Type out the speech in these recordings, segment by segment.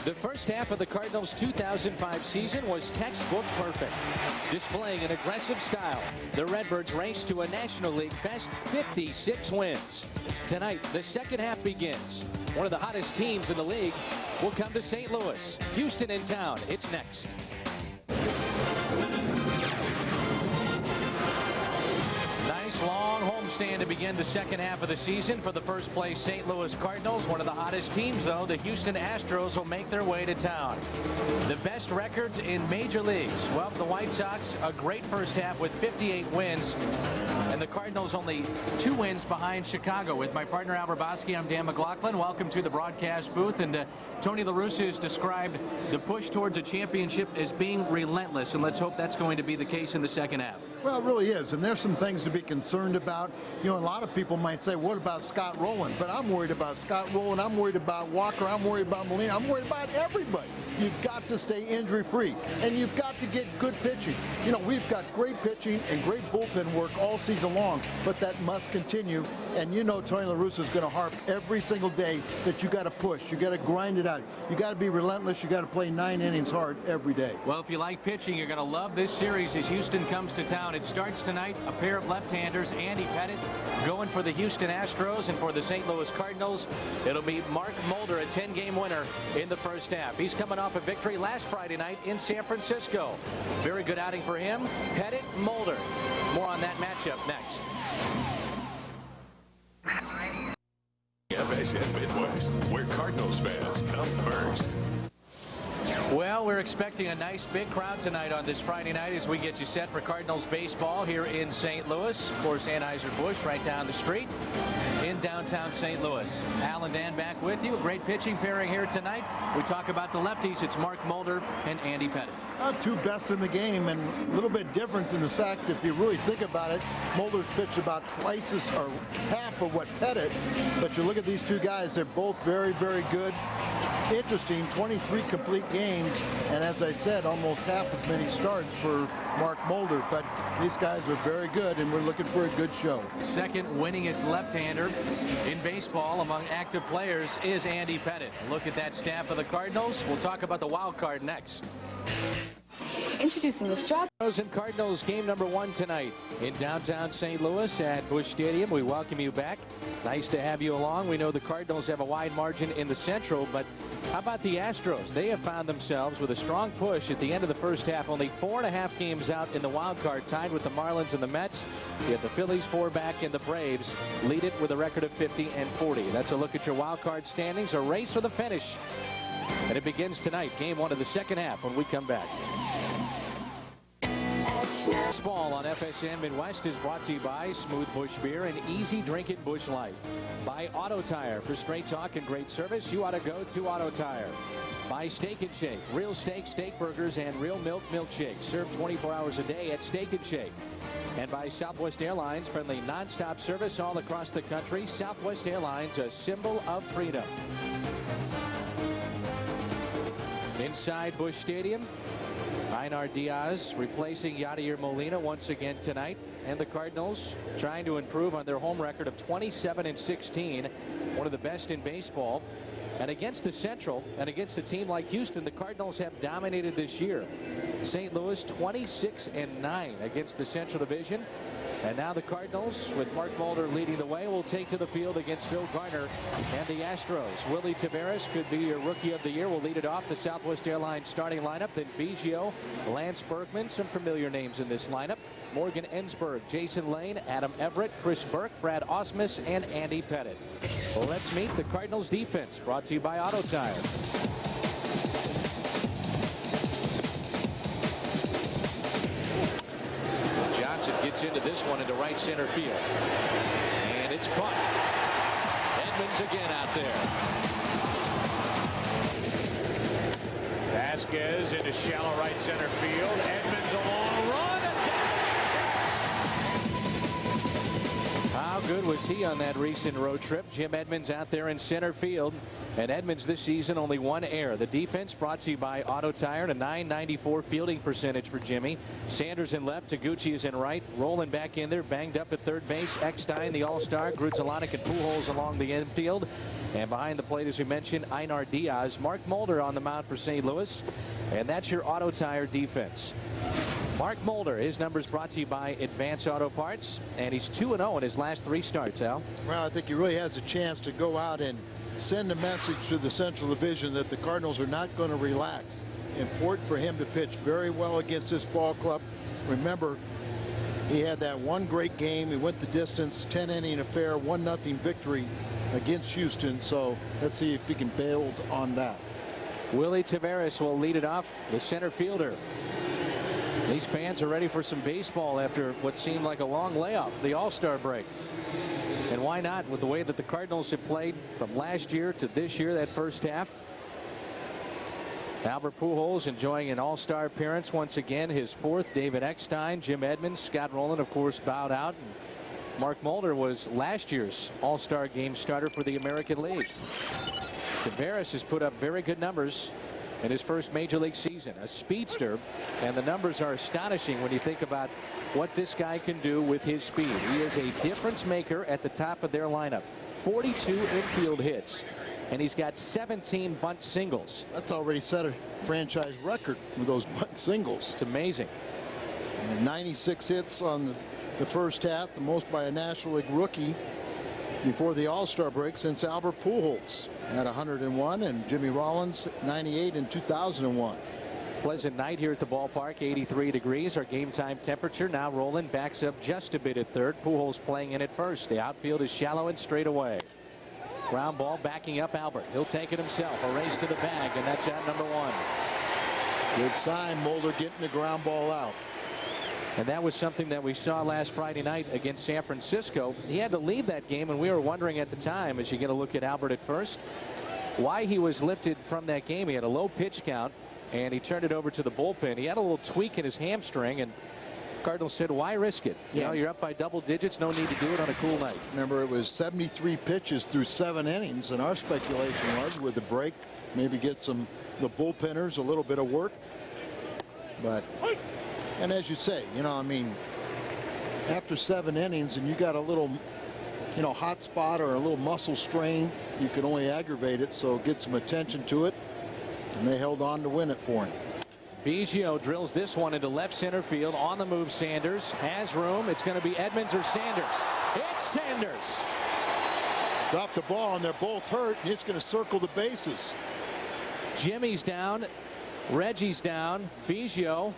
The first half of the Cardinals' 2005 season was textbook perfect. Displaying an aggressive style, the Redbirds raced to a National League best 56 wins. Tonight, the second half begins. One of the hottest teams in the league will come to St. Louis. Houston in town. It's next. Nice long homestand to begin the second half of the season for the first place St. Louis Cardinals. One of the hottest teams, though, the Houston Astros, will make their way to town. The best records in major leagues. Well, the White Sox, a great first half with 58 wins. And the Cardinals only 2 wins behind Chicago. With my partner Albert Pujols, I'm Dan McLaughlin. Welcome to the broadcast booth. And Tony La Russa has described the push towards a championship as being relentless. And let's hope that's going to be the case in the second half. Well, it really is. And there's some things to be concerned about. You know, a lot of people might say, what about Scott Rowland? But I'm worried about Scott Rowland. I'm worried about Walker. I'm worried about Molina. I'm worried about everybody. You've got to stay injury-free, and you've got to get good pitching. You know, we've got great pitching and great bullpen work all season long, but that must continue. And you know Tony La Russa is going to harp every single day that you got to push. You got to grind it out. You got to be relentless. You got to play 9 innings hard every day. Well, if you like pitching, you're going to love this series as Houston comes to town. It starts tonight. A pair of left-handers, Andy Pettitte going for the Houston Astros, and for the St. Louis Cardinals, it'll be Mark Mulder, a 10-game winner in the first half. He's coming off a victory last Friday night in San Francisco. Very good outing for him. Pettitte, Mulder. More on that matchup next. FSN Midwest, where Cardinals fans come first. Well, we're expecting a nice big crowd tonight on this Friday night as we get you set for Cardinals baseball here in St. Louis. Of course, Anheuser-Busch right down the street in downtown St. Louis. Al and Dan back with you. A great pitching pairing here tonight. We talk about the lefties. It's Mark Mulder and Andy Pettitte. 2 best in the game, and a little bit different in the fact, if you really think about it, Mulder's pitched about twice as, or half of what Pettitte. But you look at these 2 guys, they're both very, very good. Interesting, 23 complete games, and as I said, almost half as many starts for Mark Mulder. But these guys are very good, and we're looking for a good show. Second winningest left-hander in baseball among active players is Andy Pettitte. Look at that staff of the Cardinals. We'll talk about the wild card next. Introducing the Strawberry And Cardinals game number 1 tonight in downtown St. Louis at Busch Stadium. We welcome you back. Nice to have you along. We know the Cardinals have a wide margin in the Central, but how about the Astros? They have found themselves with a strong push at the end of the first half. Only 4.5 games out in the wild card, tied with the Marlins and the Mets. You have the Phillies 4 back, and the Braves lead it with a record of 50 and 40. That's a look at your wild card standings. A race for the finish. And it begins tonight, game 1 of the second half, when we come back. Baseball on FSN Midwest is brought to you by Smooth Busch Beer and Easy Drinking Busch Light. By Auto Tire. For straight talk and great service, you ought to go to Auto Tire. By Steak and Shake. Real steak, steak burgers, and real milk milkshakes. Served 24 hours a day at Steak and Shake. And by Southwest Airlines, friendly nonstop service all across the country. Southwest Airlines, a symbol of freedom. Inside Busch Stadium, Einar Diaz replacing Yadier Molina once again tonight. And the Cardinals trying to improve on their home record of 27 and 16. One of the best in baseball. And against the Central and against a team like Houston, the Cardinals have dominated this year. St. Louis 26 and 9 against the Central Division. And now the Cardinals, with Mark Mulder leading the way, will take to the field against Phil Garner and the Astros. Willie Taveras could be your Rookie of the Year. Will lead it off the Southwest Airlines starting lineup. Then Biggio, Lance Berkman, some familiar names in this lineup. Morgan Ensberg, Jason Lane, Adam Everett, Chris Burke, Brad Ausmus, and Andy Pettitte. Well, let's meet the Cardinals defense, brought to you by Auto Tire. Gets into this one into right center field. And it's caught. Edmonds again out there. Vasquez into shallow right center field. Edmonds a long run. How good was he on that recent road trip? Jim Edmonds out there in center field. And Edmonds this season only one error. The defense brought to you by Auto Tire, and a .994 fielding percentage for Jimmy. Sanders in left, Taguchi is in right. Rolling back in there, banged up at third base. Eckstein, the All-Star, Grudzielanek and Pujols along the infield. And behind the plate, as we mentioned, Einar Diaz. Mark Mulder on the mound for St. Louis. And that's your Auto Tire defense. Mark Mulder, his numbers brought to you by Advance Auto Parts, and he's 2-0 in his last 3 starts, Al. Well, I think he really has a chance to go out and send a message to the Central Division that the Cardinals are not going to relax. Important for him to pitch very well against this ball club. Remember, he had that one great game. He went the distance, 10-inning affair, 1-0 victory against Houston. So let's see if he can build on that. Willie Taveras will lead it off, the center fielder. These fans are ready for some baseball after what seemed like a long layoff, the All-Star break. And why not, with the way that the Cardinals have played from last year to this year, that first half. Albert Pujols enjoying an All-Star appearance once again, his 4th. David Eckstein, Jim Edmonds, Scott Rowland, of course, bowed out. And Mark Mulder was last year's All-Star game starter for the American League. Taveras has put up very good numbers in his first major league season, a speedster, and the numbers are astonishing when you think about what this guy can do with his speed. He is a difference maker at the top of their lineup. 42 infield hits, and he's got 17 bunt singles. That's already set a franchise record with those bunt singles. It's amazing. And 96 hits on the first half, the most by a National League rookie before the All-Star break since Albert Pujols at 101 and Jimmy Rollins 98 in 2001. Pleasant night here at the ballpark. 83 degrees, our game time temperature. Now Rowland backs up just a bit at third. Pujols playing in at first. The outfield is shallow and straight away. Ground ball backing up Albert. He'll take it himself. A race to the bag, and that's out number 1. Good sign, Mulder getting the ground ball out. And that was something that we saw last Friday night against San Francisco. He had to leave that game, and we were wondering at the time, as you get a look at Albert at first, why he was lifted from that game. He had a low pitch count, and he turned it over to the bullpen. He had a little tweak in his hamstring, and Cardinals said, why risk it? You know, you're up by double digits. No need to do it on a cool night. Remember, it was 73 pitches through 7 innings, and our speculation was with the break, maybe get the bullpenners a little bit of work. But, and as you say, you know, I mean, after 7 innings and you got a little, you know, hot spot or a little muscle strain, you can only aggravate it. So get some attention to it, and they held on to win it for him. Biggio drills this one into left center field. On the move, Sanders has room. It's going to be Edmonds or Sanders. It's Sanders. Dropped the ball, and they're both hurt, and he's going to circle the bases. Jimmy's down. Reggie's down. Biggio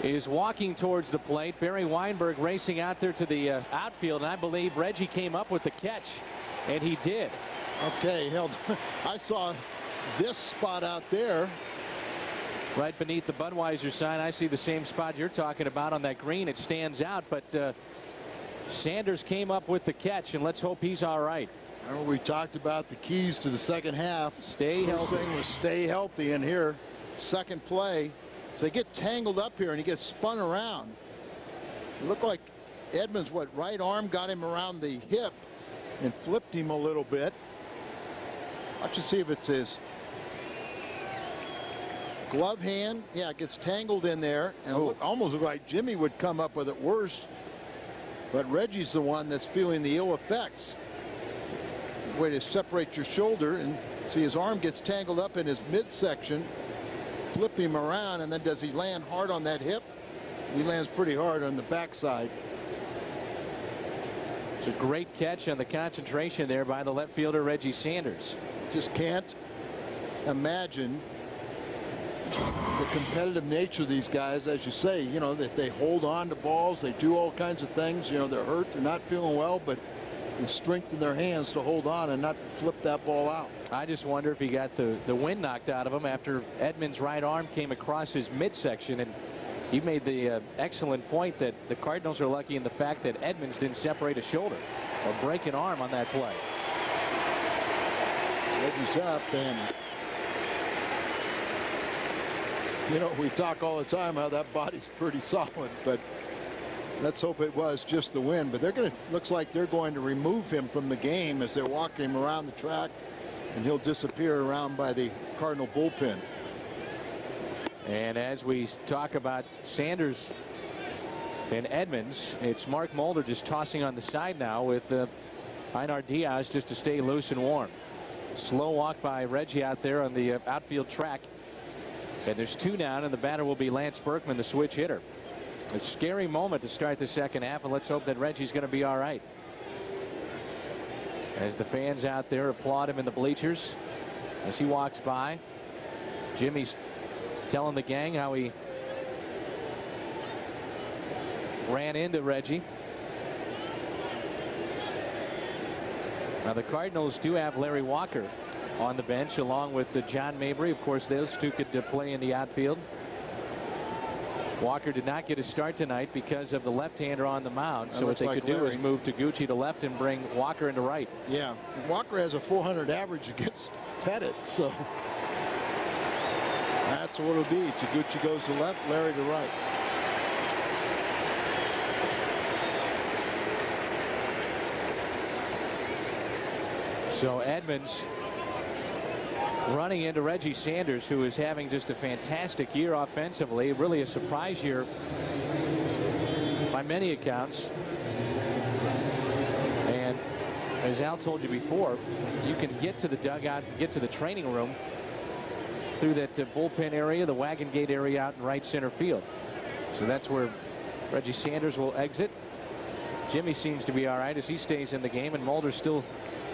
is walking towards the plate. Barry Weinberg racing out there to the outfield, and I believe Reggie came up with the catch, and he did. Okay, held. I saw this spot out there. Right beneath the Budweiser sign. I see the same spot you're talking about on that green. It stands out, but Sanders came up with the catch, and let's hope he's all right. Remember, we talked about the keys to the second half. Stay healthy. First thing was stay healthy in here. Second play. So they get tangled up here, and he gets spun around. It looked like Edmonds, right arm got him around the hip and flipped him a little bit. Watch and see if it's his glove hand. Yeah, it gets tangled in there, and it almost looked like Jimmy would come up with it worse. But Reggie's the one that's feeling the ill effects. Way to separate your shoulder, and see his arm gets tangled up in his midsection. Flip him around, and then does he land hard on that hip? He lands pretty hard on the backside. It's a great catch on the concentration there by the left fielder Reggie Sanders. Just can't imagine the competitive nature of these guys. As you say, you know, that they hold on to balls, they do all kinds of things. You know, they're hurt, they're not feeling well, but the strength in their hands to hold on and not flip that ball out. I just wonder if he got the wind knocked out of him after Edmonds' right arm came across his midsection. And you made the excellent point that the Cardinals are lucky in the fact that Edmonds didn't separate a shoulder or break an arm on that play. Reggie's up, and you know, we talk all the time how that body's pretty solid, but Let's hope it was just the win, but looks like they're going to remove him from the game as they're walking him around the track, and he'll disappear around by the Cardinal bullpen. And as we talk about Sanders and Edmonds, it's Mark Mulder just tossing on the side now with Einar Diaz just to stay loose and warm. Slow walk by Reggie out there on the outfield track. And there's 2 down, and the batter will be Lance Berkman, the switch hitter. A scary moment to start the second half, and let's hope that Reggie's going to be all right. As the fans out there applaud him in the bleachers as he walks by. Jimmy's telling the gang how he ran into Reggie. Now the Cardinals do have Larry Walker on the bench along with John Mabry. Of course, those two could play in the outfield. Walker did not get a start tonight because of the left-hander on the mound. So what they could do is move Taguchi to left and bring Walker into right. Yeah, Walker has a 400 average against Pettit, so that's what it'll be. Taguchi goes to left, Larry to right. So Edmonds running into Reggie Sanders, who is having just a fantastic year offensively. Really a surprise year by many accounts. And as Al told you before, you can get to the dugout, get to the training room through that bullpen area, the wagon gate area out in right center field. So that's where Reggie Sanders will exit. Jimmy seems to be all right as he stays in the game, and Mulder's still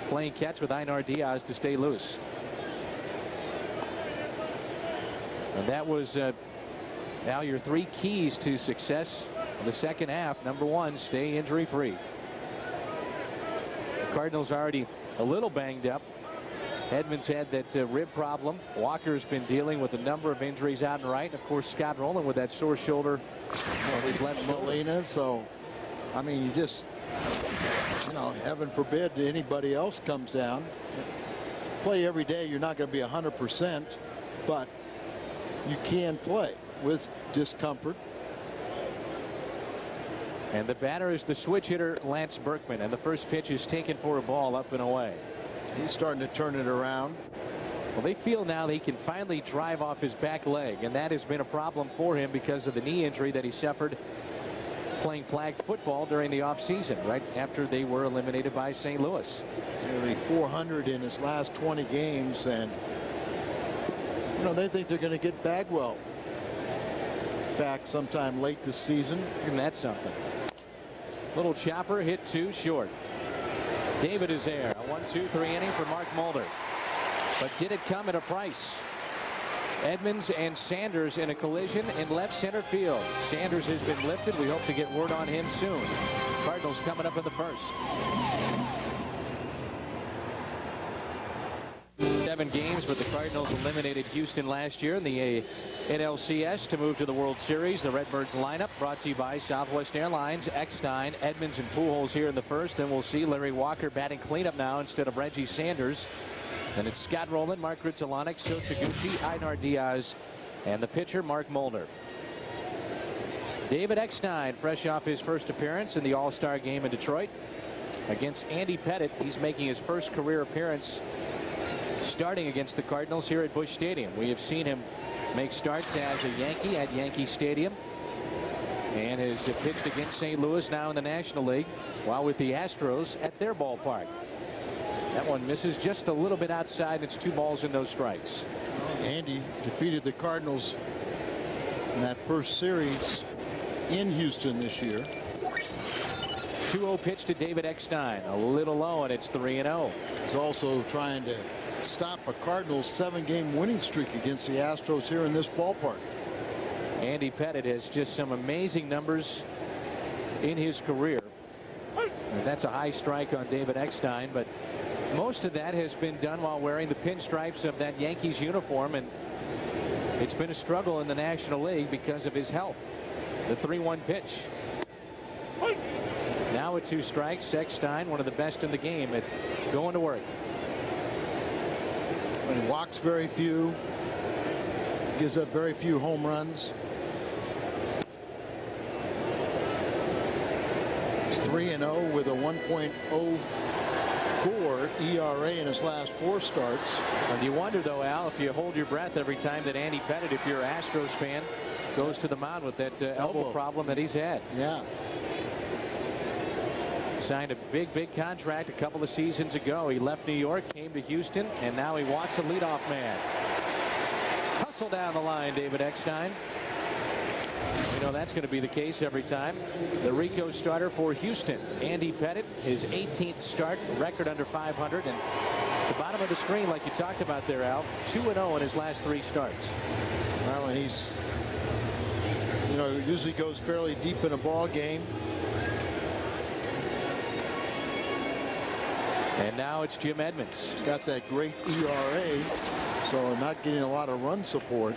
playing catch with Einar Diaz to stay loose. And that was now your 3 keys to success in the second half. Number 1, stay injury free. The Cardinals already a little banged up. Edmonds had that rib problem. Walker's been dealing with a number of injuries out and right. And of course, Scott Rowland with that sore shoulder on his left shoulder. So, I mean, you just, heaven forbid anybody else comes down. Play every day. You're not going to be 100%, but you can play with discomfort. And the batter is the switch hitter Lance Berkman, and the first pitch is taken for a ball up and away. He's starting to turn it around. Well, they feel now that he can finally drive off his back leg, and that has been a problem for him because of the knee injury that he suffered playing flag football during the offseason, right after they were eliminated by St. Louis. Nearly 400 in his last 20 games, and they think they're going to get Bagwell back sometime late this season. And that's something. Little chopper hit 2 short. David is there. A 1-2-3 inning for Mark Mulder. But did it come at a price? Edmonds and Sanders in a collision in left center field. Sanders has been lifted. We hope to get word on him soon. Cardinals coming up in the first. 7 games, but the Cardinals eliminated Houston last year in the NLCS to move to the World Series. The Redbirds lineup brought to you by Southwest Airlines. Eckstein, Edmonds, and Pujols here in the first. Then we'll see Larry Walker batting cleanup now instead of Reggie Sanders. And it's Scott Rowland, Mark Grudzielanek, Sho Taguchi, Einar Diaz, and the pitcher Mark Mulder. David Eckstein, fresh off his first appearance in the All-Star game in Detroit against Andy Pettit. He's making his first career appearance starting against the Cardinals here at Busch Stadium. We have seen him make starts as a Yankee at Yankee Stadium and has pitched against St. Louis now in the National League while with the Astros at their ballpark. That one misses just a little bit outside. It's 2 balls and no strikes. Andy defeated the Cardinals in that first series in Houston this year. 2-0 pitch to David Eckstein. A little low, and it's 3-0. He's also trying to stop a Cardinals 7-game winning streak against the Astros here in this ballpark. Andy Pettit has just some amazing numbers in his career. And that's a high strike on David Eckstein, but most of that has been done while wearing the pinstripes of that Yankees uniform, and it's been a struggle in the National League because of his health. The 3-1 pitch. Now with 2 strikes, Eckstein, one of the best in the game at going to work. He walks very few, gives up very few home runs. 3-0 with a 1.04 ERA in his last 4 starts. And you wonder, though, Al, if you hold your breath every time that Andy Pettitte, if you're an Astros fan, goes to the mound with that elbow problem that he's had. Yeah. Signed a big contract a couple of seasons ago. He left New York, came to Houston, and now he walks the leadoff man. Hustle down the line, David Eckstein. We know that's going to be the case every time. The Rico starter for Houston, Andy Pettitte, his 18th start, record under 500. And the bottom of the screen, like you talked about there, Al, 2-0 in his last 3 starts. Well, and he's, usually goes fairly deep in a ball game. And now it's Jim Edmonds. He's got that great ERA, so not getting a lot of run support.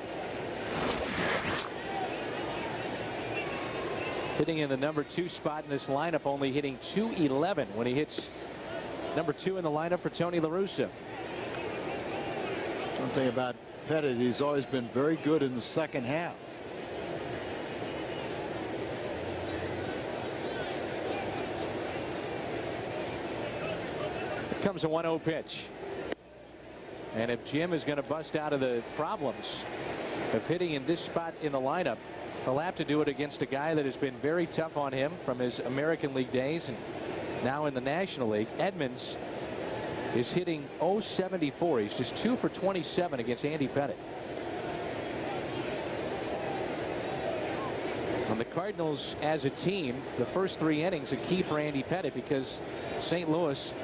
Hitting in the number 2 spot in this lineup, only hitting .211 when he hits number 2 in the lineup for Tony La Russa. Something about Pettitte, he's always been very good in the second half. Comes a 1-0 pitch. And if Jim is going to bust out of the problems of hitting in this spot in the lineup, he'll have to do it against a guy that has been very tough on him from his American League days and now in the National League. Edmonds is hitting .074. He's just 2 for 27 against Andy Pettitte. On the Cardinals as a team, the first 3 innings are key for Andy Pettitte because St. Louis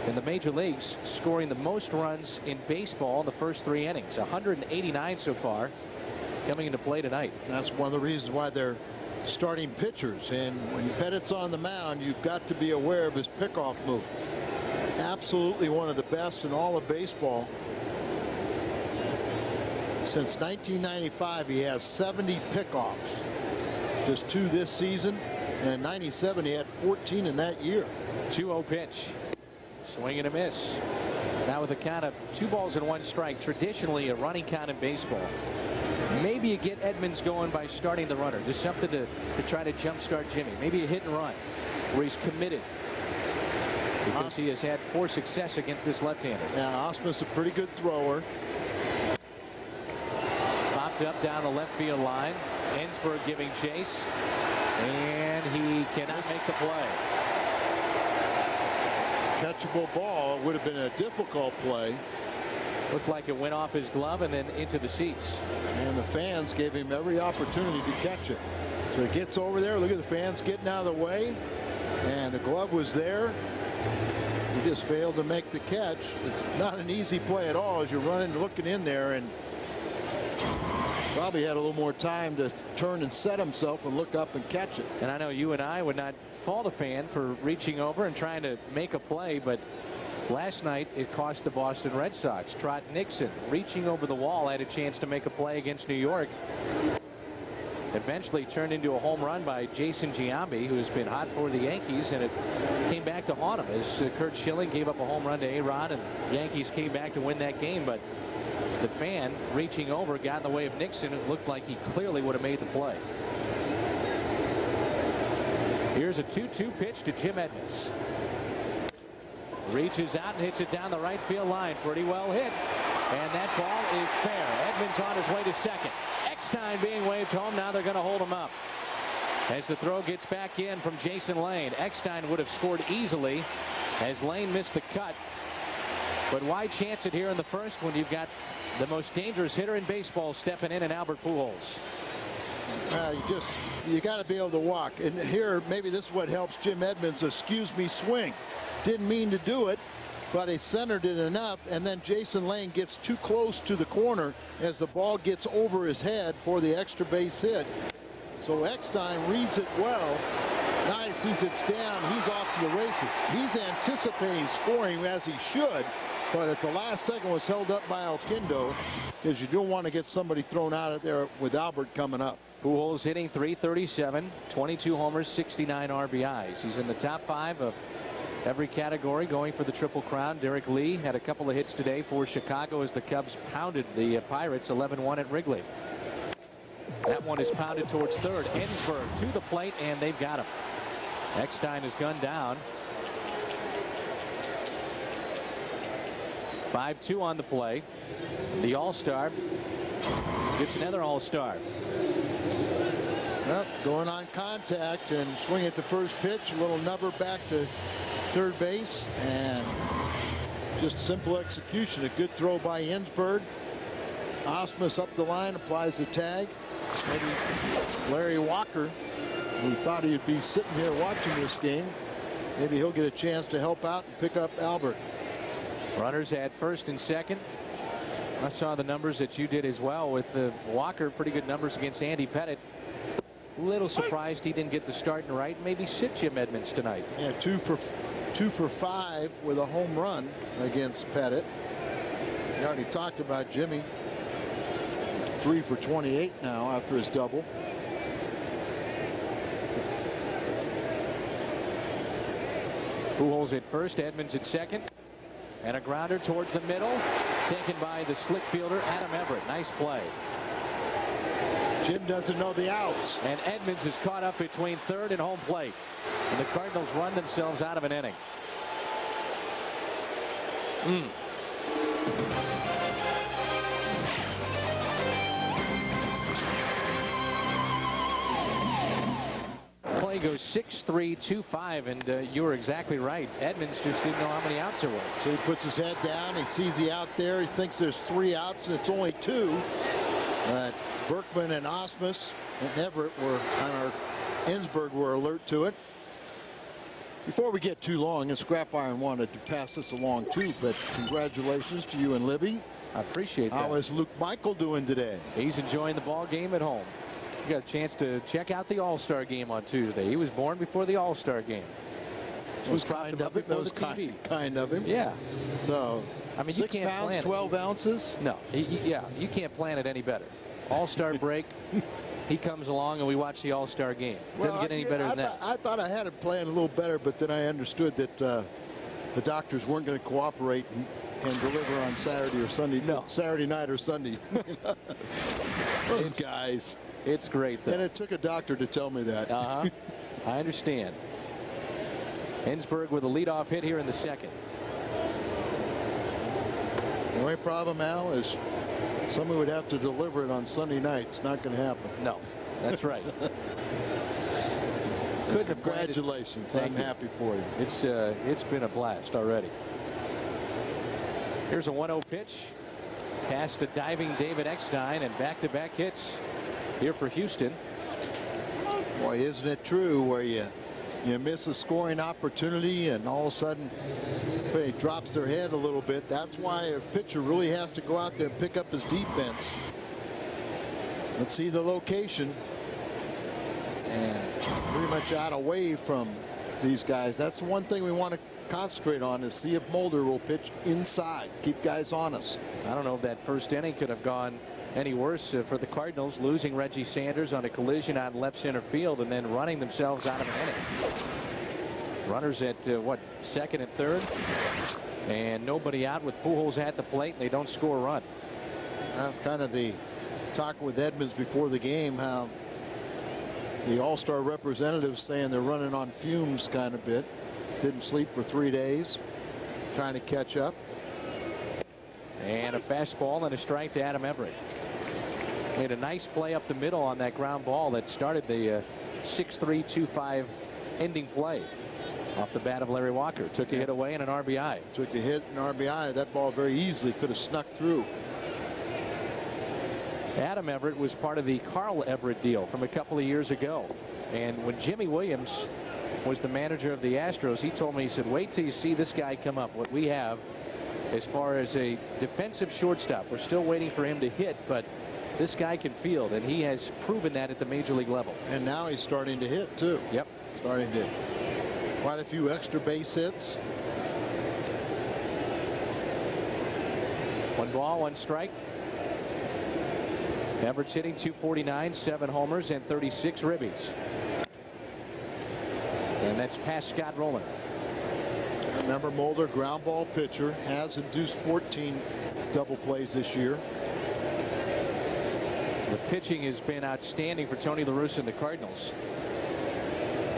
in the major leagues scoring the most runs in baseball in the first 3 innings, 189 so far, coming into play tonight. That's one of the reasons why they're starting pitchers, and when Pettitte's on the mound, you've got to be aware of his pickoff move. Absolutely one of the best in all of baseball. Since 1995, he has 70 pickoffs, just 2 this season, and in '97 he had 14 in that year. 2-0 pitch. Swing and a miss. Now with a count of 2 balls and 1 strike, traditionally a running count in baseball. Maybe you get Edmonds going by starting the runner. Just something to try to jumpstart Jimmy. Maybe a hit and run where he's committed, because he has had poor success against this left-hander. Yeah, Osman's a pretty good thrower. Popped up down the left field line. Ensberg giving chase, and he cannot make the play. Catchable ball. Would have been a difficult play. Looked like it went off his glove and then into the seats. And the fans gave him every opportunity to catch it. So he gets over there. Look at the fans getting out of the way. And the glove was there. He just failed to make the catch. It's not an easy play at all as you're running, looking in there, and probably had a little more time to turn and set himself and look up and catch it. And I know you and I would not fault a fan for reaching over and trying to make a play, but last night it cost the Boston Red Sox. Trot Nixon reaching over the wall had a chance to make a play against New York. Eventually turned into a home run by Jason Giambi, who has been hot for the Yankees, and it came back to haunt him as Kurt Schilling gave up a home run to A-Rod, and the Yankees came back to win that game. But the fan reaching over got in the way of Nixon. It looked like he clearly would have made the play. Here's a 2-2 pitch to Jim Edmonds. Reaches out and hits it down the right field line. Pretty well hit. And that ball is fair. Edmonds on his way to second. Eckstein being waved home. Now they're going to hold him up. As the throw gets back in from Jason Lane. Eckstein would have scored easily as Lane missed the cut. But why chance it here in the first when you've got the most dangerous hitter in baseball stepping in Albert Pujols? You got to be able to walk. And here, maybe this is what helps Jim Edmonds. Excuse me, swing. Didn't mean to do it, but he centered it enough, and then Jason Lane gets too close to the corner as the ball gets over his head for the extra base hit. So Eckstein reads it well. Now he sees it's down. He's off to the races. He's anticipating scoring as he should, but at the last second was held up by Oquendo because you don't want to get somebody thrown out of there with Albert coming up. Pujols hitting .337, 22 homers, 69 RBIs. He's in the top 5 of every category, going for the Triple Crown. Derek Lee had a couple of hits today for Chicago as the Cubs pounded the Pirates 11-1 at Wrigley. That one is pounded towards third. Ensberg to the plate, and they've got him. Eckstein is gunned down. 5-2 on the play. The All-Star gets another All-Star. Yep, going on contact and swing at the first pitch. A little nubber back to third base, and just simple execution. A good throw by Ensberg. Osmus up the line, applies the tag. Maybe Larry Walker, who thought he'd be sitting here watching this game, maybe he'll get a chance to help out and pick up Albert. Runners at first and second. I saw the numbers that you did as well with Walker. Pretty good numbers against Andy Pettit. Little surprised he didn't get the start in right. Maybe sit Jim Edmonds tonight. Yeah, 2 for 5 with a home run against Pettit. We already talked about Jimmy. 3 for 28 now after his double. Pujols at first, Edmonds at second. And a grounder towards the middle, taken by the slick fielder Adam Everett. Nice play. Jim doesn't know the outs. And Edmonds is caught up between third and home plate. And the Cardinals run themselves out of an inning. Play goes 6-3, 2-5, and you were exactly right. Edmonds just didn't know how many outs there were. So he puts his head down. He sees the out there. He thinks there's 3 outs, and it's only 2. But Berkman and Osmus and Everett were, Ensberg were alert to it. Before we get too long, and Scrap Iron wanted to pass this along too, but congratulations to you and Libby. I appreciate that. How is Luke Michael doing today? He's enjoying the ball game at home. You got a chance to check out the All-Star game on Tuesday. He was born before the All-Star game. It was kind of him. That was kind of him. Yeah. So, I mean, 6 you can't pounds, plan 12 ounces? No. Yeah, you can't plan it any better. All-Star break, he comes along and we watch the All-Star game. Doesn't get any better than that. I thought I had it planned a little better, but then I understood that the doctors weren't going to cooperate and deliver on Saturday or Sunday. No. Saturday night or Sunday. Those guys. It's great, though. And it took a doctor to tell me that. I understand. Ensberg with a leadoff hit here in the second. The only problem, Al, is somebody would have to deliver it on Sunday night. It's not going to happen. No, that's right. Couldn't have planned it. Congratulations. Thank I'm you. happy for you. It's been a blast already. Here's a 1-0 pitch. Past a diving David Eckstein, and back-to-back hits here for Houston. Boy, isn't it true where you miss a scoring opportunity and all of a sudden everybody drops their head a little bit. That's why a pitcher really has to go out there and pick up his defense. Let's see the location. And pretty much out away from these guys. That's the one thing we want to concentrate on, is see if Mulder will pitch inside. Keep guys on us. I don't know if that first inning could have gone any worse for the Cardinals, losing Reggie Sanders on a collision out in left center field and then running themselves out of an inning. Runners at second and third, and nobody out with Pujols at the plate, and they don't score a run. That's kind of the talk with Edmonds before the game, how the All-Star representatives saying they're running on fumes kind of bit. Didn't sleep for 3 days, trying to catch up. And a fastball and a strike to Adam Everett. Made a nice play up the middle on that ground ball that started the 6-3, 2-5 ending play off the bat of Larry Walker. Took a hit away and an RBI. Took a hit and RBI. That ball very easily could have snuck through. Adam Everett was part of the Carl Everett deal from a couple of years ago. And when Jimmy Williams was the manager of the Astros, he told me, he said, wait till you see this guy come up. What we have as far as a defensive shortstop, we're still waiting for him to hit, but this guy can field, and he has proven that at the major league level. And now he's starting to hit too. Yep. Starting to hit. Quite a few extra base hits. 1 ball, 1 strike. Everett's hitting .249, 7 homers and 36 ribbies. And that's past Scott Rowland. Remember, Mulder, ground ball pitcher, has induced 14 double plays this year. The pitching has been outstanding for Tony La Russa and the Cardinals.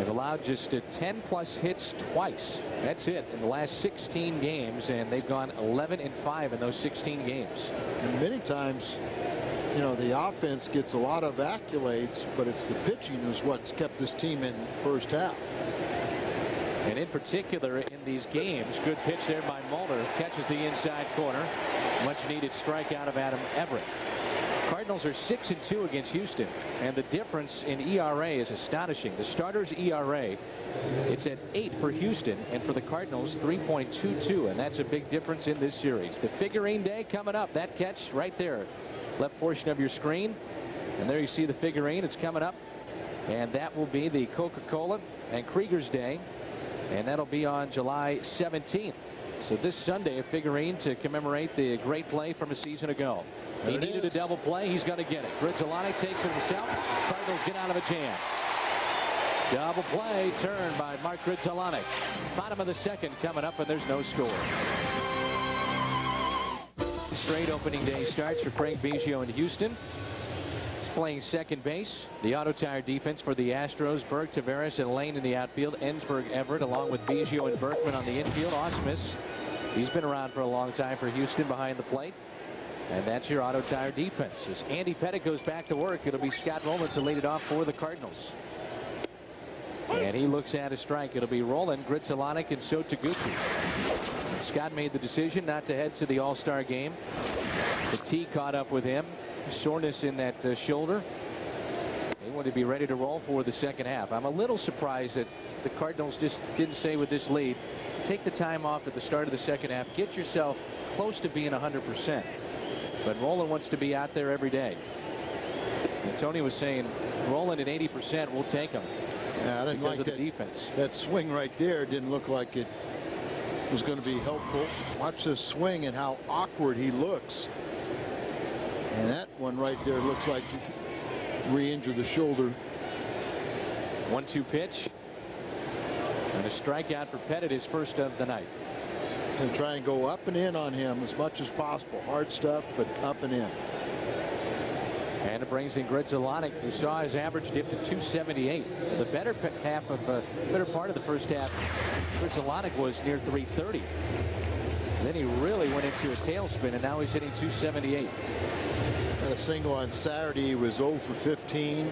They've allowed just 10+ hits twice. That's it in the last 16 games, and they've gone 11-5 in those 16 games. And many times, you know, the offense gets a lot of accolades, but it's the pitching is what's kept this team in first half. And in particular in these games, good pitch there by Mulder, catches the inside corner. Much needed strikeout of Adam Everett. Cardinals are 6-2 against Houston, and the difference in ERA is astonishing. The starters ERA, it's at 8 for Houston, and for the Cardinals 3.22, and that's a big difference in this series. The figurine day coming up. That catch right there, left portion of your screen, and there you see the figurine. It's coming up, and that will be the Coca-Cola and Krieger's Day, and that'll be on July 17th. So this Sunday, a figurine to commemorate the great play from a season ago. He needed a double play. He's going to get it. Grizzolani takes it himself. Cardinals get out of a jam. Double play turned by Mark Grizzolani. Bottom of the second coming up, and there's no score. Straight opening day starts for Craig Biggio in Houston. He's playing second base. The auto tire defense for the Astros. Berg, Taveras, and Lane in the outfield. Ensberg, Everett, along with Biggio and Berkman on the infield. Ausmus, he's been around for a long time for Houston behind the plate. And that's your auto tire defense. As Andy Pettitte goes back to work, it'll be Scott Rowland to lead it off for the Cardinals. And he looks at a strike. It'll be Rowland, Grizzolani, and so Taguchi. Scott made the decision not to head to the All-Star game. The tee caught up with him. Soreness in that shoulder. They want to be ready to roll for the second half. I'm a little surprised that the Cardinals just didn't say with this lead, take the time off at the start of the second half. Get yourself close to being 100%. But Rowland wants to be out there every day. And Tony was saying, Rowland at 80%, we'll take him. Yeah, I didn't because like of the defense. That swing right there didn't look like it was going to be helpful. Watch this swing and how awkward he looks. And that one right there looks like he re-injured the shoulder. 1-2 pitch. And a strikeout for Pettitte, his first of the night. And try and go up and in on him as much as possible. Hard stuff, but up and in. And it brings in Grizzolani, who saw his average dip to 278. The better part of the first half, Grizzolani was near 330. Then he really went into a tailspin, and now he's hitting 278. Had a single on Saturday. He was 0 for 15.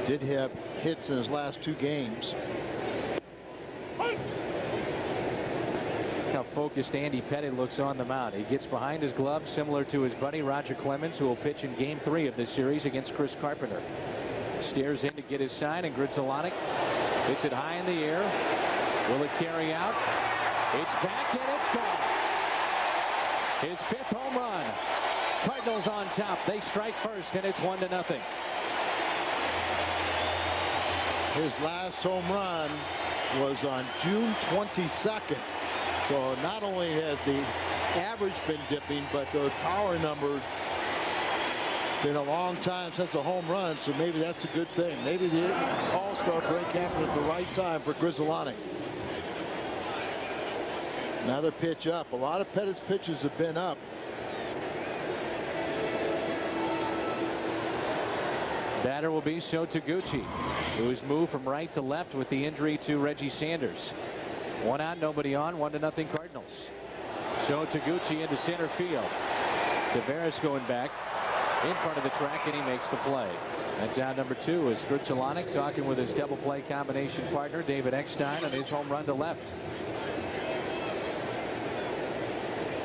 Did have hits in his last 2 games. How focused Andy Pettitte looks on the mound. He gets behind his glove, similar to his buddy Roger Clemens, who will pitch in Game 3 of this series against Chris Carpenter. Stares in to get his sign, and Grizzolani hits it high in the air. Will it carry out? It's back, and it's gone. His 5th home run. Cardinals on top. They strike first, and it's 1-0. His last home run was on June 22nd. So not only has the average been dipping, but those power numbers been a long time since a home run. So maybe that's a good thing. Maybe the All-Star break happened at the right time for Grizzolani. Another pitch up. A lot of Pettitte's pitches have been up. Batter will be Sho Taguchi, who's moved from right to left with the injury to Reggie Sanders. 1 out, nobody on, 1-0 Cardinals. Sho Taguchi into center field. Taveras going back in front of the track, and he makes the play. That's out number 2 as Grizzolani talking with his double play combination partner David Eckstein on his home run to left.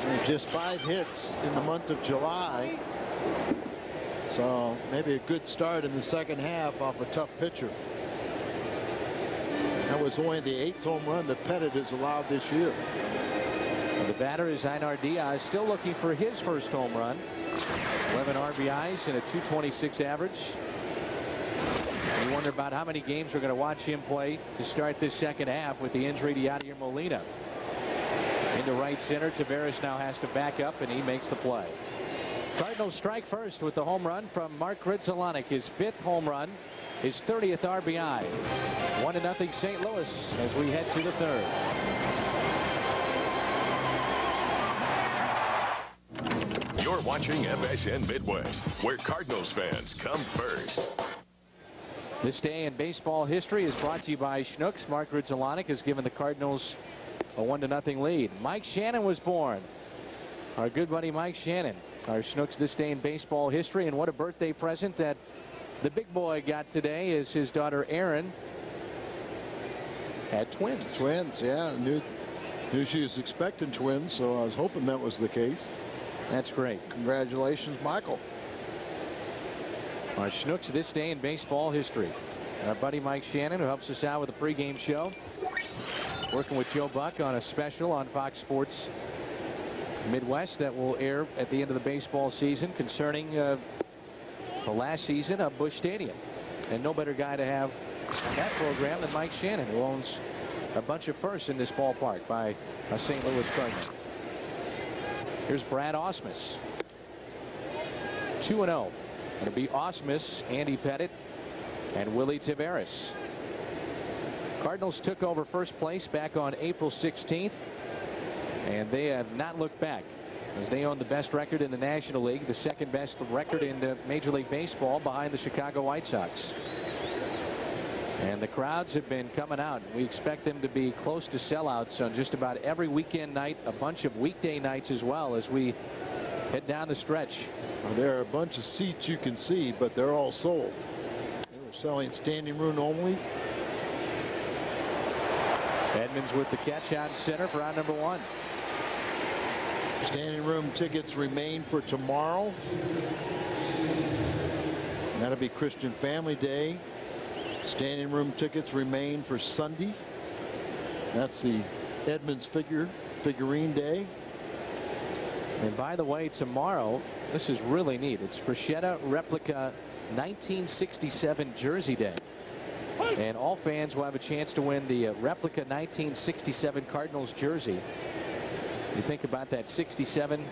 And just 5 hits in the month of July. So maybe a good start in the second half off a tough pitcher. That was only the 8th home run that Pettitte has allowed this year. And the batter is Einar Diaz, still looking for his first home run. 11 RBIs and a 226 average. And you wonder about how many games we're going to watch him play to start this second half with the injury to Yadier Molina. Into right center, Taveras now has to back up, and he makes the play. Cardinals strike first with the home run from Mark Grizzolani, his 5th home run, his 30th RBI. 1-0 St. Louis as we head to the 3rd. You're watching FSN Midwest, where Cardinals fans come first. This day in baseball history is brought to you by Schnucks. Mark Rudzelanek has given the Cardinals a 1-0 lead. Mike Shannon was born. Our good buddy Mike Shannon. Our Schnucks this day in baseball history. And what a birthday present that the big boy got today is his daughter Erin had twins. Twins, yeah. Knew she was expecting twins, so I was hoping that was the case. That's great. Congratulations, Michael. Our Schnucks this day in baseball history. Our buddy Mike Shannon, who helps us out with the pregame show, working with Joe Buck on a special on Fox Sports Midwest that will air at the end of the baseball season concerning the last season of Busch Stadium. And no better guy to have on that program than Mike Shannon, who owns a bunch of firsts in this ballpark by a St. Louis Cardinal. Here's Brad Ausmus. 2-0. It'll be Ausmus, Andy Pettitte, and Willie Taveras. Cardinals took over first place back on April 16th, and they have not looked back as they own the best record in the National League, the second best record in the Major League Baseball behind the Chicago White Sox. And the crowds have been coming out. We expect them to be close to sellouts on just about every weekend night, a bunch of weekday nights as well as we head down the stretch. Well, there are a bunch of seats you can see, but they're all sold. They were selling standing room only. Edmonds with the catch out in center for out number 1. Standing room tickets remain for tomorrow. That'll be Christian Family Day. Standing room tickets remain for Sunday. That's the Edmonds figurine day. And by the way, tomorrow, this is really neat. It's Frechetta Replica 1967 Jersey Day. And all fans will have a chance to win the replica 1967 Cardinals jersey. You think about that 67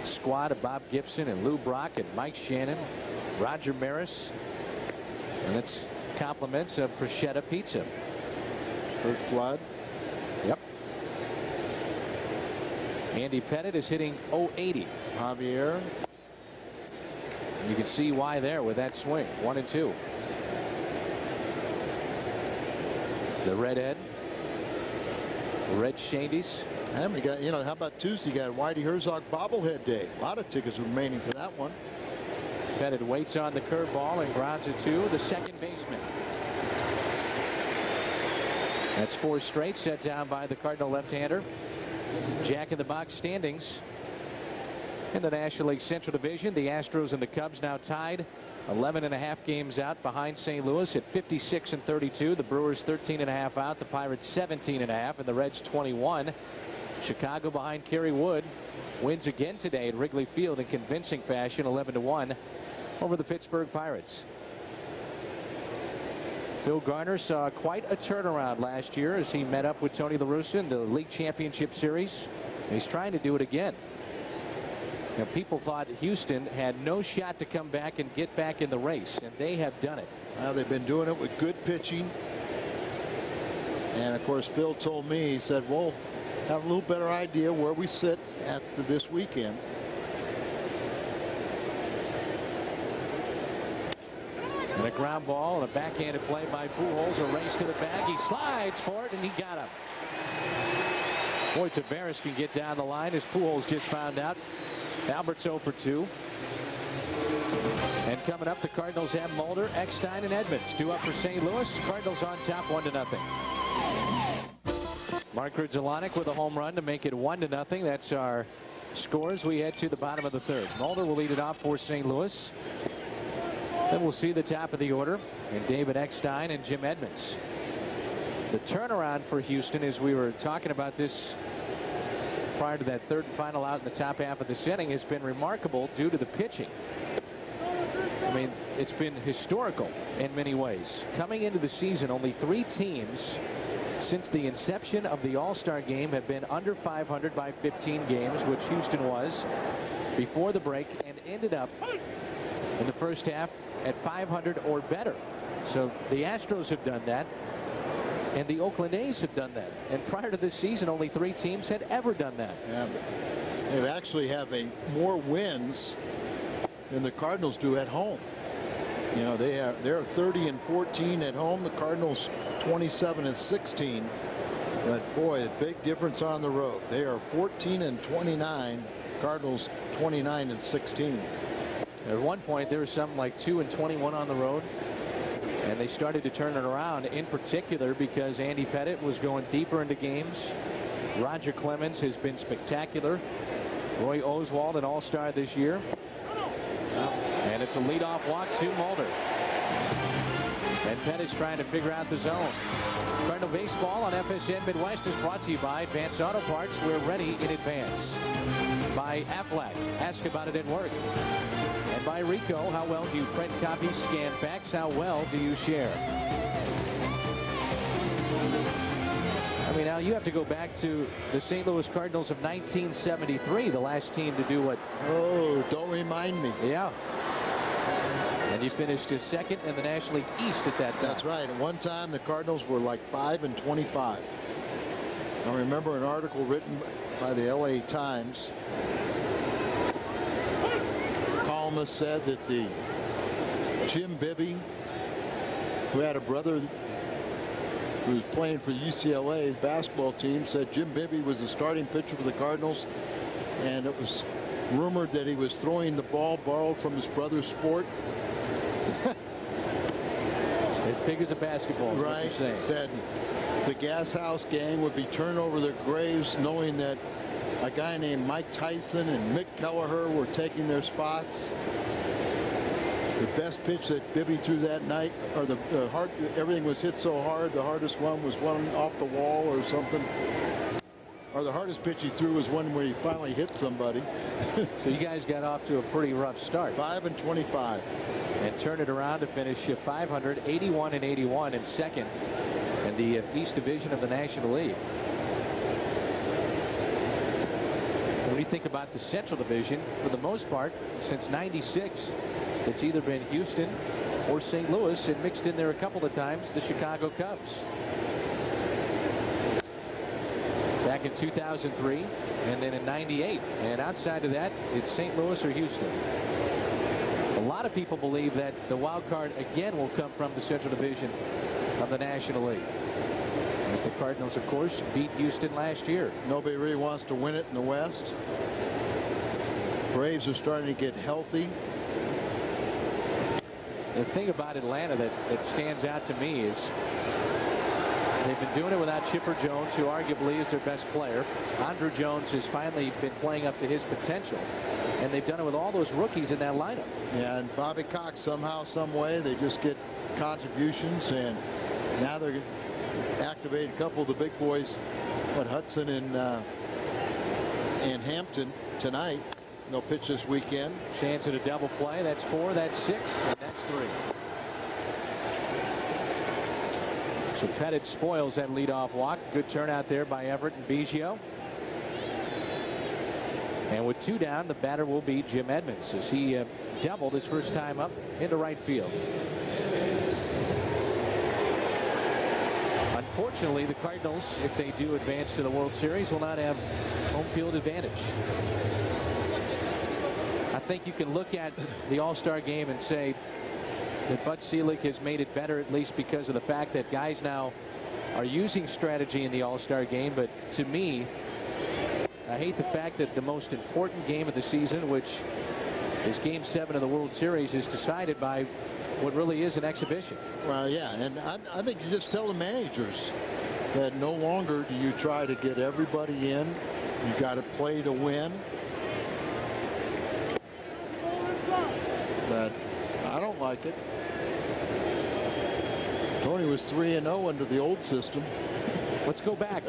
squad of Bob Gibson and Lou Brock and Mike Shannon, Roger Maris. And it's compliments of Frechetta Pizza. Kurt Flood. Yep. Andy Pettitte is hitting .080. Javier. You can see why there with that swing. 1-2. The redhead. Red Shandies. And we got, how about Tuesday? You got Whitey Herzog bobblehead day. A lot of tickets remaining for that one. Pettitte waits on the curveball and grounds it to the second baseman. That's 4 straight set down by the Cardinal left-hander. Jack in the box standings in the National League Central Division. The Astros and the Cubs now tied 11.5 games out behind St. Louis at 56 and 32. The Brewers 13.5 out. The Pirates 17.5 and the Reds 21. Chicago behind Kerry Wood wins again today at Wrigley Field in convincing fashion, 11-1 over the Pittsburgh Pirates. Phil Garner saw quite a turnaround last year as he met up with Tony La Russa in the League Championship Series. He's trying to do it again. People thought Houston had no shot to come back and get back in the race, and they have done it. Well, they've been doing it with good pitching. And of course, Phil told me, he said, we'll have a little better idea where we sit after this weekend. And a ground ball and a backhanded play by Pujols. A race to the bag. He slides for it, and he got him. Boy, Taveras can get down the line, as Pujols just found out. Albert's 0 for 2. And coming up, the Cardinals have Mulder, Eckstein, and Edmonds. 2 up for St. Louis. Cardinals on top, 1-0. Mark Rudzelanek with a home run to make it 1-0. That's our scores. We head to the bottom of the 3rd. Mulder will lead it off for St. Louis. Then we'll see the top of the order and David Eckstein and Jim Edmonds. The turnaround for Houston, as we were talking about this prior to that 3rd and final out in the top half of this inning, has been remarkable due to the pitching. I mean, it's been historical in many ways. Coming into the season, only 3 teams since the inception of the All-Star game have been under 500 by 15 games, which Houston was before the break, and ended up in the first half at 500 or better. So the Astros have done that, and the Oakland A's have done that. And prior to this season, only 3 teams had ever done that. Yeah, they actually have more wins than the Cardinals do at home. You know, they're 30-14 at home. The Cardinals 27-16. But boy, a big difference on the road. They are 14-29. Cardinals 29-16. At one point, there was something like 2-21 on the road. And they started to turn it around, in particular because Andy Pettitte was going deeper into games. Roger Clemens has been spectacular. Roy Oswalt, an all-star this year. And it's a leadoff walk to Mulder. And Pettitte's trying to figure out the zone. Cardinal Baseball on FSN Midwest is brought to you by Advance Auto Parts. We're ready in advance. By Aflac. Ask about it at work. And by Rico. How well do you print, copy, scan, fax? How well do you share? I mean, now you have to go back to the St. Louis Cardinals of 1973, the last team to do what? Oh, don't remind me. Yeah. And you finished second in the National League East at that time. That's right. At one time, the Cardinals were like 5-25. I remember an article written by the LA Times. The columnist said that the Jim Bibby, who had a brother who was playing for UCLA basketball team, said Jim Bibby was the starting pitcher for the Cardinals, and it was rumored that he was throwing the ball borrowed from his brother's sport. As big as a basketball. Right. Said the Gas House gang would be turned over their graves knowing that a guy named Mike Tyson and Mick Kelleher were taking their spots. The best pitch that Bibby threw that night, or everything was hit so hard, the hardest one was one off the wall or something. Or the hardest pitch he threw was one where he finally hit somebody. So you guys got off to a pretty rough start. 5-25. And turned it around to finish 500, 81-81 in second in the East Division of the National League. When you think about the Central Division, for the most part, since '96, it's either been Houston or St. Louis, and mixed in there a couple of times the Chicago Cubs. Back in 2003 and then in '98, and outside of that, it's St. Louis or Houston. A lot of people believe that the wild card again will come from the Central Division of the National League, as the Cardinals, of course, beat Houston last year. Nobody really wants to win it in the West. Braves are starting to get healthy. The thing about Atlanta that stands out to me is they've been doing it without Chipper Jones, who arguably is their best player. Andrew Jones has finally been playing up to his potential, and they've done it with all those rookies in that lineup. Yeah, and Bobby Cox, somehow, some way, they just get contributions, and now they're activated a couple of the big boys, but Hudson and Hampton tonight. They'll pitch this weekend. Chance at a double play. That's 4, that's 6, and that's 3. So Pettitte spoils that leadoff walk. Good turnout there by Everett and Biggio. And with 2 down, the batter will be Jim Edmonds, as he doubled his first time up into right field. Unfortunately, the Cardinals, if they do advance to the World Series, will not have home field advantage. I think you can look at the All-Star game and say that Bud Selig has made it better, at least because of the fact that guys now are using strategy in the All-Star game. But to me, I hate the fact that the most important game of the season, which is Game 7 of the World Series, is decided by what really is an exhibition. Well, yeah, and I think you just tell the managers that no longer do you try to get everybody in. You got to play to win. But I don't like it. Tony was 3-0 under the old system. Let's go back.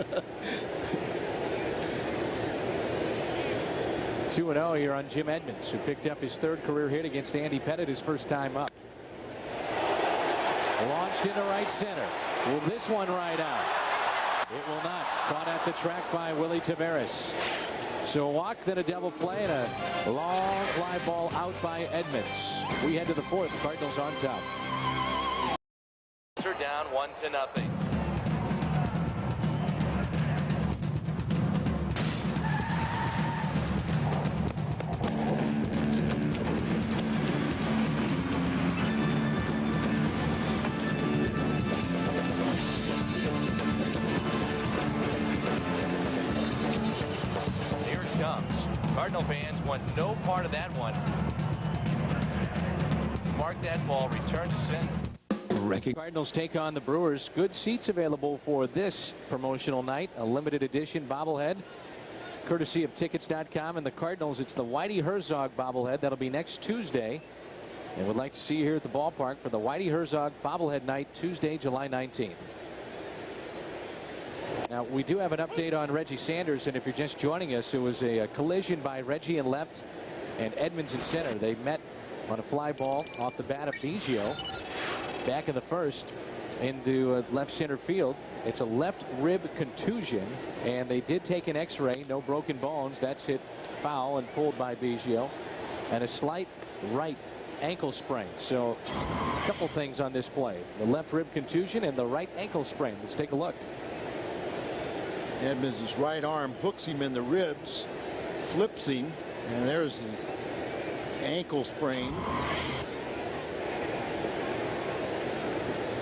2-0 here on Jim Edmonds, who picked up his 3rd career hit against Andy Pettitte his first time up. Launched into right center. Will this one ride out? It will not. Caught at the track by Willie Taveras. So a walk, then a double play, and a long fly ball out by Edmonds. We head to the 4th. Cardinals on top. They're down 1-0. want no part of that one. Mark that ball, return to center. Cardinals take on the Brewers. Good seats available for this promotional night. A limited edition bobblehead, courtesy of tickets.com. And the Cardinals, it's the Whitey Herzog bobblehead. That'll be next Tuesday. And we'd like to see you here at the ballpark for the Whitey Herzog bobblehead night, Tuesday, July 19th. Now, we do have an update on Reggie Sanders, and if you're just joining us, it was a collision by Reggie in left and Edmonds in center. They met on a fly ball off the bat of Biggio back in the first into left center field. It's a left rib contusion, and they did take an x-ray. No broken bones. That's hit foul and pulled by Biggio, and a slight right ankle sprain. So a couple things on this play: the left rib contusion and the right ankle sprain. Let's take a look. Edmonds' right arm hooks him in the ribs, flips him, and there's the ankle sprain.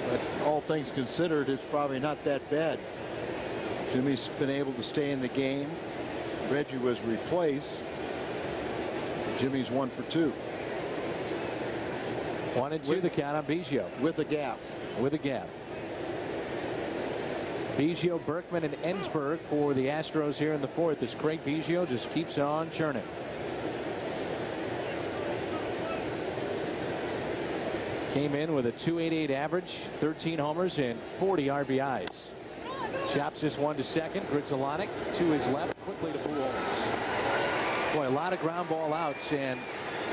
But all things considered, it's probably not that bad. Jimmy's been able to stay in the game. Reggie was replaced. Jimmy's 1 for 2. 1-2 the count on Biggio. With a gap. With a gap. Biggio, Berkman, and Ensberg for the Astros here in the fourth as Craig Biggio just keeps on churning. Came in with a .288 average, 13 homers, and 40 RBIs. Chops this one to second. Gritzolonic to his left, quickly to Pujols. Boy, a lot of ground ball outs, and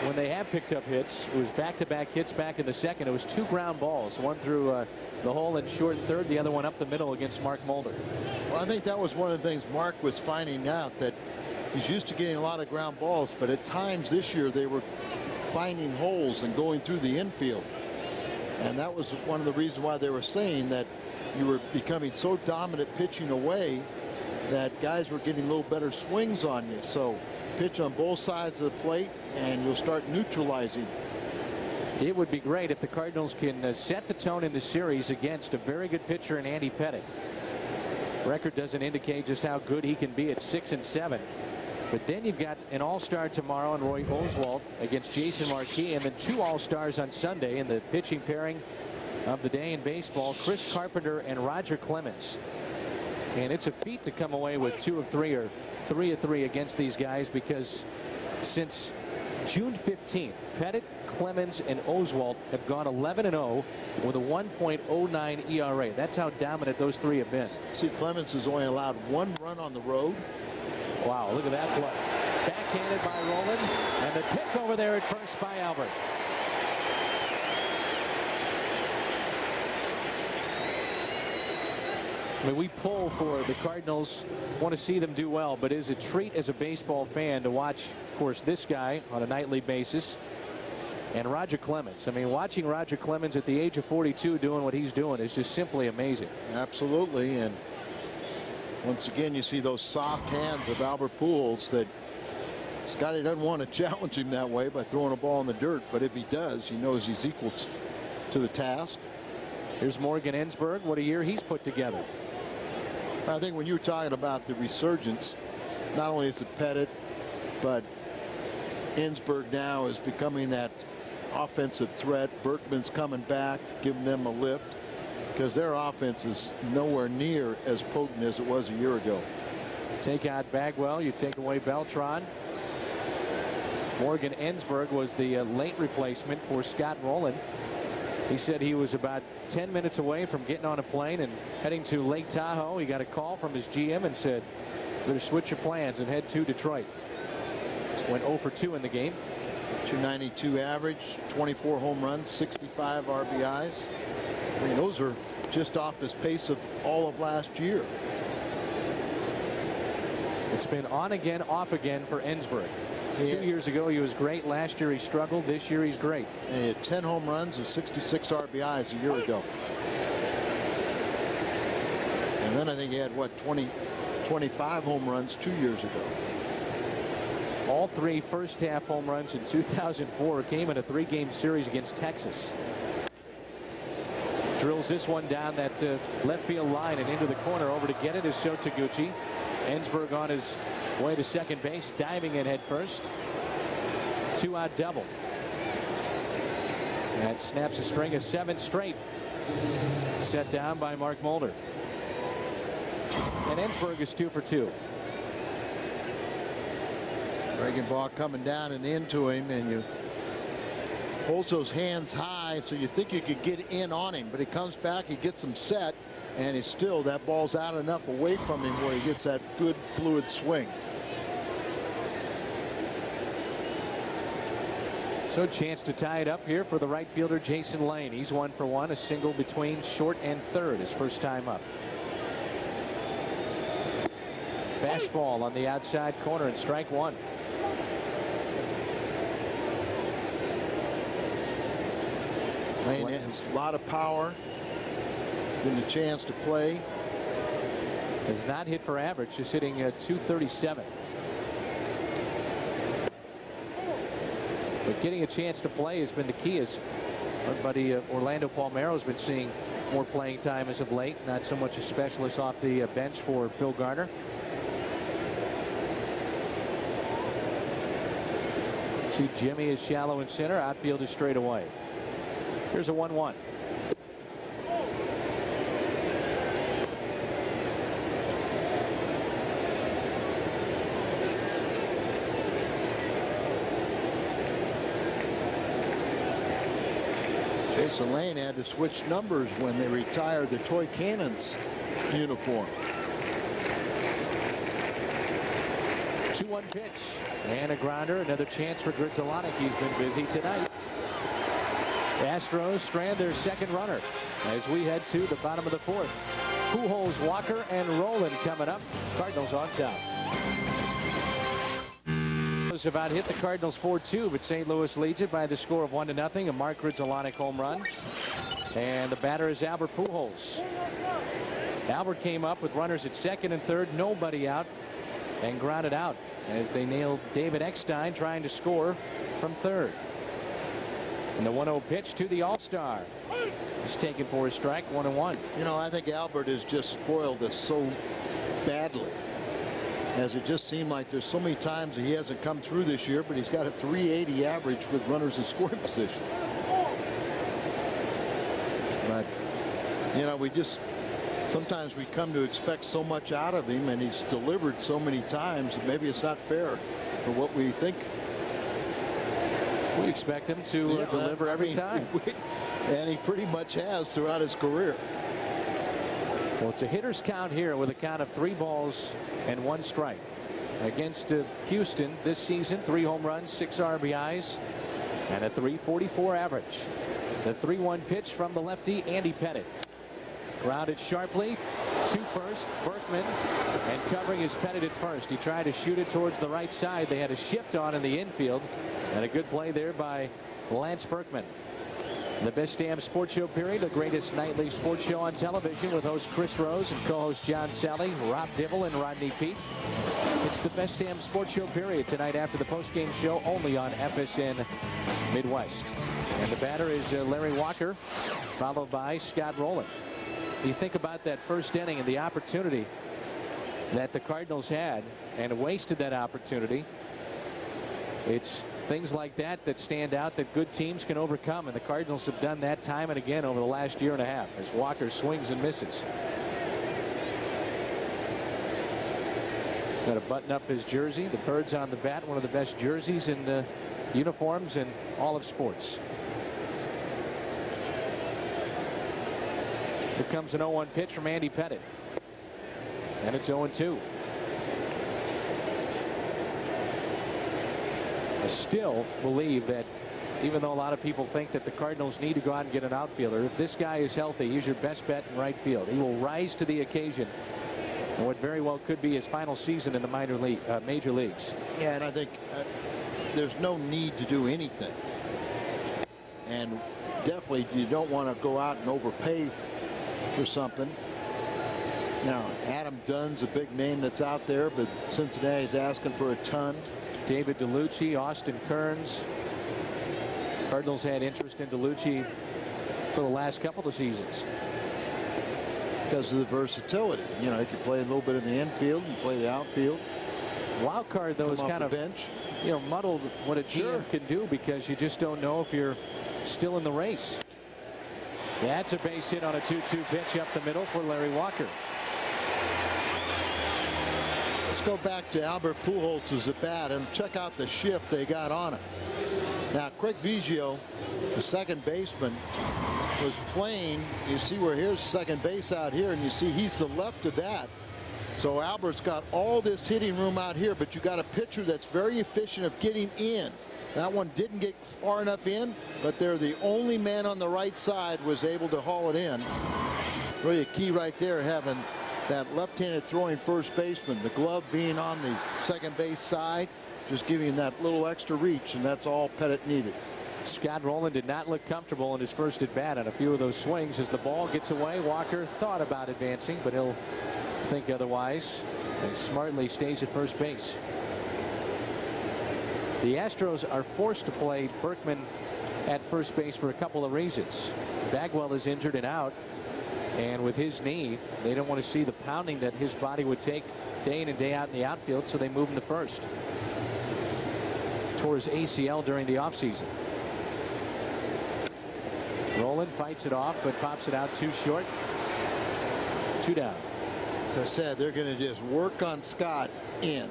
when they have picked up hits, it was back-to-back hits back in the second. It was 2 ground balls, one through the hole in short third, the other one up the middle against Mark Mulder. Well, I think that was one of the things Mark was finding out, that he's used to getting a lot of ground balls, but at times this year they were finding holes and going through the infield. And that was one of the reasons why they were saying that you were becoming so dominant pitching away that guys were getting a little better swings on you. So pitch on both sides of the plate and you'll start neutralizing. It would be great if the Cardinals can set the tone in the series against a very good pitcher in Andy Pettitte. Record doesn't indicate just how good he can be at 6-7. But then you've got an all-star tomorrow in Roy Oswalt against Jason Marquis, and then 2 all-stars on Sunday in the pitching pairing of the day in baseball, Chris Carpenter and Roger Clemens. And it's a feat to come away with 2 of 3 or 3 of 3 against these guys, because since June 15th, Pettitte, Clemens, and Oswalt have gone 11-0 with a 1.09 ERA. That's how dominant those 3 have been. See, Clemens has only allowed 1 run on the road. Wow, look at that play. Backhanded by Rowland, and the pick over there at first by Albert. I mean, we pull for the Cardinals, want to see them do well, but it is a treat as a baseball fan to watch, of course, this guy on a nightly basis and Roger Clemens. I mean, watching Roger Clemens at the age of 42 doing what he's doing is just simply amazing. Absolutely. And once again, you see those soft hands of Albert Pujols that Scotty doesn't want to challenge him that way by throwing a ball in the dirt. But if he does, he knows he's equal to the task. Here's Morgan Ensberg. What a year he's put together. I think when you're talking about the resurgence, not only is it Pettitte, but Ensberg now is becoming that offensive threat. Berkman's coming back, giving them a lift, because their offense is nowhere near as potent as it was a year ago. Take out Bagwell, you take away Beltran. Morgan Ensberg was the late replacement for Scott Rowland. He said he was about 10 minutes away from getting on a plane and heading to Lake Tahoe. He got a call from his GM and said, better switch your plans and head to Detroit. Went 0 for 2 in the game. 292 average, 24 home runs, 65 RBIs. I mean, those are just off his pace of all of last year. It's been on again, off again for Ensberg. 2 years ago he was great. Last year he struggled. This year he's great. And he had 10 home runs and 66 RBIs a year ago. And then I think he had, what, 25 home runs 2 years ago. All 3 first half home runs in 2004 came in a 3-game series against Texas. Drills this one down that left field line and into the corner. Over to get it is Shotaguchi. Ensberg on his way to second base, diving in head first. 2-out double. That snaps a string of 7 straight. Set down by Mark Mulder. And Ensberg is 2 for 2. Breaking ball coming down and into him, and you holds those hands high, so you think you could get in on him, but he comes back, he gets him set, and he's still, that ball's out enough away from him where he gets that good fluid swing. So chance to tie it up here for the right fielder Jason Lane. He's 1 for 1, a single between short and third, his first time up. Fastball on the outside corner, and strike 1. Lane has a lot of power, getting a chance to play. Has not hit for average, just hitting .237. But getting a chance to play has been the key, as our buddy Orlando Palmeiro has been seeing more playing time as of late. Not so much a specialist off the bench for Phil Garner. See, Jimmy is shallow in center. Outfield is straight away. Here's a 1-1. Jason Lane had to switch numbers when they retired the Toy Cannons uniform. 2-1 pitch and a grounder. Another chance for Grzelcyk. He's been busy tonight. The Astros strand their second runner as we head to the bottom of the 4th. Pujols, Walker, and Rowland coming up. Cardinals on top. About hit the Cardinals 4-2, but St. Louis leads it by the score of 1-0. A Mark Grzelcyk home run. And the batter is Albert Pujols. Albert came up with runners at second and third, nobody out, and grounded out as they nailed David Eckstein trying to score from third. And the 1-0 pitch to the All-Star. He's taken for a strike, 1-1. You know, I think Albert has just spoiled us so badly, as it just seemed like there's so many times that he hasn't come through this year, but he's got a .380 average with runners in scoring position. But, you know, sometimes we come to expect so much out of him, and he's delivered so many times that maybe it's not fair for what we think. We expect him to deliver every time. And he pretty much has throughout his career. Well, it's a hitter's count here with a count of 3 balls and 1 strike. Against Houston this season, 3 home runs, 6 RBIs, and a .344 average. The 3-1 pitch from the lefty, Andy Pettitte. Grounded sharply to first. Berkman, and covering his Pettitte at first. He tried to shoot it towards the right side. They had a shift on in the infield, and a good play there by Lance Berkman. The Best Damn Sports Show period, the greatest nightly sports show on television, with host Chris Rose and co-host John Sally, Rob Dibble, and Rodney Peete. It's the Best Damn Sports Show period tonight after the post-game show, only on FSN Midwest. And the batter is Larry Walker, followed by Scott Rowland. You think about that first inning and the opportunity that the Cardinals had and wasted that opportunity. It's things like that that stand out that good teams can overcome, and the Cardinals have done that time and again over the last year and a half as Walker swings and misses. Got to button up his jersey. The birds on the bat, one of the best jerseys and uniforms in all of sports. Here comes an 0-1 pitch from Andy Pettitte, and it's 0-2. I still believe that even though a lot of people think that the Cardinals need to go out and get an outfielder, if this guy is healthy, he's your best bet in right field. He will rise to the occasion in what very well could be his final season in the major leagues. Yeah, and I think there's no need to do anything. And definitely you don't want to go out and overpay for something. Now, Adam Dunn's a big name that's out there, but Cincinnati's asking for a ton. David DeLucci, Austin Kearns. Cardinals had interest in DeLucci for the last couple of seasons. Because of the versatility. You know, he could play a little bit in the infield and play the outfield. Wild card, though, is kind of bench. muddled what a GM can do, because you just don't know if you're still in the race. That's a base hit on a 2-2 pitch up the middle for Larry Walker. Let's go back to Albert Pujols' at bat and check out the shift they got on it. Now, Craig Biggio, the second baseman, was playing. You see where here's second base out here, and you see he's the left of that. So Albert's got all this hitting room out here, but you got a pitcher that's very efficient of getting in. That one didn't get far enough in, but they're the only man on the right side was able to haul it in. Really a key right there, having that left-handed throwing first baseman, the glove being on the second base side, just giving that little extra reach, and that's all Pettit needed. Scott Rowland did not look comfortable in his first at bat on a few of those swings. As the ball gets away, Walker thought about advancing, but he'll think otherwise and smartly stays at first base. The Astros are forced to play Berkman at first base for a couple of reasons. Bagwell is injured and out, and with his knee, they don't want to see the pounding that his body would take day in and day out in the outfield, so they move him to first. Tore his ACL during the offseason. Rowland fights it off, but pops it out too short. 2 down. As I said, they're going to just work on Scott in.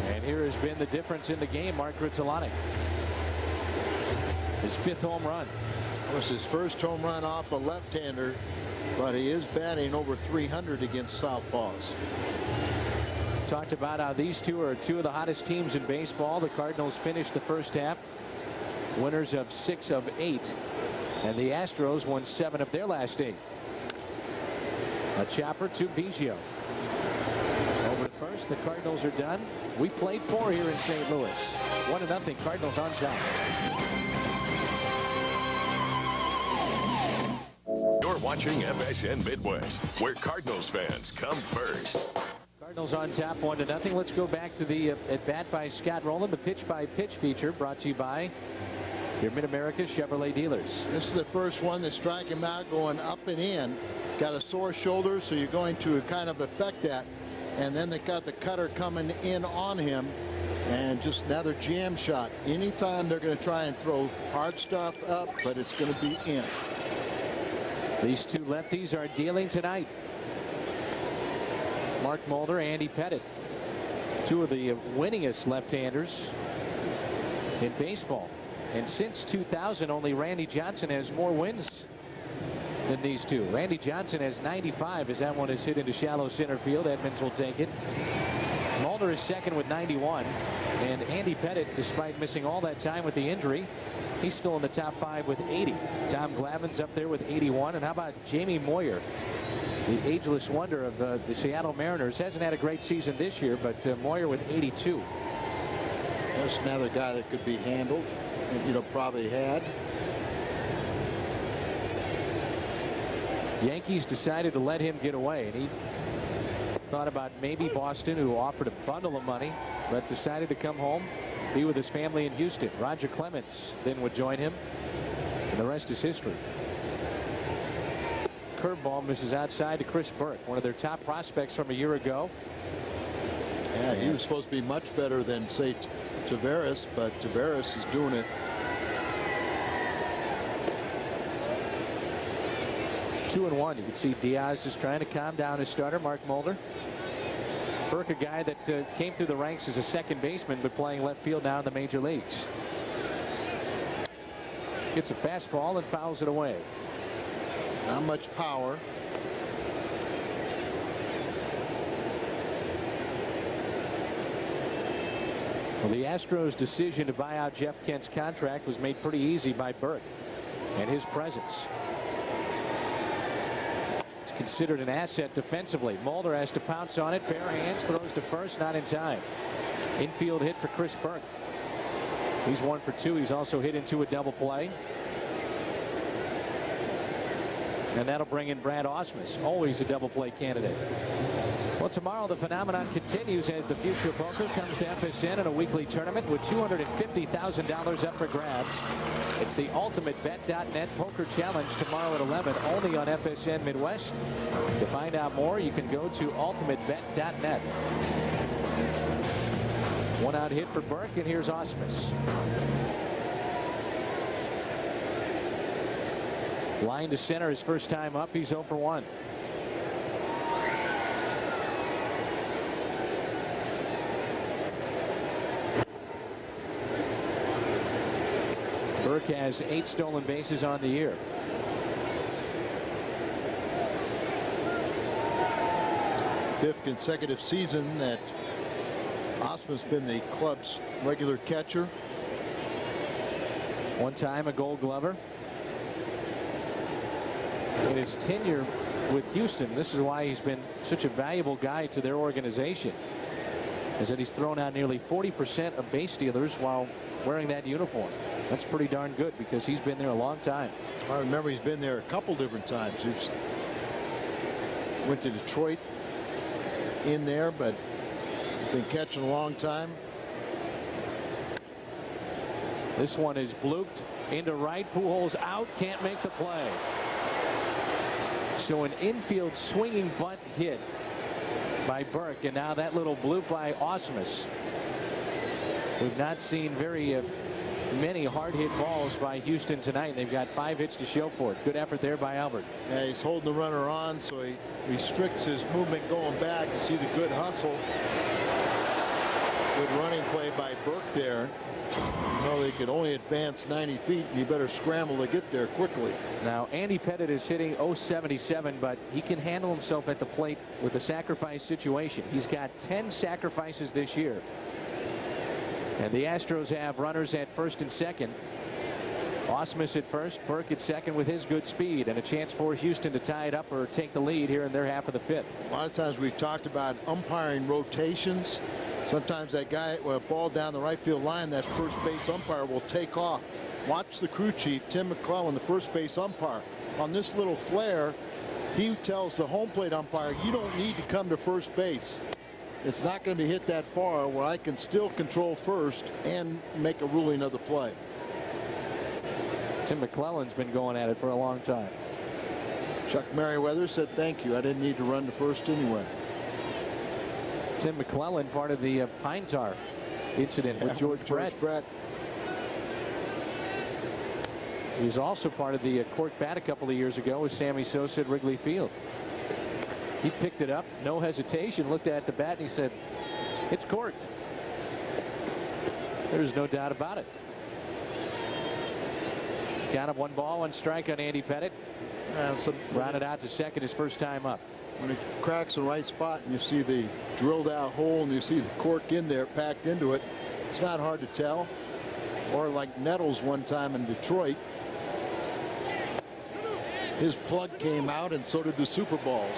And here has been the difference in the game. Mark Grudzielanek, his 5th home run. It was his first home run off a left-hander, but he is batting over 300 against southpaws. Talked about how these two are two of the hottest teams in baseball. The Cardinals finished the first half winners of 6 of 8, and the Astros won 7 of their last 8. A chopper to Biggio. Over to first. The Cardinals are done. We played 4 here in St. Louis. 1-0. Cardinals on top. You're watching FSN Midwest, where Cardinals fans come first. Cardinals on top 1-0. Let's go back to the at bat by Scott Rowland, the pitch by pitch feature brought to you by your Mid-America Chevrolet dealers. This is the first one to strike him out going up and in. Got a sore shoulder, so you're going to kind of affect that. And then they got the cutter coming in on him, and just another jam shot. Anytime they're going to try and throw hard stuff up, but it's going to be in. These two lefties are dealing tonight. Mark Mulder, Andy Pettit, 2 of the winningest left-handers in baseball. And since 2000, only Randy Johnson has more wins than these two. Randy Johnson has 95 as that one is hit into shallow center field. Edmonds will take it. Mulder is second with 91. And Andy Pettit, despite missing all that time with the injury, he's still in the top 5 with 80. Tom Glavine's up there with 81. And how about Jamie Moyer, the ageless wonder of the Seattle Mariners? Hasn't had a great season this year, but Moyer with 82. There's another guy that could be handled, and probably had. Yankees decided to let him get away, and he thought about maybe Boston, who offered a bundle of money, but decided to come home, be with his family in Houston. Roger Clemens then would join him, and the rest is history. Curveball misses outside to Chris Burke, one of their top prospects from a year ago. Yeah, he was supposed to be much better than, say, Tavares, but Tavares is doing it. 2-1. You can see Diaz just trying to calm down his starter, Mark Mulder. Burke, a guy that came through the ranks as a second baseman, but playing left field now in the major leagues. Gets a fastball and fouls it away. Not much power. Well, the Astros' decision to buy out Jeff Kent's contract was made pretty easy by Burke and his presence. It's considered an asset defensively. Mulder has to pounce on it. Bare hands, throws to first, not in time. Infield hit for Chris Burke. He's 1 for 2. He's also hit into a double play. And that'll bring in Brad Ausmus, always a double play candidate. Well, tomorrow the phenomenon continues as the future poker comes to FSN in a weekly tournament with $250,000 up for grabs. It's the ultimatebet.net Poker Challenge tomorrow at 11, only on FSN Midwest. To find out more, you can go to ultimatebet.net. One out hit for Burke, and here's Ausmus. Line to center his first time up. He's 0 for 1. Burke has 8 stolen bases on the year. Fifth consecutive season that Ausmus's been the club's regular catcher. One time a Gold Glover. In his tenure with Houston, this is why he's been such a valuable guy to their organization, is that he's thrown out nearly 40% of base stealers while wearing that uniform. That's pretty darn good because he's been there a long time. I remember he's been there a couple different times. He's went to Detroit in there, but been catching a long time. This one is blooped into right. Pujols out, can't make the play. So an infield swinging bunt hit by Burke, and now that little bloop by Ausmus. We've not seen very many hard hit balls by Houston tonight. They've got 5 hits to show for it. Good effort there by Albert. Yeah, he's holding the runner on, so he restricts his movement going back. You see the good hustle. Good running play by Burke there. You know, they could only advance 90 feet, and you better scramble to get there quickly. Now, Andy Pettitte is hitting .077, but he can handle himself at the plate with a sacrifice situation. He's got 10 sacrifices this year. And the Astros have runners at first and second. Ausmus at first, Burke at second with his good speed, and a chance for Houston to tie it up or take the lead here in their half of the 5th. A lot of times we've talked about umpiring rotations. Sometimes that guy with a ball down the right field line, that first base umpire will take off. Watch the crew chief, Tim McClellan, the first base umpire. On this little flare, he tells the home plate umpire, you don't need to come to first base. It's not going to be hit that far where I can still control first and make a ruling of the play. Tim McClellan's been going at it for a long time. Chuck Merriweather said thank you. I didn't need to run to first anyway. Tim McClellan, part of the Pine Tar incident with George Brett. He was also part of the cork bat a couple of years ago with Sammy Sosa at Wrigley Field. He picked it up, no hesitation, looked at the bat, and he said, it's corked. There's no doubt about it. Count of 1 ball, 1 strike on Andy Pettitte. Rounded out to second his first time up. When it cracks the right spot and you see the drilled out hole and you see the cork in there packed into it, it's not hard to tell. Or like Nettles one time in Detroit, his plug came out and so did the Super Balls.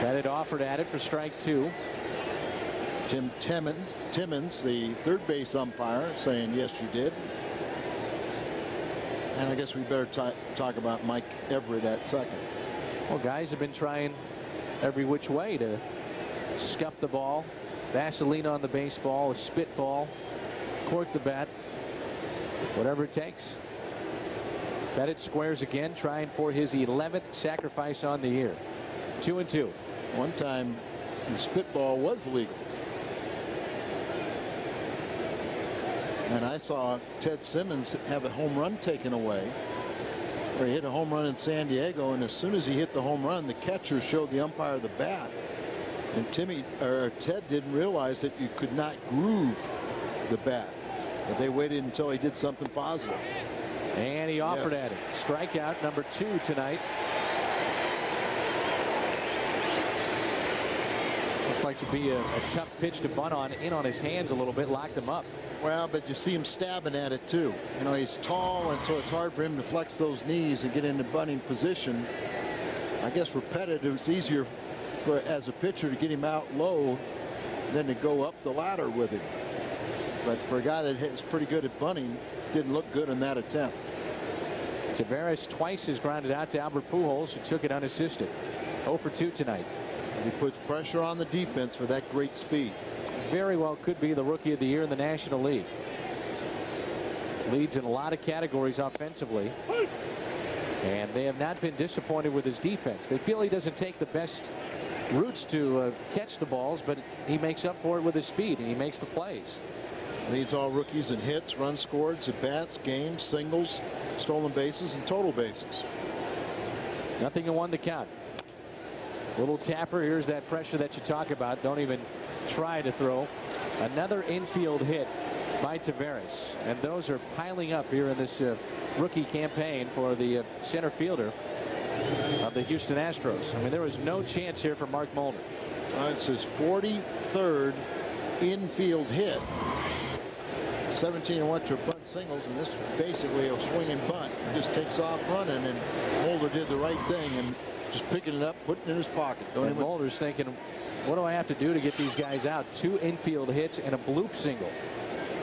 Pettitte offered at it for strike 2. Jim Timmons, the third base umpire, saying yes you did. And I guess we better talk about Mike Everett at second. Well, guys have been trying every which way to scuff the ball. Vaseline on the baseball, a spitball, cork the bat, whatever it takes. Pettitte squares again, trying for his 11th sacrifice on the year. 2-2. One time the spitball was legal. And I saw Ted Simmons have a home run taken away, where he hit a home run in San Diego, and as soon as he hit the home run, the catcher showed the umpire the bat. And Ted didn't realize that you could not groove the bat, but they waited until he did something positive. And he offered at it. Strikeout number 2 tonight. Looked like to be a tough pitch to bunt on, in on his hands a little bit, locked him up. Well, but you see him stabbing at it too. You know, he's tall, and so it's hard for him to flex those knees and get into bunting position. I guess for Pettitte, it was easier as a pitcher to get him out low than to go up the ladder with him. But for a guy that is pretty good at bunting, didn't look good in that attempt. Tavares twice has grounded out to Albert Pujols, who took it unassisted. 0 for 2 tonight. He puts pressure on the defense for that great speed. Very well could be the Rookie of the Year in the National League. Leads in a lot of categories offensively. And they have not been disappointed with his defense. They feel he doesn't take the best routes to catch the balls, but he makes up for it with his speed, and he makes the plays. Leads all rookies in hits, runs scored, at-bats, games, singles, stolen bases, and total bases. Nothing in 1 to count. Little tapper. Here's that pressure that you talk about. Don't even try to throw. Another infield hit by Taveras, and those are piling up here in this rookie campaign for the center fielder of the Houston Astros. I mean, there was no chance here for Mark Mulder. It's his 43rd infield hit. 17 and 1 to bunt singles, and this basically a swinging bunt. He just takes off running, and Mulder did the right thing and just picking it up, putting it in his pocket. And Mulder's thinking, what do I have to do to get these guys out? 2 infield hits and a bloop single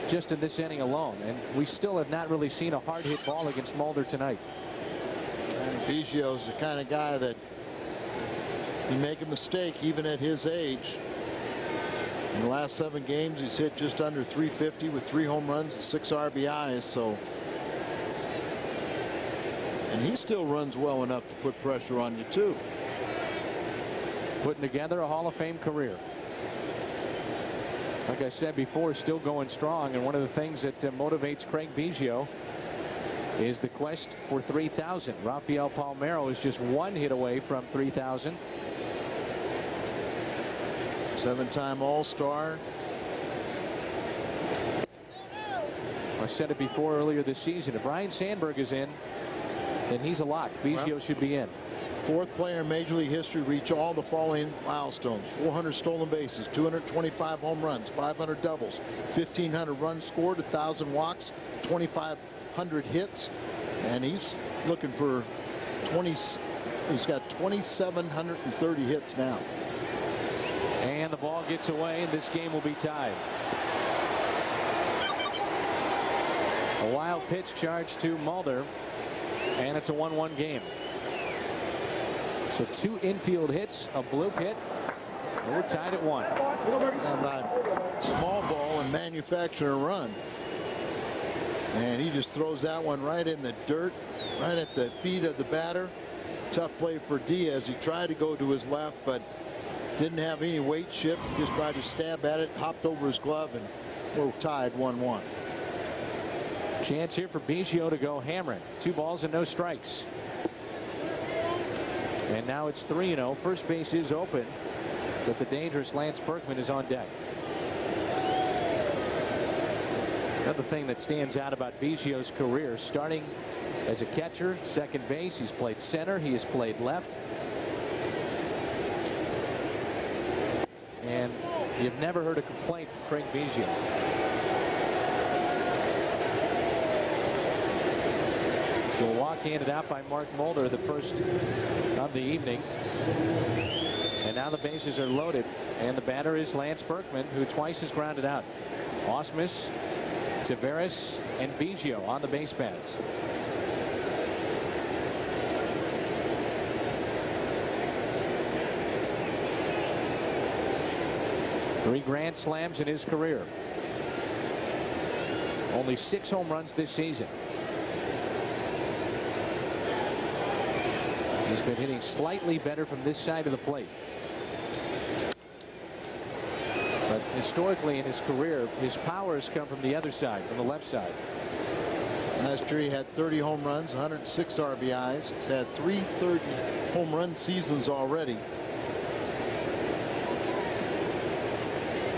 just in this inning alone, and we still have not really seen a hard hit ball against Mulder tonight. And Biggio's the kind of guy that he make a mistake even at his age. In the last 7 games, he's hit just under 350 with 3 home runs and 6 RBIs. So, and he still runs well enough to put pressure on you too. Putting together a Hall of Fame career. Like I said before, still going strong, and one of the things that motivates Craig Biggio is the quest for 3,000. Rafael Palmeiro is just 1 hit away from 3,000. 7-time All-Star. I said it before earlier this season. If Ryan Sandberg is in, then he's a lock. Biggio should be in. 4th player in Major League history to reach all the following milestones: 400 stolen bases, 225 home runs, 500 doubles, 1,500 runs scored, 1,000 walks, 2,500 hits, and he's looking for 20. He's got 2,730 hits now. And the ball gets away, and this game will be tied. A wild pitch charge to Mulder, and it's a 1-1 game. So 2 infield hits, a bloop hit. We're tied at 1. How about small ball and manufacture a run? And he just throws that one right in the dirt, right at the feet of the batter. Tough play for Diaz. He tried to go to his left, but didn't have any weight shift. He just tried to stab at it, hopped over his glove, and we're tied 1-1. Chance here for Biggio to go hammering. 2 balls and no strikes. And now it's 3-0. First base is open, but the dangerous Lance Berkman is on deck. Another thing that stands out about Biggio's career, starting as a catcher, second base, he's played center, he has played left. And you've never heard a complaint from Craig Biggio. So a walk handed out by Mark Mulder, the first of the evening. And now the bases are loaded, and the batter is Lance Berkman, who twice has grounded out. Ausmus, Taveras, and Biggio on the base paths. Three grand slams in his career. Only 6 home runs this season. He's been hitting slightly better from this side of the plate. But historically in his career, his power has come from the other side, from the left side. Last year he had 30 home runs, 106 RBIs. He's had 3 30 home run seasons already.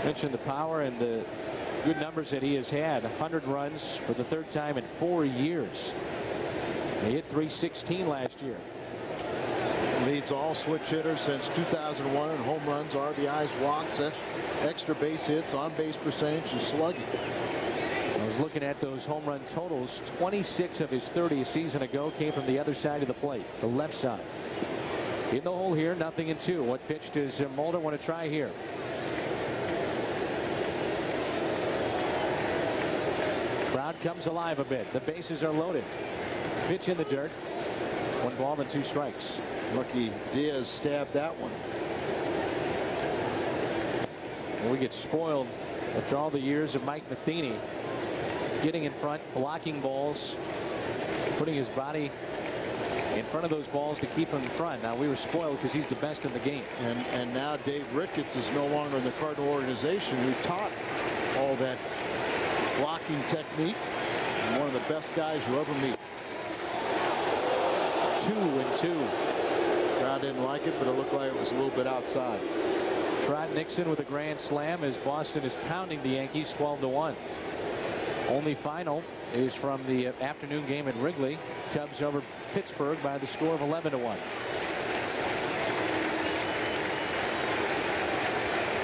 Mentioned the power and the good numbers that he has had. 100 runs for the 3rd time in 4 years. He hit .316 last year. Leads all switch hitters since 2001 in home runs, RBIs, walks, extra base hits, on base percentage, and slugging. I was looking at those home run totals. 26 of his 30 a season ago came from the other side of the plate, the left side. In the hole here, 0-2. What pitch does Mulder want to try here? Crowd comes alive a bit. The bases are loaded. Pitch in the dirt. 1 ball and 2 strikes. Lucky Diaz stabbed that one. And we get spoiled after all the years of Mike Matheny getting in front, blocking balls, putting his body in front of those balls to keep him in front. Now we were spoiled because he's the best in the game. And now Dave Ricketts is no longer in the Cardinal organization, who taught all that blocking technique. And one of the best guys you ever meet. 2-2. Crowd didn't like it, but it looked like it was a little bit outside. Trot Nixon with a grand slam as Boston is pounding the Yankees 12-1. Only final is from the afternoon game at Wrigley. Cubs over Pittsburgh by the score of 11-1.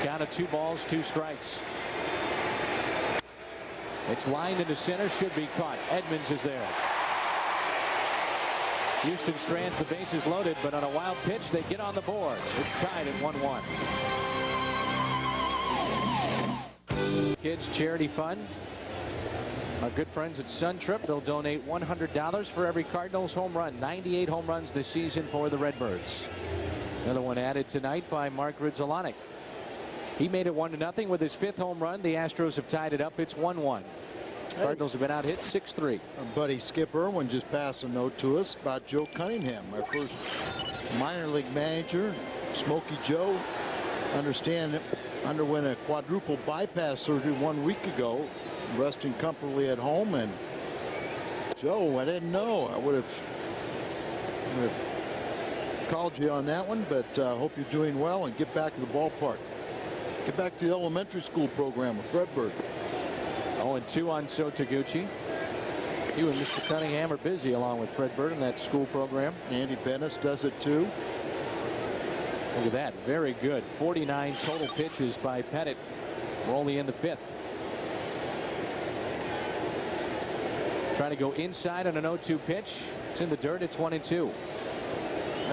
Count of 2 balls, 2 strikes. It's lined into center, should be caught. Edmonds is there. Houston strands the bases loaded, but on a wild pitch they get on the boards. It's tied at 1-1. Kids charity fund. Our good friends at Sun Trip, they'll donate $100 for every Cardinals home run. 98 home runs this season for the Redbirds. Another one added tonight by Mark Grudzielanek. He made it 1-0 with his 5th home run. The Astros have tied it up. It's 1-1. Cardinals have been out hit 6-3. Our buddy Skip Irwin just passed a note to us about Joe Cunningham, our first minor league manager. Smokey Joe, underwent a quadruple bypass surgery 1 week ago, resting comfortably at home. And Joe, I didn't know. I would have called you on that one, but hope you're doing well and get back to the ballpark. Get back to the elementary school program with Redbird. 0-2 on Sotoguchi. You and Mr. Cunningham are busy along with Fred Bird in that school program. Andy Bennis does it too. Look at that. Very good. 49 total pitches by Pettit. We're only in the 5th. Trying to go inside on an 0-2 pitch. It's in the dirt. It's 1-2.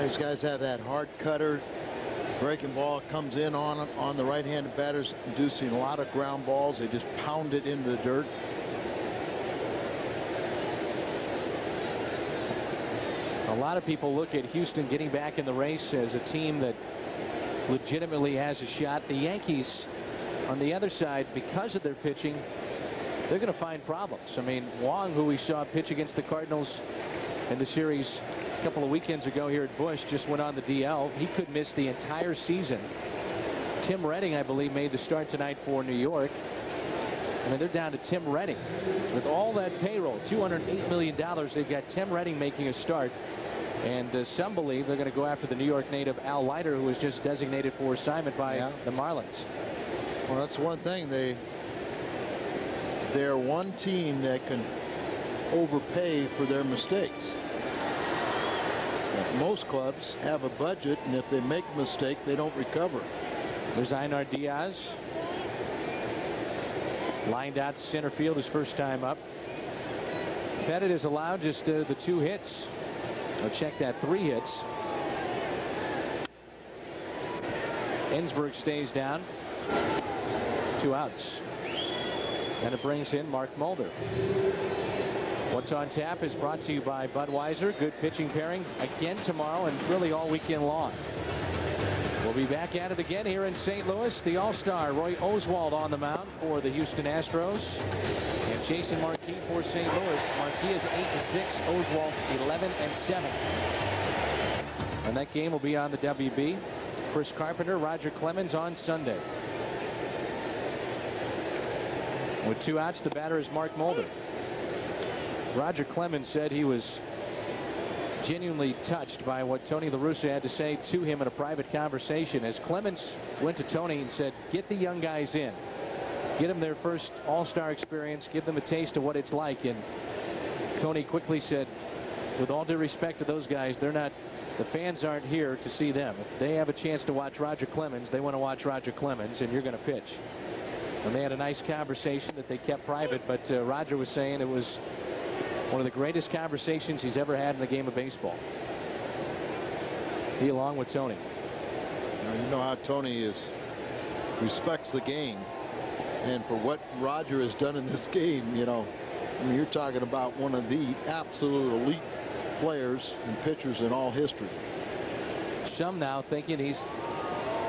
These guys have that hard cutter. Breaking ball comes in on the right-handed batters, inducing a lot of ground balls. They just pound it into the dirt. A lot of people look at Houston getting back in the race as a team that legitimately has a shot. The Yankees, on the other side, because of their pitching, they're going to find problems. I mean, Wong, who we saw pitch against the Cardinals in the series a couple of weekends ago here at Busch, just went on the DL. He could miss the entire season. Tim Redding, I believe, made the start tonight for New York. I mean, they're down to Tim Redding. With all that payroll, $208 million, they've got Tim Redding making a start. And some believe they're going to go after the New York native Al Leiter, who was just designated for assignment by the Marlins. Well, that's one thing. They're one team that can overpay for their mistakes. Most clubs have a budget, and if they make a mistake, they don't recover. There's Einar Diaz. Lined out to center field his first time up. Pettit is allowed just the 2 hits. I'll check that, 3 hits. Ensberg stays down. 2 outs. And it brings in Mark Mulder. What's on tap is brought to you by Budweiser. Good pitching pairing again tomorrow and really all weekend long. We'll be back at it again here in St. Louis. The All-Star Roy Oswalt on the mound for the Houston Astros. And Jason Marquis for St. Louis. Marquis is 8-6. Oswalt 11-7. And that game will be on the WB. Chris Carpenter, Roger Clemens on Sunday. With 2 outs, the batter is Mark Mulder. Roger Clemens said he was genuinely touched by what Tony La Russa had to say to him in a private conversation, as Clemens went to Tony and said, get the young guys in, get them their first All-Star experience, give them a taste of what it's like. And Tony quickly said, with all due respect to those guys, they're not, the fans aren't here to see them. If they have a chance to watch Roger Clemens, they want to watch Roger Clemens, and you're going to pitch. And they had a nice conversation that they kept private, but Roger was saying it was one of the greatest conversations he's ever had in the game of baseball. He along with Tony. You know how Tony respects the game, and for what Roger has done in this game, you know, I mean, you're talking about one of the absolute elite players and pitchers in all history. some now thinking he's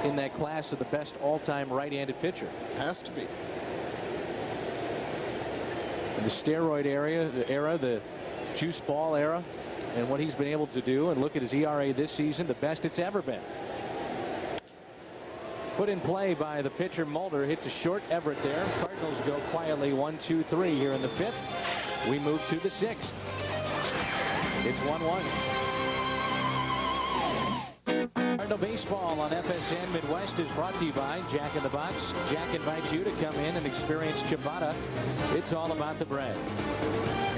in that class of the best all-time right-handed pitcher. Has to be. In the steroid era, the juice ball era, and what he's been able to do, and look at his ERA this season, the best it's ever been. Put in play by the pitcher Mulder, hit to short. Everett there. Cardinals go quietly 1-2-3 here in the 5th. We move to the 6th. It's 1-1. Cardinal baseball on FSN Midwest is brought to you by Jack in the Box. Jack invites you to come in and experience ciabatta. It's all about the bread.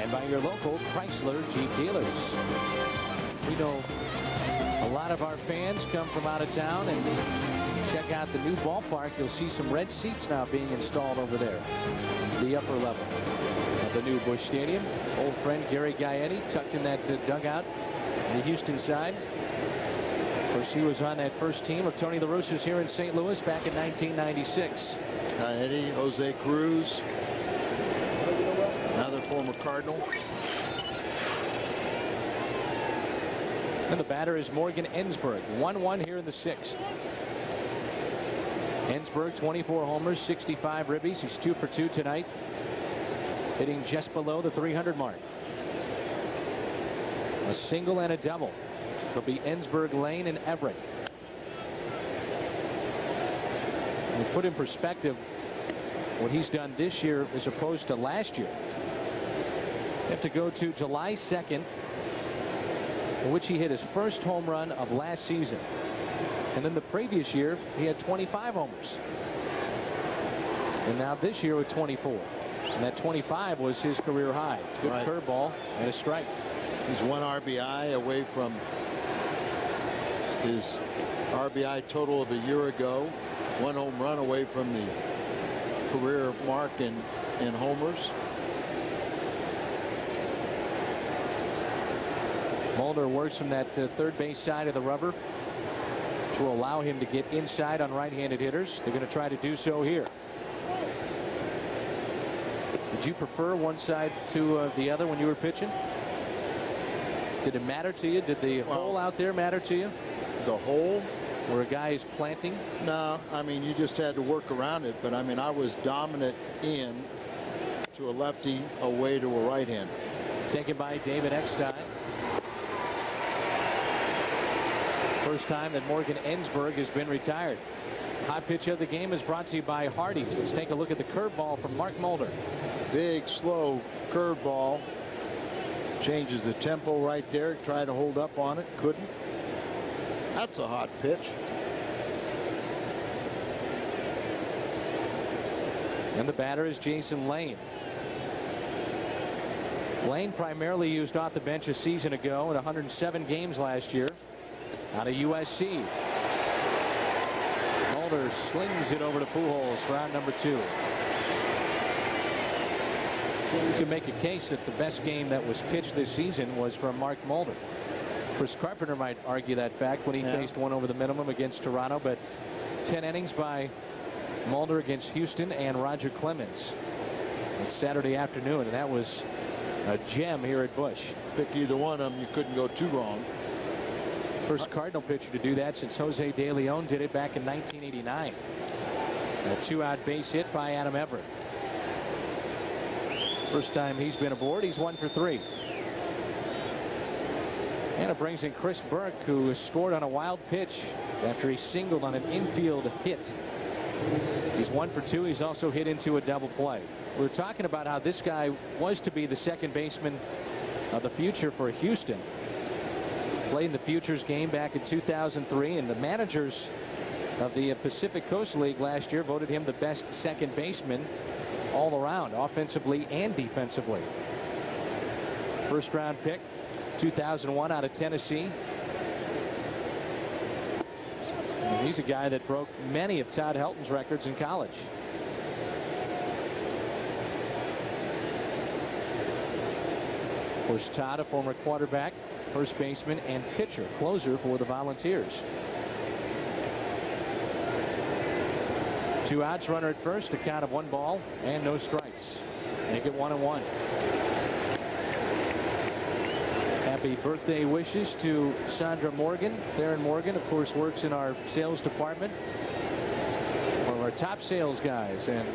And by your local Chrysler Jeep dealers. We know a lot of our fans come from out of town, and check out the new ballpark. You'll see some red seats now being installed over there. The upper level of the new Busch Stadium. Old friend Gary Gaetti tucked in that dugout on the Houston side. Of course, he was on that first team of Tony La Russa's here in St. Louis back in 1996. Gaetti, Jose Cruz, another former Cardinal. And the batter is Morgan Ensberg. 1-1 here in the 6th. Ensberg, 24 homers, 65 ribbies. He's 2 for 2 tonight, hitting just below the 300 mark. A single and a double. It'll be Ensberg, Lane, and Everett. And to put in perspective what he's done this year as opposed to last year, you have to go to July 2nd, in which he hit his first home run of last season. And then the previous year, he had 25 homers. And now this year with 24. And that 25 was his career high. Good curveball and a strike. He's 1 RBI away from his RBI total of a year ago. 1 home run away from the career mark in homers. Mulder works from that third base side of the rubber to allow him to get inside on right-handed hitters. They're going to try to do so here. Did you prefer one side to the other when you were pitching? Did it matter to you? Did the hole out there matter to you? The hole? Where a guy is planting? No, I mean, you just had to work around it. But I mean, I was dominant in to a lefty, away to a right-hander. Taken by David Eckstein. First time that Morgan Ensberg has been retired. Hot pitch of the game is brought to you by Hardee's. Let's take a look at the curveball from Mark Mulder. Big, slow curveball. Changes the tempo right there. Tried to hold up on it. Couldn't. That's a hot pitch. And the batter is Jason Lane. Lane primarily used off the bench a season ago in 107 games last year out of USC. Mulder slings it over to Pujols for out number 2. You can make a case that the best game that was pitched this season was from Mark Mulder. Chris Carpenter might argue that fact when he faced one over the minimum against Toronto, but 10 innings by Mulder against Houston and Roger Clemens on Saturday afternoon, and that was a gem here at Busch. Pick either one of them, you couldn't go too wrong. First Cardinal pitcher to do that since Jose De Leon did it back in 1989. A 2-out base hit by Adam Everett. First time he's been aboard. He's 1 for 3. And it brings in Chris Burke, who scored on a wild pitch after he singled on an infield hit. He's 1 for 2. He's also hit into a double play. We were talking about how this guy was to be the second baseman of the future for Houston. Played in the Futures game back in 2003, and the managers of the Pacific Coast League last year voted him the best second baseman all around, offensively and defensively. First round pick, 2001 out of Tennessee. And he's a guy that broke many of Todd Helton's records in college. Of course, Todd, a former quarterback, first baseman, and pitcher, closer for the Volunteers. 2 outs, runner at first, a count of 1 ball and no strikes. Make it 1-1. At Happy birthday wishes to Sandra Morgan. Theron Morgan, of course, works in our sales department. One of our top sales guys, and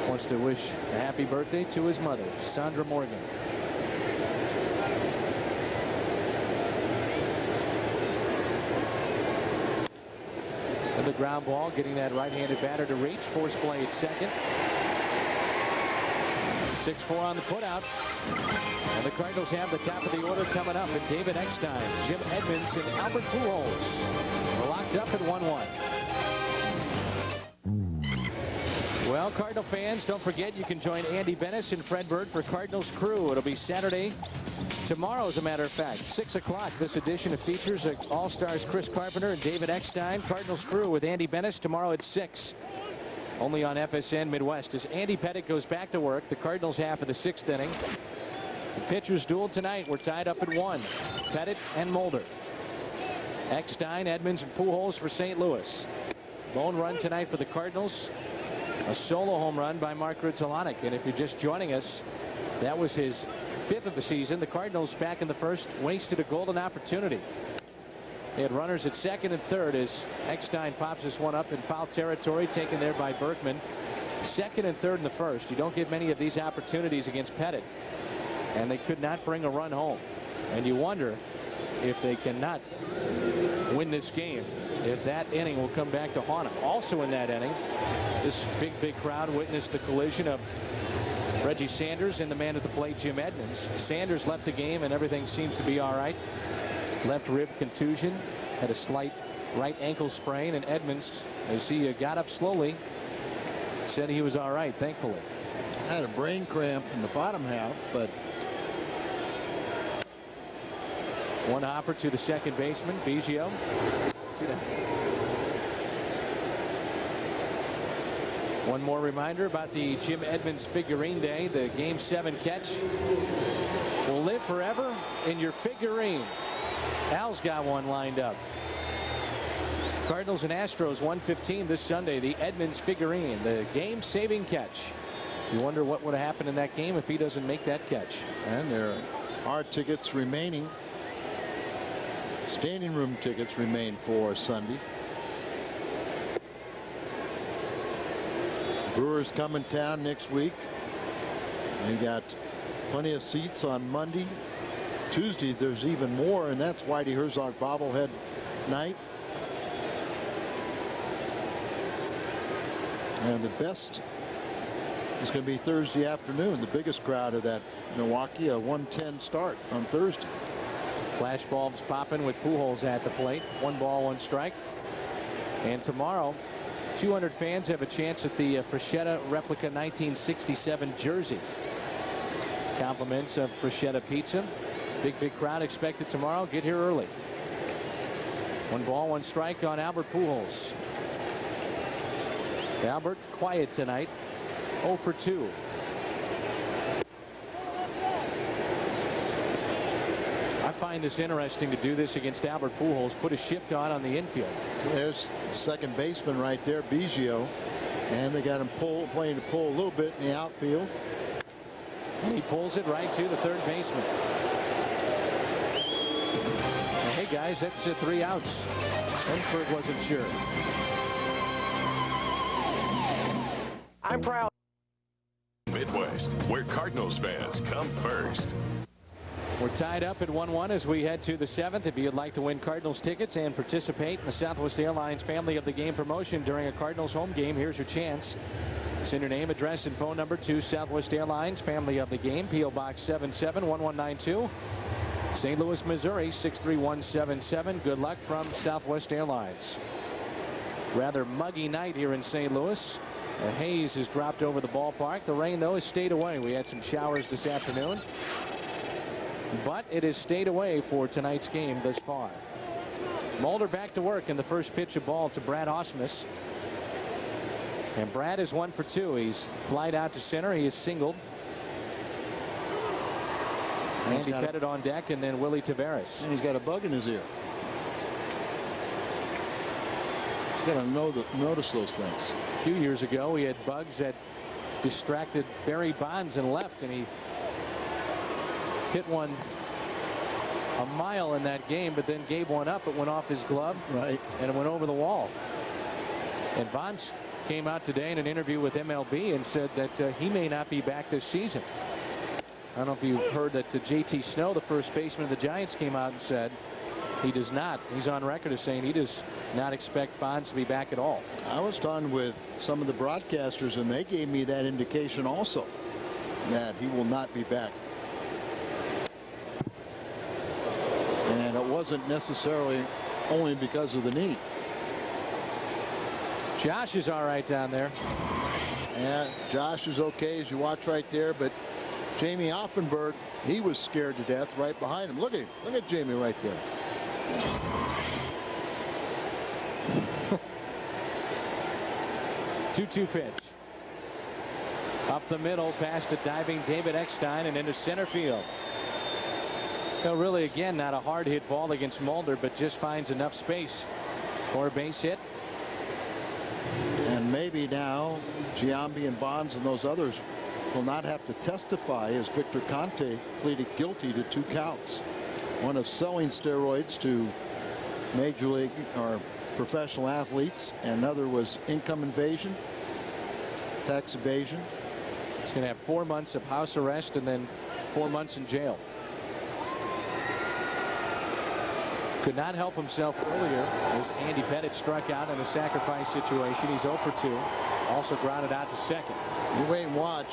wants to wish a happy birthday to his mother, Sandra Morgan. And the ground ball, getting that right-handed batter to reach. Force play at second. 6-4 on the putout. And the Cardinals have the top of the order coming up. And David Eckstein, Jim Edmonds, and Albert Pujols are locked up at 1-1. Well, Cardinal fans, don't forget you can join Andy Bennis and Fred Bird for Cardinals Crew. It'll be Saturday, tomorrow, as a matter of fact, 6 o'clock. This edition of features All-Stars Chris Carpenter and David Eckstein. Cardinals Crew with Andy Bennis tomorrow at 6. Only on FSN Midwest. As Andy Pettitte goes back to work, the Cardinals half of the 6th inning. The pitchers duel tonight. We're tied up at 1. Pettitte and Mulder. Eckstein, Edmonds, and Pujols for St. Louis. Lone run tonight for the Cardinals. A solo home run by Mark Grudzielanek. And if you're just joining us, that was his 5th of the season. The Cardinals back in the first wasted a golden opportunity. They had runners at second and third as Eckstein pops this one up in foul territory, taken there by Berkman. Second and third in the first. You don't get many of these opportunities against Pettitte. And they could not bring a run home. And you wonder if they cannot win this game, if that inning will come back to haunt them. Also in that inning, this big crowd witnessed the collision of Reggie Sanders and the man at the plate, Jim Edmonds. Sanders left the game and everything seems to be all right. Left rib contusion, had a slight right ankle sprain, and Edmonds, as he got up slowly, said he was all right, thankfully. Had a brain cramp in the bottom half, but one hopper to the second baseman, Biggio. One more reminder about the Jim Edmonds figurine day. The Game 7 catch will live forever in your figurine. Al's got one lined up. Cardinals and Astros 1:15 this Sunday. The Edmonds figurine, the game-saving catch. You wonder what would have happened in that game if he doesn't make that catch. And there are tickets remaining. Standing room tickets remain for Sunday. Brewers come in town next week. We got plenty of seats on Monday. Tuesday there's even more, and that's Whitey Herzog bobblehead night. And the best is going to be Thursday afternoon. The biggest crowd of that Milwaukee, a 1:10 start on Thursday. Flash bulbs popping with Pujols at the plate. 1 ball, 1 strike. And tomorrow, 200 fans have a chance at the Frechetta replica 1967 jersey. Compliments of Frechetta Pizza. Big crowd expected tomorrow. Get here early. 1 ball, 1 strike on Albert Pujols. Albert quiet tonight. 0 for 2. I find this interesting to do this against Albert Pujols. Put a shift on the infield. So there's the second baseman right there, Biggio, and they got him playing to pull a little bit in the outfield. And he pulls it right to the third baseman. Hey guys, that's 3 outs. Ensberg wasn't sure. I'm proud. Midwest, where Cardinals fans come first. We're tied up at 1-1 as we head to the 7th. If you'd like to win Cardinals tickets and participate in the Southwest Airlines Family of the Game promotion during a Cardinals home game, here's your chance. Send your name, address, and phone number to Southwest Airlines Family of the Game, P.O. Box 771192. St. Louis, Missouri 63177. Good luck from Southwest Airlines. Rather muggy night here in St. Louis. The haze has dropped over the ballpark. The rain, though, has stayed away. We had some showers this afternoon, but it has stayed away for tonight's game thus far. Mulder back to work in the first pitch of ball to Brad Ausmus. And Brad is 1 for 2. He's flied out to center. He is singled. Andy Pettitte on deck, and then Willie Taveras. And he's got a bug in his ear. He's got to notice those things. A few years ago, he had bugs that distracted Barry Bonds in left, and he hit one a mile in that game, but then gave one up. It went off his glove. Right. And it went over the wall. And Bonds came out today in an interview with MLB and said that he may not be back this season. I don't know if you heard that JT Snow, the first baseman of the Giants, came out and said he does not. He's on record as saying he does not expect Bonds to be back at all. I was talking with some of the broadcasters, and they gave me that indication also, that he will not be back. And it wasn't necessarily only because of the knee. Josh is all right down there. Yeah, Josh is okay, as you watch right there, but Jamie Offenberg, he was scared to death right behind him. Look at him. Look at Jamie right there. 2-2 pitch. Up the middle, past a diving David Eckstein and into center field. Really, again, not a hard hit ball against Mulder, but just finds enough space for a base hit. And maybe now Giambi and Bonds and those others will not have to testify, as Victor Conte pleaded guilty to 2 counts. One of selling steroids to major league or professional athletes, and another was income invasion, tax evasion. He's going to have 4 months of house arrest and then 4 months in jail. Could not help himself earlier as Andy Pettitte struck out in a sacrifice situation. He's 0 for 2. Also grounded out to second. You wait and watch.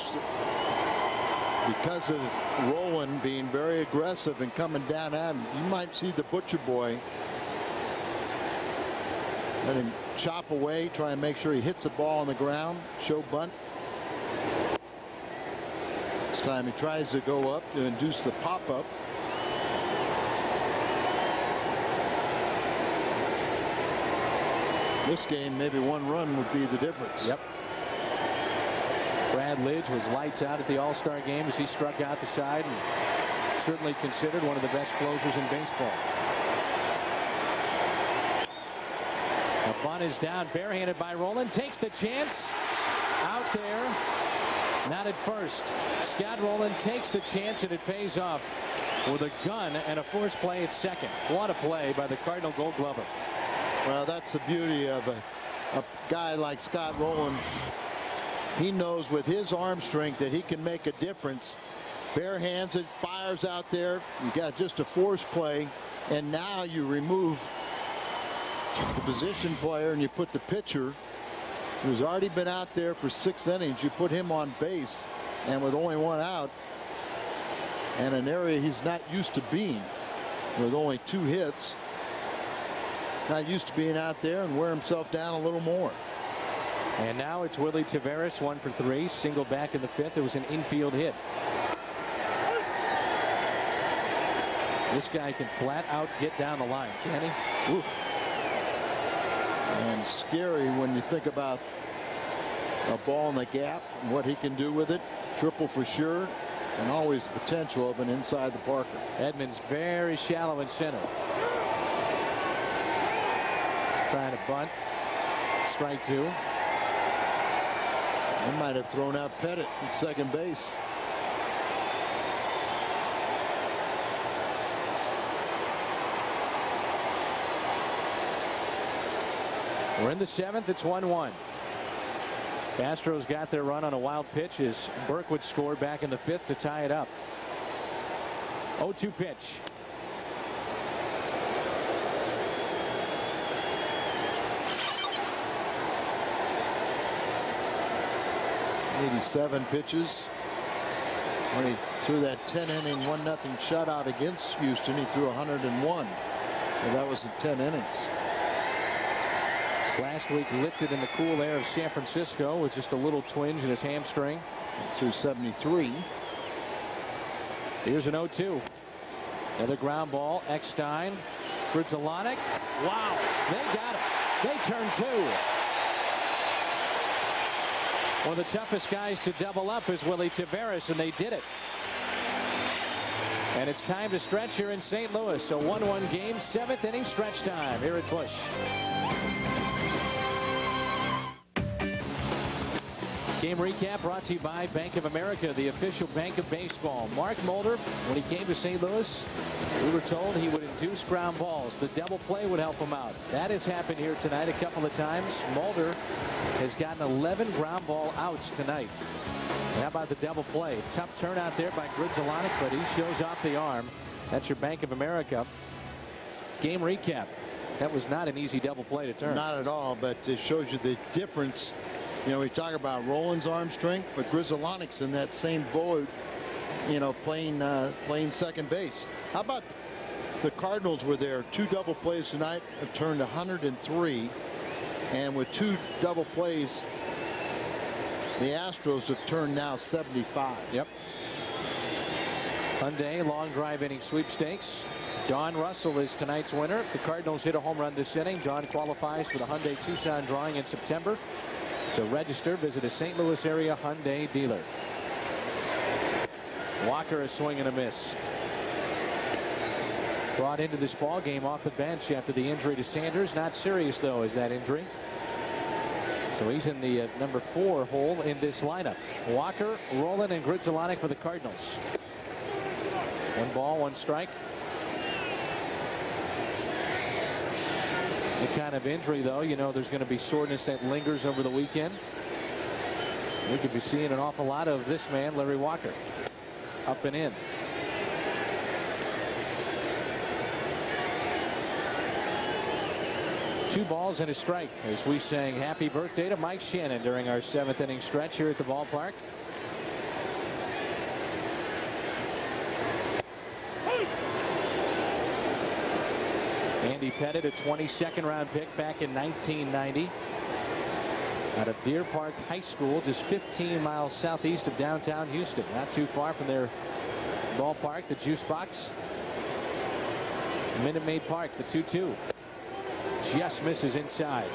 Because of Rolen being very aggressive and coming down at him, you might see the Butcher Boy let him chop away, try and make sure he hits the ball on the ground, show bunt. This time he tries to go up to induce the pop-up. This game, maybe 1 run would be the difference. Yep. Brad Lidge was lights out at the All-Star game as he struck out the side, and certainly considered one of the best closers in baseball. The bunt is down, barehanded by Rolen, takes the chance, out there, not at first. Scott Rolen takes the chance, and it pays off with a gun and a force play at second. What a play by the Cardinal Gold Glover. Well, that's the beauty of a guy like Scott Rolen. He knows with his arm strength that he can make a difference. Barehands it, fires out there. You got just a force play, and now you remove the position player and you put the pitcher, who's already been out there for 6 innings. You put him on base, and with only 1 out and an area he's not used to being, with only 2 hits. Not used to being out there, and wear himself down a little more. And now it's Willie Taveras, 1 for 3, single back in the 5th. It was an infield hit. This guy can flat out get down the line, can he? Ooh. And scary when you think about a ball in the gap and what he can do with it. Triple for sure, and always the potential of an inside the Parker. Edmonds very shallow in center. Trying to bunt. Strike 2. They might have thrown out Pettitte at second base. We're in the 7th. It's 1-1. Astros got their run on a wild pitch as Berkwood scored back in the 5th to tie it up. 0-2 pitch. '87 pitches. When he threw that 10-inning 1-0 shutout against Houston, he threw 101. Well, that was in 10 innings. Last week lifted in the cool air of San Francisco with just a little twinge in his hamstring. Through 73. Here's an 0-2. Another ground ball. Eckstein. Grudzielanek. Wow, they got it. They turn 2. One of the toughest guys to double up is Willie Taveras, and they did it. And it's time to stretch here in St. Louis. A 1-1 game, 7th inning stretch time here at Busch. Game recap brought to you by Bank of America, the official bank of baseball. Mark Mulder, when he came to St. Louis, we were told he would induce ground balls. The double play would help him out. That has happened here tonight a couple of times. Mulder has gotten 11 ground ball outs tonight. How about the double play? Tough turn out there by Grizzolonic, but he shows off the arm. That's your Bank of America game recap. That was not an easy double play to turn. Not at all, but it shows you the difference. You know, we talk about Rollins' arm strength, but Grizzolonic's in that same boat, you know, playing second base. How about the Cardinals were there? 2 double plays tonight, have turned 103. And with 2 double plays, the Astros have turned now 75. Yep. Hyundai long drive inning sweepstakes. Don Russell is tonight's winner. The Cardinals hit a home run this inning. Don qualifies for the Hyundai Tucson drawing in September. To register, visit a St. Louis area Hyundai dealer. Walker a swing and a miss. Brought into this ball game off the bench after the injury to Sanders. Not serious though, is that injury. So he's in the number 4 hole in this lineup. Walker, Roland, and Grizzolonic for the Cardinals. 1 ball, 1 strike. The kind of injury, though, you know, there's going to be soreness that lingers over the weekend. We could be seeing an awful lot of this man, Larry Walker. Up and in. Two balls and a strike as we sang happy birthday to Mike Shannon during our 7th inning stretch here at the ballpark. Andy Pettit, a 22nd round pick back in 1990 out of Deer Park High School, just 15 miles southeast of downtown Houston, not too far from their ballpark, the Juice Box. Minute Maid Park, the 2-2. Just misses inside.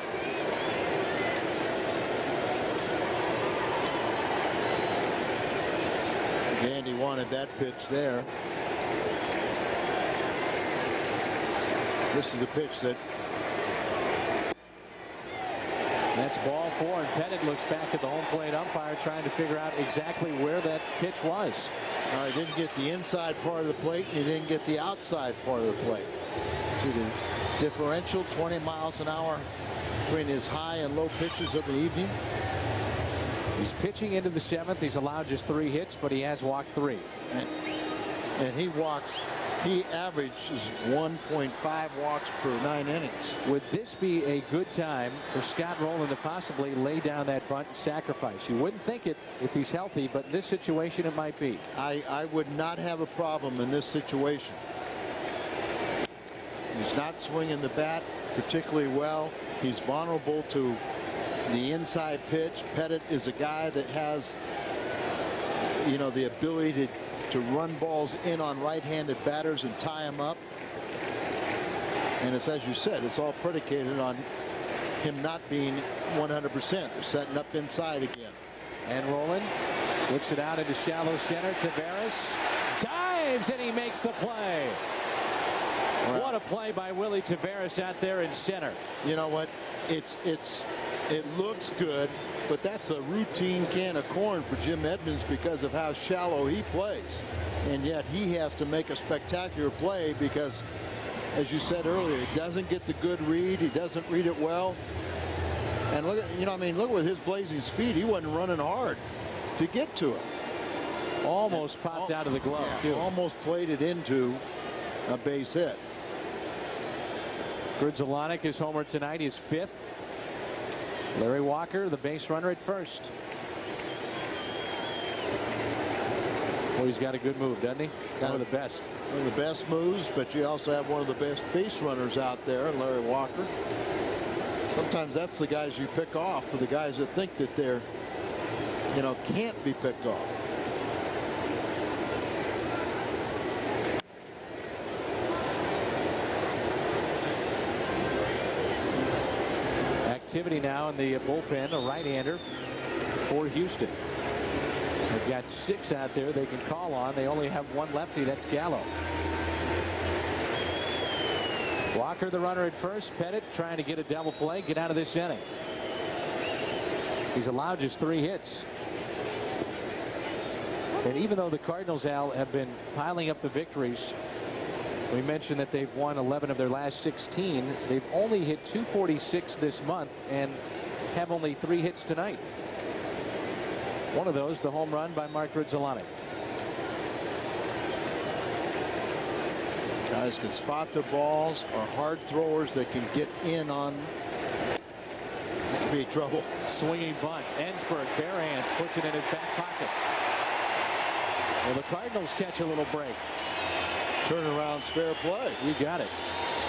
Andy wanted that pitch there. This is the pitch that. That's ball 4, and Pettit looks back at the home plate umpire trying to figure out exactly where that pitch was. He didn't get the inside part of the plate. He didn't get the outside part of the plate. See the differential, 20 miles an hour between his high and low pitches of the evening. He's pitching into the 7th. He's allowed just 3 hits, but he has walked 3. And he averages 1.5 walks per 9 innings. Would this be a good time for Scott Rowland to possibly lay down that bunt and sacrifice? You wouldn't think it if he's healthy, but in this situation it might be. I would not have a problem in this situation. He's not swinging the bat particularly well. He's vulnerable to the inside pitch. Pettit is a guy that has, you know, the ability to run balls in on right-handed batters and tie them up. And it's, as you said, it's all predicated on him not being 100%. They're setting up inside again. And Rowland looks it out into shallow center. Taveras dives and he makes the play. Right. What a play by Willie Taveras out there in center. You know what? It looks good, but that's a routine can of corn for Jim Edmonds because of how shallow he plays. And yet he has to make a spectacular play because, as you said earlier, he doesn't get the good read. He doesn't read it well. And look at, you know, I mean, look with his blazing speed, he wasn't running hard to get to it. Almost popped out of the glove, too. Almost played it into a base hit. Grizzolonic is homer tonight, his 5th. Larry Walker, the base runner at first. Well, he's got a good move, doesn't he? One of the best. One of the best moves, but you also have one of the best base runners out there, Larry Walker. Sometimes that's the guys you pick off for the guys that think that they're, you know, can't be picked off. Activity now in the bullpen, a right-hander for Houston. They've got 6 out there they can call on. They only have 1 lefty. That's Gallo. Walker the runner at first. Pettit trying to get a double play, get out of this inning. He's allowed just 3 hits. And even though the Cardinals, Al, have been piling up the victories, we mentioned that they've won 11 of their last 16. They've only hit .246 this month and have only 3 hits tonight. One of those, the home run by Mark Rizolani. Guys can spot the balls, or hard throwers that can get in on. That could be trouble. Swinging bunt. Ensberg, bare hands, puts it in his back pocket. Well, the Cardinals catch a little break. Turnaround's fair play. You got it.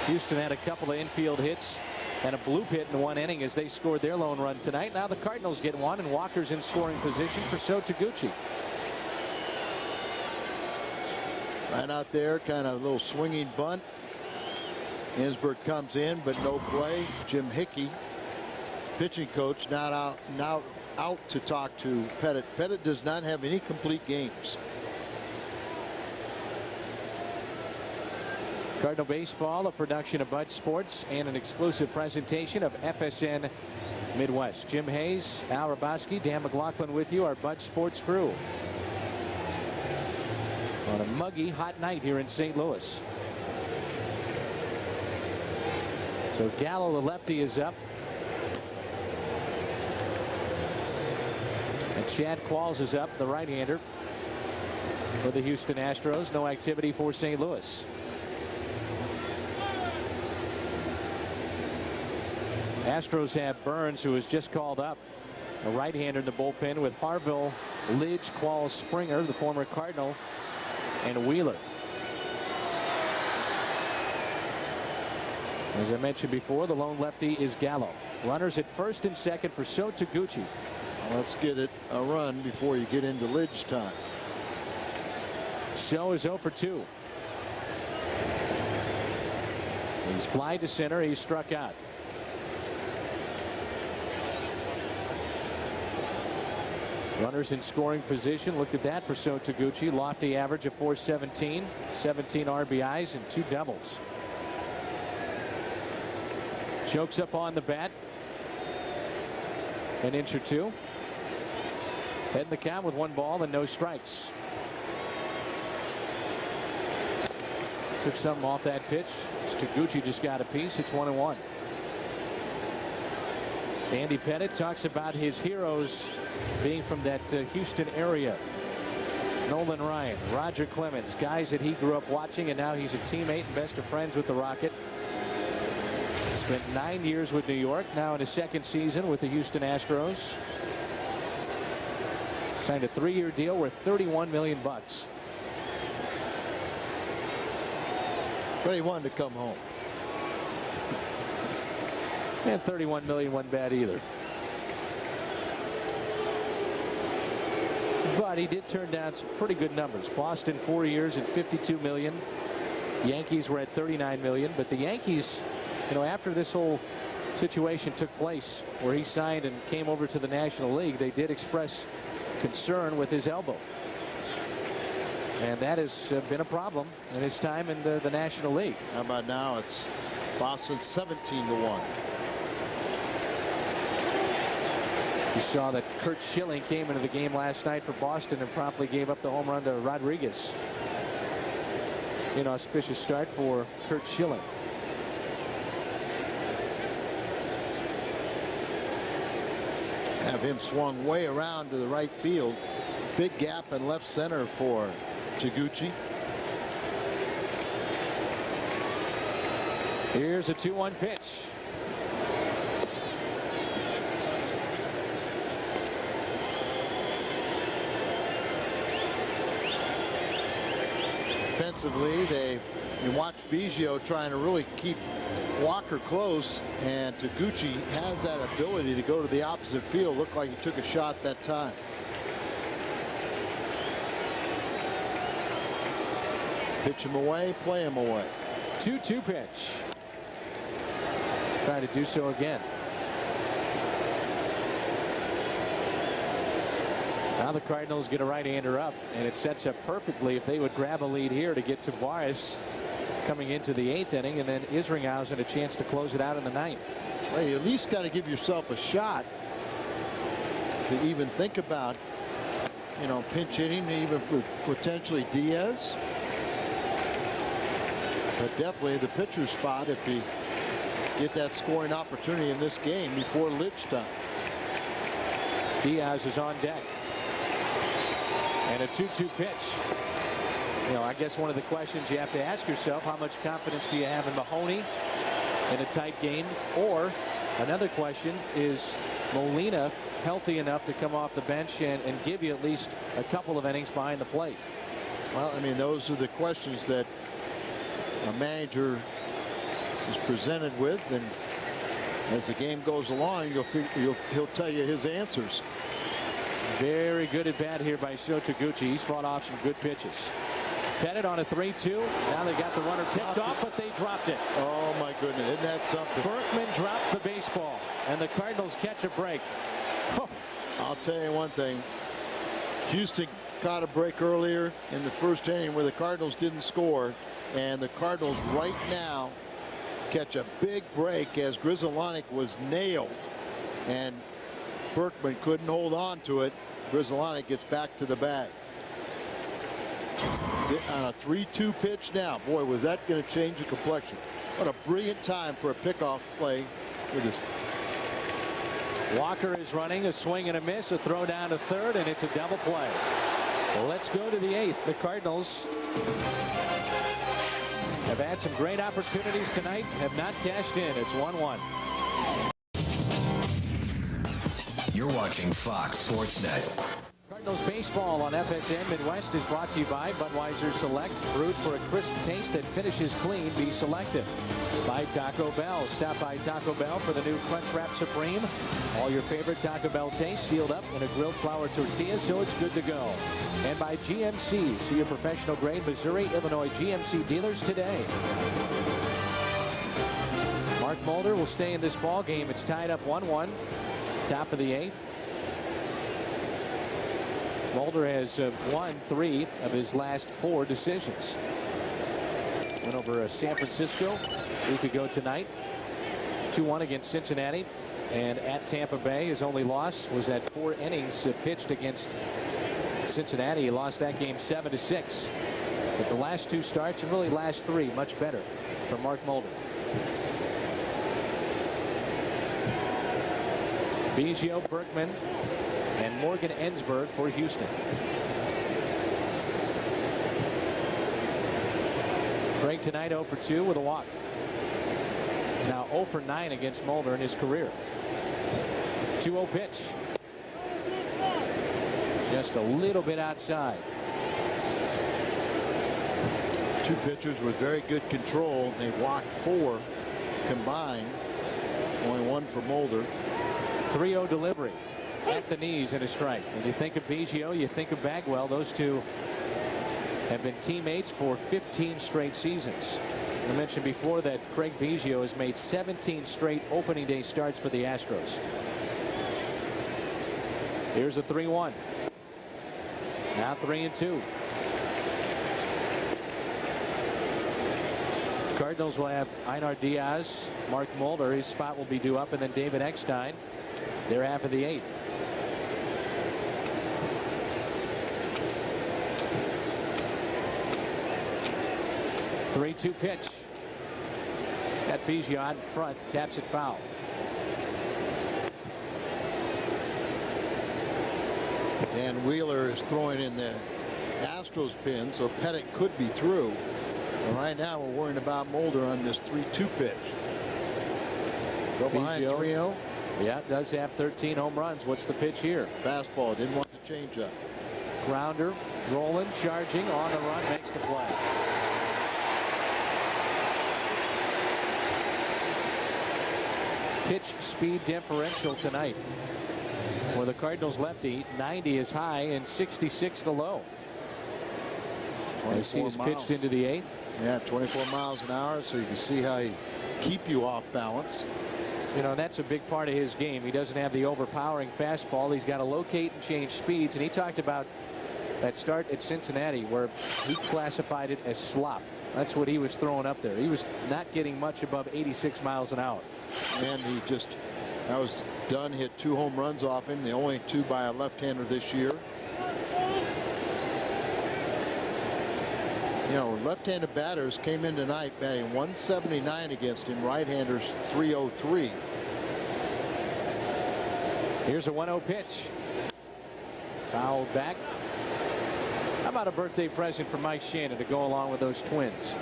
Houston had a couple of infield hits and a bloop hit in 1 inning as they scored their lone run tonight. Now the Cardinals get one, and Walker's in scoring position for So Taguchi. Right out there, kind of a little swinging bunt. Ensberg comes in, but no play. Jim Hickey, pitching coach, now out to talk to Pettit. Pettit does not have any complete games. Cardinal Baseball, a production of Bud Sports and an exclusive presentation of FSN Midwest. Jim Hayes, Al Raboski, Dan McLaughlin with you, our Bud Sports crew. On a muggy, hot night here in St. Louis. So Gallo, the lefty, is up. And Chad Qualls is up, the right-hander for the Houston Astros. No activity for St. Louis. Astros have Burns, who was just called up, a right-hander in the bullpen, with Harville, Lidge, Qualls, Springer, the former Cardinal, and Wheeler. As I mentioned before, the lone lefty is Gallo. Runners at first and second for So Taguchi. Let's get it a run before you get into Lidge time. So is 0 for 2. He's fly to center. He's struck out. Runners in scoring position. Look at that for So Taguchi. Lofty average of .417, 17 RBIs and 2 doubles. Chokes up on the bat. An inch or two. Head in the count with 1 ball and no strikes. Took something off that pitch. Taguchi just got a piece. It's 1-1. Andy Pettit talks about his heroes being from that Houston area. Nolan Ryan, Roger Clemens, guys that he grew up watching, and now he's a teammate and best of friends with the Rocket. Spent 9 years with New York, now in his 2nd season with the Houston Astros. Signed a 3-year deal worth $31 million. But he wanted to come home. And $31 million wasn't bad either. But he did turn down some pretty good numbers. Boston 4 years and $52 million. Yankees were at $39 million. But the Yankees, you know, after this whole situation took place where he signed and came over to the National League, they did express concern with his elbow. And that has been a problem in his time in the National League. How about now? It's Boston 17-1. You saw that Curt Schilling came into the game last night for Boston and promptly gave up the home run to Rodriguez. Inauspicious start for Curt Schilling. Have him swung way around to the right field. Big gap in left center for Taguchi. Here's a 2-1 pitch. Defensively, you watch Biggio trying to really keep Walker close, and Taguchi has that ability to go to the opposite field. Looked like he took a shot that time. Pitch him away, play him away. 2-2 pitch. Try to do so again. Now the Cardinals get a right-hander up, and it sets up perfectly if they would grab a lead here to get Tavares coming into the 8th inning, and then Isringhausen a chance to close it out in the 9th. Well, you at least got to give yourself a shot. to even think about, you know, pinch hitting, even for potentially Diaz. But definitely the pitcher's spot if he get that scoring opportunity in this game before Lidge time. Diaz is on deck. And a 2-2 pitch. You know, I guess one of the questions you have to ask yourself, how much confidence do you have in Mahoney in a tight game? Or another question, is Molina healthy enough to come off the bench and give you at least a couple of innings behind the plate? Well, I mean, those are the questions that a manager is presented with, and as the game goes along, he'll tell you his answers. Very good at bat here by Sho Taguchi. He's fought off some good pitches. Pettit on a 3-2. Now they got the runner picked off, but they dropped it. Oh my goodness, isn't that something? Berkman dropped the baseball, and the Cardinals catch a break. Oh. I'll tell you one thing. Houston caught a break earlier in the first inning where the Cardinals didn't score, and the Cardinals right now catch a big break as Grizzolanic was nailed, and Berkman couldn't hold on to it. Grizzolanic gets back to the bag. On a 3-2 pitch now. Boy, was that going to change the complexion. What a brilliant time for a pickoff play with this. Walker is running, a swing and a miss, a throw down to third, and it's a double play. Well, let's go to the 8th. The Cardinals have had some great opportunities tonight, have not cashed in. It's 1-1. You're watching Fox Sports Net. Cardinals baseball on FSN Midwest is brought to you by Budweiser Select, brewed for a crisp taste that finishes clean. Be selective. By Taco Bell. Stop by Taco Bell for the new Crunchwrap Supreme. All your favorite Taco Bell tastes sealed up in a grilled flour tortilla, so it's good to go. And by GMC. See your professional grade Missouri, Illinois GMC dealers today. Mark Mulder will stay in this ball game. It's tied up 1-1. Top of the 8th. Mulder has won 3 of his last 4 decisions. Went over San Francisco a week ago tonight. 2-1 against Cincinnati. And at Tampa Bay, his only loss was at 4 innings pitched against Cincinnati. He lost that game 7-6. But the last 2 starts, and really last 3, much better for Mark Mulder. Biggio, Berkman, and Morgan Ensberg for Houston. Craig tonight 0 for 2 with a walk. He's now 0 for 9 against Mulder in his career. 2-0 pitch. Just a little bit outside. 2 pitchers with very good control. They walked 4 combined. Only 1 for Mulder. 3-0 delivery at the knees and a strike. When you think of Biggio, you think of Bagwell. Those two have been teammates for 15 straight seasons. I mentioned before that Craig Biggio has made 17 straight opening day starts for the Astros. Here's a 3-1. Now 3-2. Cardinals will have Einar Diaz, Mark Mulder. His spot will be due up, and then David Eckstein. They're half of the 8th. The 3-2 pitch. Got Biggio out in front, taps it foul. Dan Wheeler is throwing in the Astros pin, so Pettit could be through. And right now we're worrying about Mulder on this 3-2 pitch. Go behind 3-0. Yeah, does have 13 home runs. What's the pitch here? Fastball. Didn't want to change up. Grounder, rolling, charging, on the run, makes the play. Pitch speed differential tonight. For the Cardinals lefty, 90 is high and 66 the low. As he is pitched into the 8th. Yeah, 24 miles an hour, so you can see how he keep you off balance. You know, that's a big part of his game. He doesn't have the overpowering fastball. He's got to locate and change speeds. And he talked about that start at Cincinnati where he classified it as slop. That's what he was throwing up there. He was not getting much above 86 miles an hour. And he just, that was Dunn hit 2 home runs off him, the only 2 by a left-hander this year. You know, left-handed batters came in tonight batting 179 against him, right-handers 303. Here's a 1-0 pitch. Fouled back. How about a birthday present for Mike Shannon to go along with those Twins?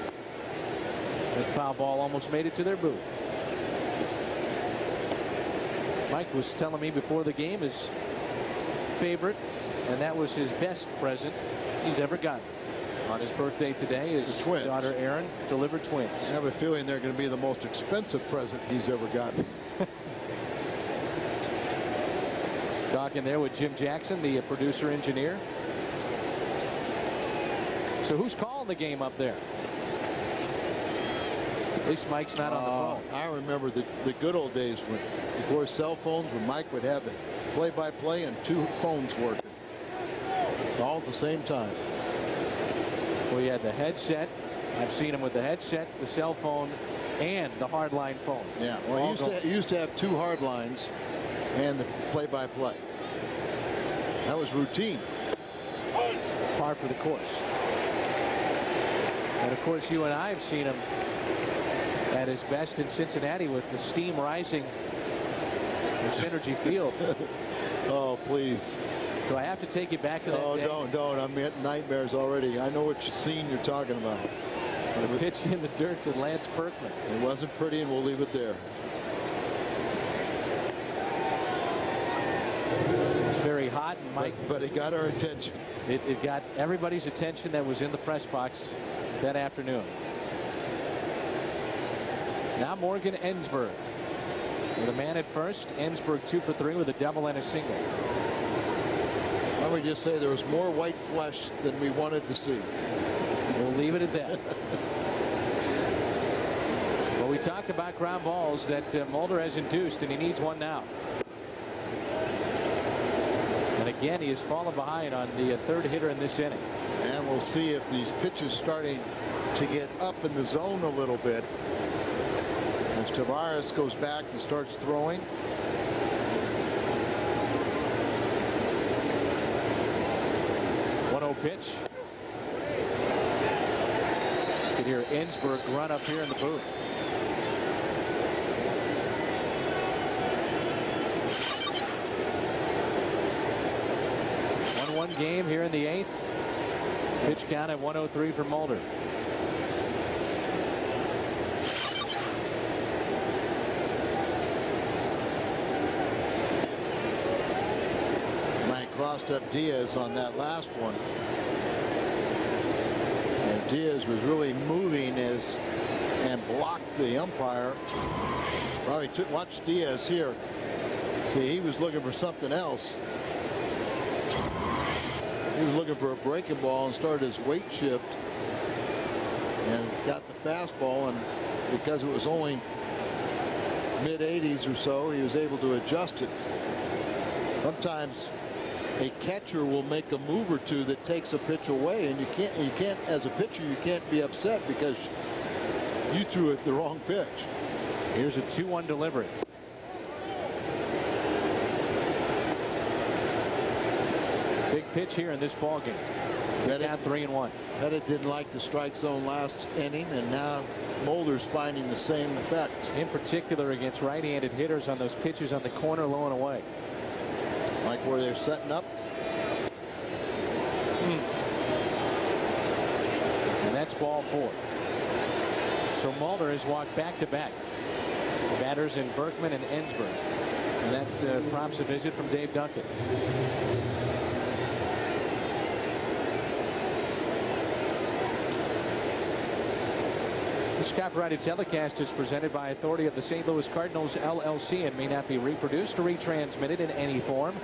That foul ball almost made it to their booth. Mike was telling me before the game his favorite, and that was his best present he's ever gotten. On his birthday today, his daughter Erin delivered twins. I have a feeling they're going to be the most expensive present he's ever gotten. Talking there with Jim Jackson, the producer engineer. So who's calling the game up there? At least Mike's not on the phone. I remember the good old days when, before cell phones, when Mike would have the play-by-play and 2 phones working all at the same time. Well, he had the headset. I've seen him with the headset, the cell phone, and the hardline phone. Yeah, well, he used to have 2 hard lines and the play-by-play. That was routine. Par for the course. And of course, you and I have seen him at his best in Cincinnati with the steam rising in Synergy Field. Oh, please. Do I have to take you back to that day? Don't. I'm getting nightmares already. I know what scene you're talking about. The pitch in the dirt to Lance Berkman. It wasn't pretty, and we'll leave it there. It's very hot, and Mike. But it got our attention. It got everybody's attention that was in the press box that afternoon. Now Morgan Ensberg with a man at first. Ensberg 2 for 3 with a double and a single. Let me just say there was more white flesh than we wanted to see. We'll leave it at that. Well, we talked about ground balls that Mulder has induced, and he needs one now. And again, he has fallen behind on the 3rd hitter in this inning. And we'll see if these pitches starting to get up in the zone a little bit. As Tavares goes back and starts throwing. Pitch. You can hear Ensberg run up here in the booth. One game here in the 8th. Pitch count at 103 for Mulder. Crossed up Diaz on that last one. And Diaz was really moving and blocked the umpire. Probably watch Diaz here. See, he was looking for something else. He was looking for a breaking ball and started his weight shift and got the fastball, and because it was only mid-80s or so, he was able to adjust it. Sometimes a catcher will make a move or two that takes a pitch away, and you can't as a pitcher, you can't be upset because you threw it the wrong pitch. Here's a 2-1 delivery. Big pitch here in this ball game. Down 3-1. Pettit didn't like the strike zone last inning, and now Mulder's finding the same effect. In particular against right-handed hitters on those pitches on the corner, low and away. Like where they're setting up. And that's ball 4. So Mulder has walked back-to-back. Batters in Berkman and Ensberg. And that prompts a visit from Dave Duncan. This copyrighted telecast is presented by authority of the St. Louis Cardinals LLC and may not be reproduced or retransmitted in any form.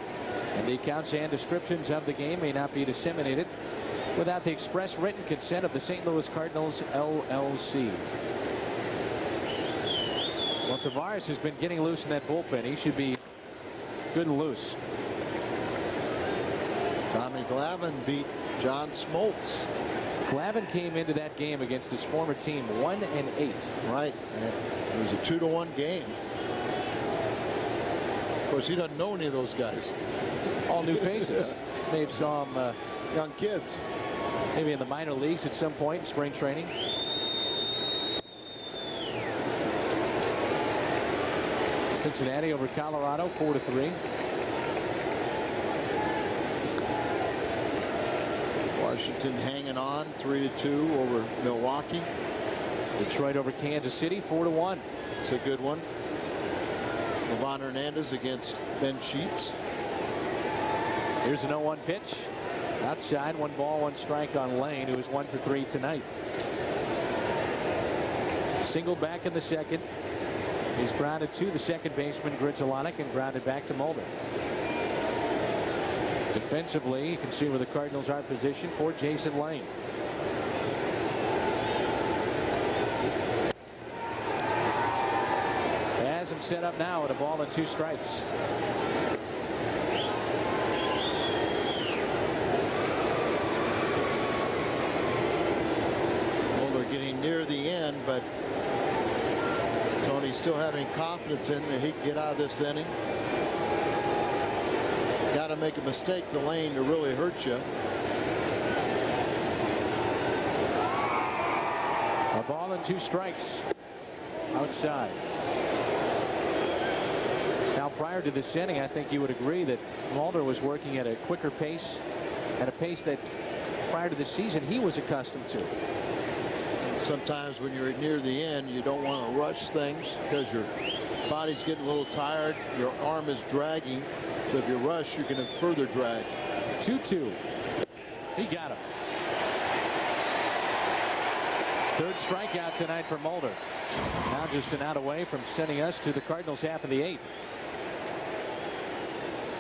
And the accounts and descriptions of the game may not be disseminated without the express written consent of the St. Louis Cardinals LLC. Well, Tavares has been getting loose in that bullpen. He should be good and loose. Tommy Glavine beat John Smoltz. Glavine came into that game against his former team 1-8. Right. It was a 2-1 game. Of course, he doesn't know any of those guys. All new faces. Maybe saw them young kids. Maybe in the minor leagues at some point in spring training. Cincinnati over Colorado 4-3. Washington hanging on 3-2 over Milwaukee. Detroit over Kansas City 4-1. It's a good one. Levon Hernandez against Ben Sheets. Here's an 0-1 pitch. Outside, 1 ball, 1 strike on Lane, who is 1 for 3 tonight. Single back in the second. He's grounded to the second baseman Grizzolonic and grounded back to Mulder. Defensively, you can see where the Cardinals are positioned for Jason Lane. Has him set up now at a ball and 2 strikes. Getting near the end, but Tony's still having confidence in that he can get out of this inning. Got to make a mistake to Lane to really hurt you. A ball and 2 strikes outside. Now, prior to this inning, I think you would agree that Mulder was working at a quicker pace, at a pace that prior to the season he was accustomed to. Sometimes when you're near the end, you don't want to rush things because your body's getting a little tired. Your arm is dragging. So if you rush, you can have further drag. 2-2. He got him. 3rd strikeout tonight for Mulder. Now just an out away from sending us to the Cardinals half of the 8th.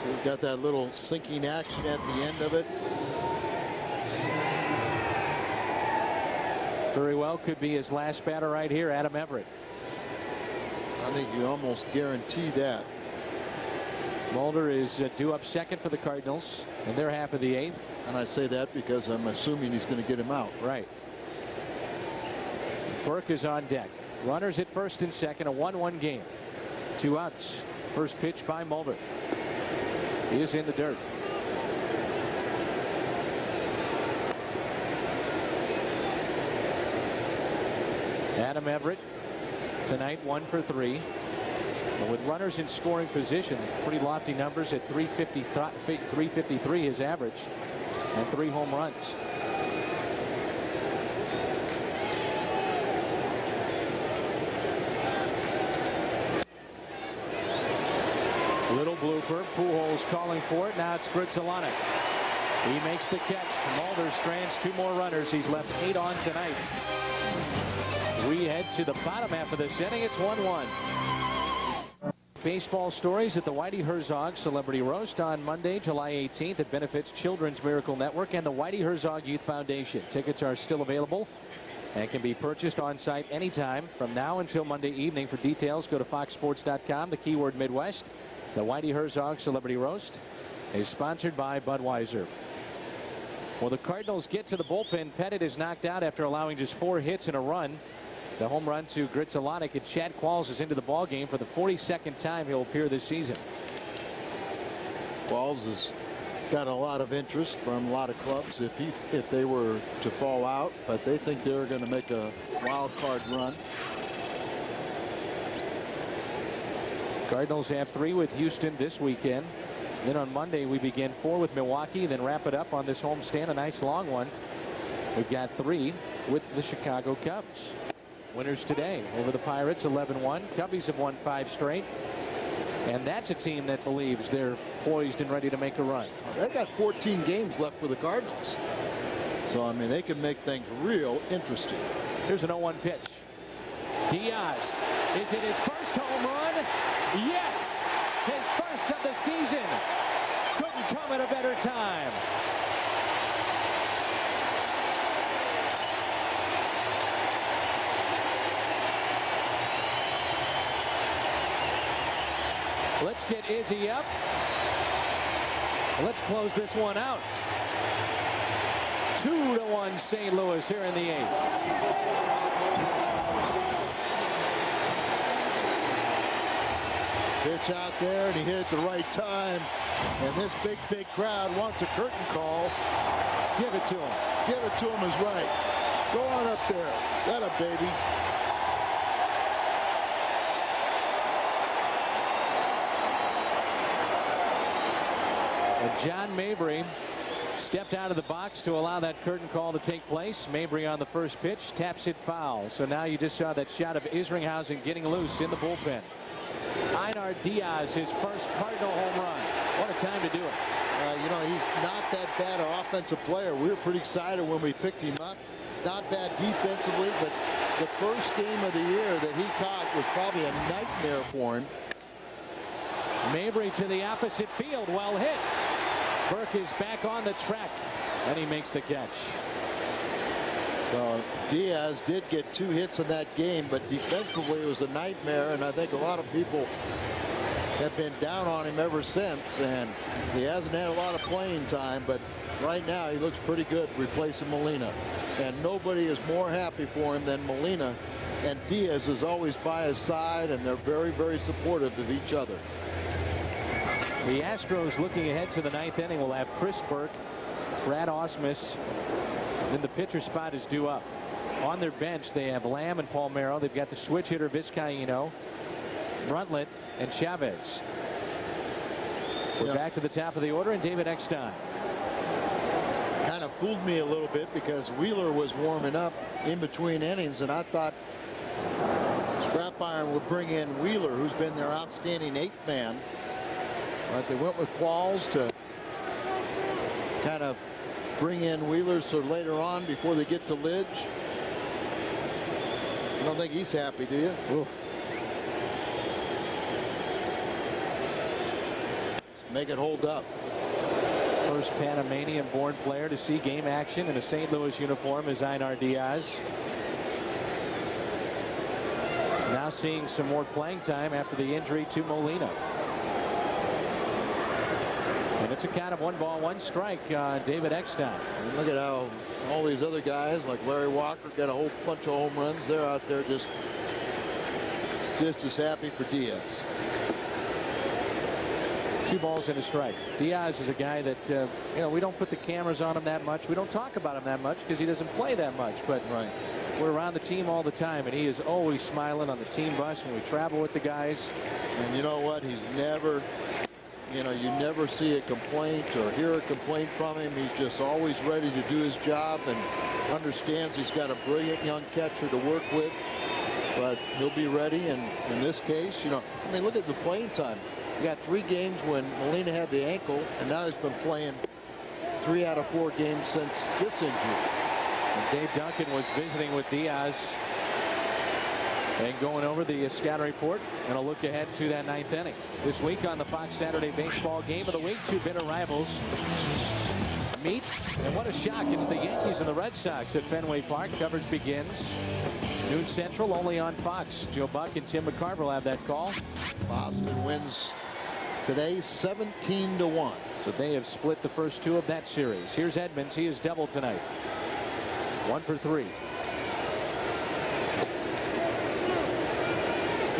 So we've got that little sinking action at the end of it. Very well could be his last batter right here, Adam Everett. I think you almost guarantee that. Mulder is due up second for the Cardinals in their half of the 8th. And I say that because I'm assuming he's going to get him out. Right. Burke is on deck. Runners at first and second, a 1-1 game. 2 outs. First pitch by Mulder. He is in the dirt. Adam Everett tonight 1 for 3. But with runners in scoring position, pretty lofty numbers at 353 his average, and 3 home runs. Little blooper. Pujols calling for it. Now it's Grizzolonic. He makes the catch. Mulder strands 2 more runners. He's left 8 on tonight. We head to the bottom half of this inning. It's 1-1. Baseball stories at the Whitey Herzog Celebrity Roast on Monday, July 18th. It benefits Children's Miracle Network and the Whitey Herzog Youth Foundation. Tickets are still available and can be purchased on site anytime from now until Monday evening. For details, go to foxsports.com. The keyword Midwest. The Whitey Herzog Celebrity Roast is sponsored by Budweiser. Well, the Cardinals get to the bullpen. Pettit is knocked out after allowing just 4 hits and a run. The home run to Grizzolonic, and Chad Qualls is into the ball game for the 42nd time he'll appear this season. Qualls has got a lot of interest from a lot of clubs if they were to fall out, but they think they're going to make a wild card run. Cardinals have 3 with Houston this weekend. Then on Monday we begin 4 with Milwaukee, then wrap it up on this homestand, a nice long one. We've got 3 with the Chicago Cubs. Winners today over the Pirates 11-1. Cubbies have won 5 straight. And that's a team that believes they're poised and ready to make a run. They've got 14 games left for the Cardinals. So, I mean, they can make things real interesting. Here's an 0-1 pitch. Diaz. Is it his first home run? Yes! His first of the season. Couldn't come at a better time. Let's get Izzy up. Let's close this one out. 2-1 St. Louis here in the 8th. Pitch out there, and he hit it the right time. And this big crowd wants a curtain call. Give it to him. Give it to him is right. Go on up there. That a baby. And John Mabry stepped out of the box to allow that curtain call to take place. Mabry on the first pitch taps it foul. So now you just saw that shot of Isringhausen getting loose in the bullpen. Einar Diaz, his first Cardinal home run. What a time to do it. You know, he's not that bad an offensive player. We were pretty excited when we picked him up. He's not bad defensively, but the first game of the year that he caught was probably a nightmare for him. Mabry to the opposite field. Well hit. Burke is back on the track, and he makes the catch. So Diaz did get 2 hits in that game, but defensively it was a nightmare, and I think a lot of people have been down on him ever since, and he hasn't had a lot of playing time, but right now he looks pretty good replacing Molina, and nobody is more happy for him than Molina, and Diaz is always by his side, and they're very supportive of each other. The Astros looking ahead to the 9th inning will have Chris Burke, Brad Ausmus, then the pitcher spot is due up. On their bench they have Lamb and Palmeiro. They've got the switch hitter Vizcaíno, Bruntlett, and Chavez. We're back to the top of the order, and David Eckstein. Kind of fooled me a little bit because Wheeler was warming up in between innings, and I thought Scrap Iron would bring in Wheeler, who's been their outstanding 8th man. But they went with Qualls to kind of bring in Wheeler so later on before they get to Lidge. I don't think he's happy, do you? Oof. Make it hold up. First Panamanian-born player to see game action in a St. Louis uniform is Einar Diaz. Now seeing some more playing time after the injury to Molina. And it's a count of 1 ball, 1 strike. David Eckstein. And look at how all these other guys like Larry Walker got a whole bunch of home runs. They're out there just as happy for Diaz. 2 balls and a strike. Diaz is a guy that you know, we don't put the cameras on him that much. We don't talk about him that much because he doesn't play that much. But we're around the team all the time, and he is always smiling on the team bus when we travel with the guys. And you know what? He's never, you know, you never see a complaint or hear a complaint from him. He's just always ready to do his job and understands he's got a brilliant young catcher to work with. But he'll be ready, and in this case, you know, I mean, look at the playing time. You got 3 games when Molina had the ankle, and now he's been playing 3 out of 4 games since this injury. And Dave Duncan was visiting with Diaz and going over the scouting report and a look ahead to that 9th inning. This week on the Fox Saturday Baseball Game of the Week, 2 bitter rivals meet, and what a shock. It's the Yankees and the Red Sox at Fenway Park. Coverage begins noon Central, only on Fox. Joe Buck and Tim McCarver will have that call. Boston wins today 17-1. So they have split the first 2 of that series. Here's Edmonds. He is doubled tonight. 1 for 3.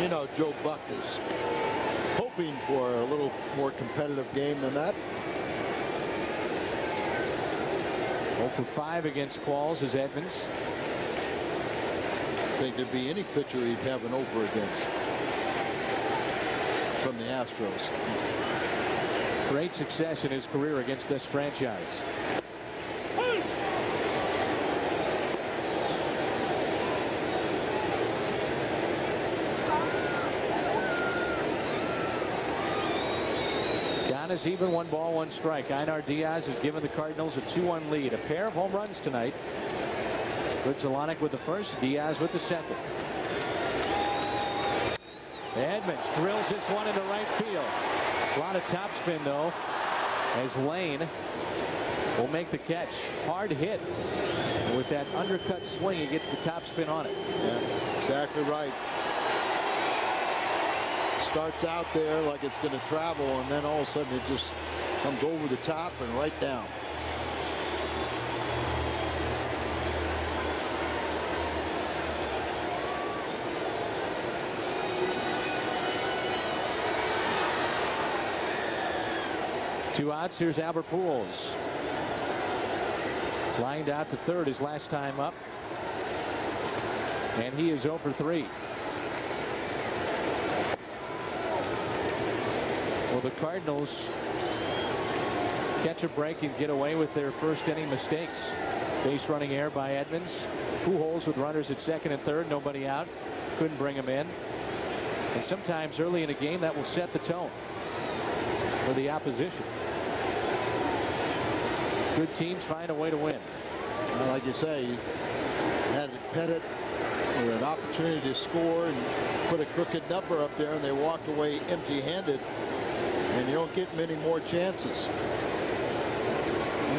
You know, Joe Buck is hoping for a little more competitive game than that. 0 for 5 against Qualls is Edmonds. I think there'd be any pitcher he'd have an over against from the Astros. Great success in his career against this franchise. Count is even, 1 ball, 1 strike. Einar Diaz has given the Cardinals a 2-1 lead. A pair of home runs tonight. Grudzielanek with the first, Diaz with the second. Edmonds drills this one into right field. A lot of topspin though, as Lane will make the catch. Hard hit. With that undercut swing, he gets the topspin on it. Yeah, exactly right. Starts out there like it's going to travel, and then all of a sudden it just comes over the top and right down. Two outs. Here's Albert Pujols. Lined out to third his last time up. And he is 0 for 3. Well, the Cardinals catch a break and get away with their first inning mistakes. Base running error by Edmonds. Pujols with runners at second and third, nobody out. Couldn't bring him in. And sometimes early in a game that will set the tone for the opposition. Good teams find a way to win. Well, like you say, you had Pettit with an opportunity to score and put a crooked number up there, and they walked away empty-handed, and you don't get many more chances.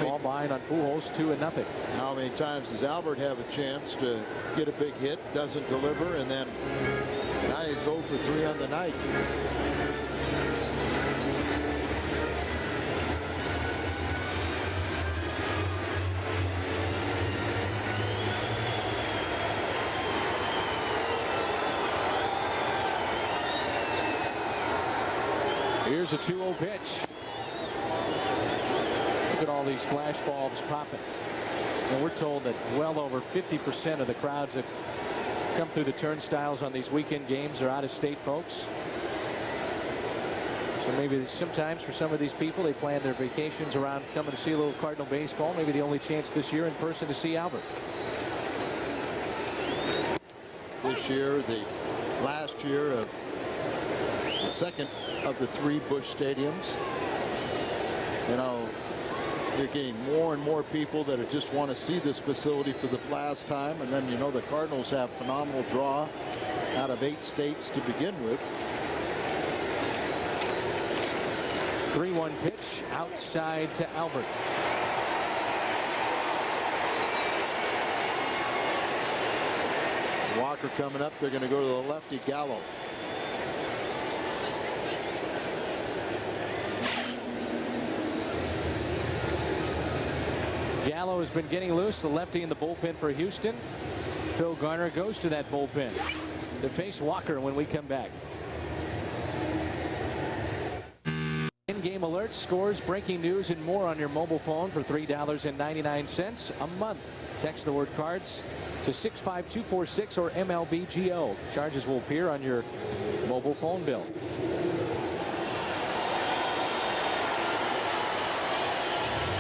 Ball behind on Pujols, 2-0. How many times does Albert have a chance to get a big hit, doesn't deliver, and then now he's 0 for 3 on the night. Here's a 2-0 pitch. Look at all these flash bulbs popping. And we're told that well over 50% of the crowds that come through the turnstiles on these weekend games are out-of-state folks. So maybe sometimes for some of these people, they plan their vacations around coming to see a little Cardinal baseball. Maybe the only chance this year in person to see Albert. This year, the last year of the second of the 3 Busch stadiums. You know, you're getting more and more people that just want to see this facility for the last time. And then, you know, the Cardinals have phenomenal draw out of 8 states to begin with. 3-1 pitch outside to Albert. Walker coming up. They're going to go to the lefty, Gallo. Gallo has been getting loose, the lefty in the bullpen for Houston. Phil Garner goes to that bullpen to face Walker when we come back. In-game alerts, scores, breaking news, and more on your mobile phone for $3.99 a month. Text the word cards to 65246 or MLBGO. Charges will appear on your mobile phone bill.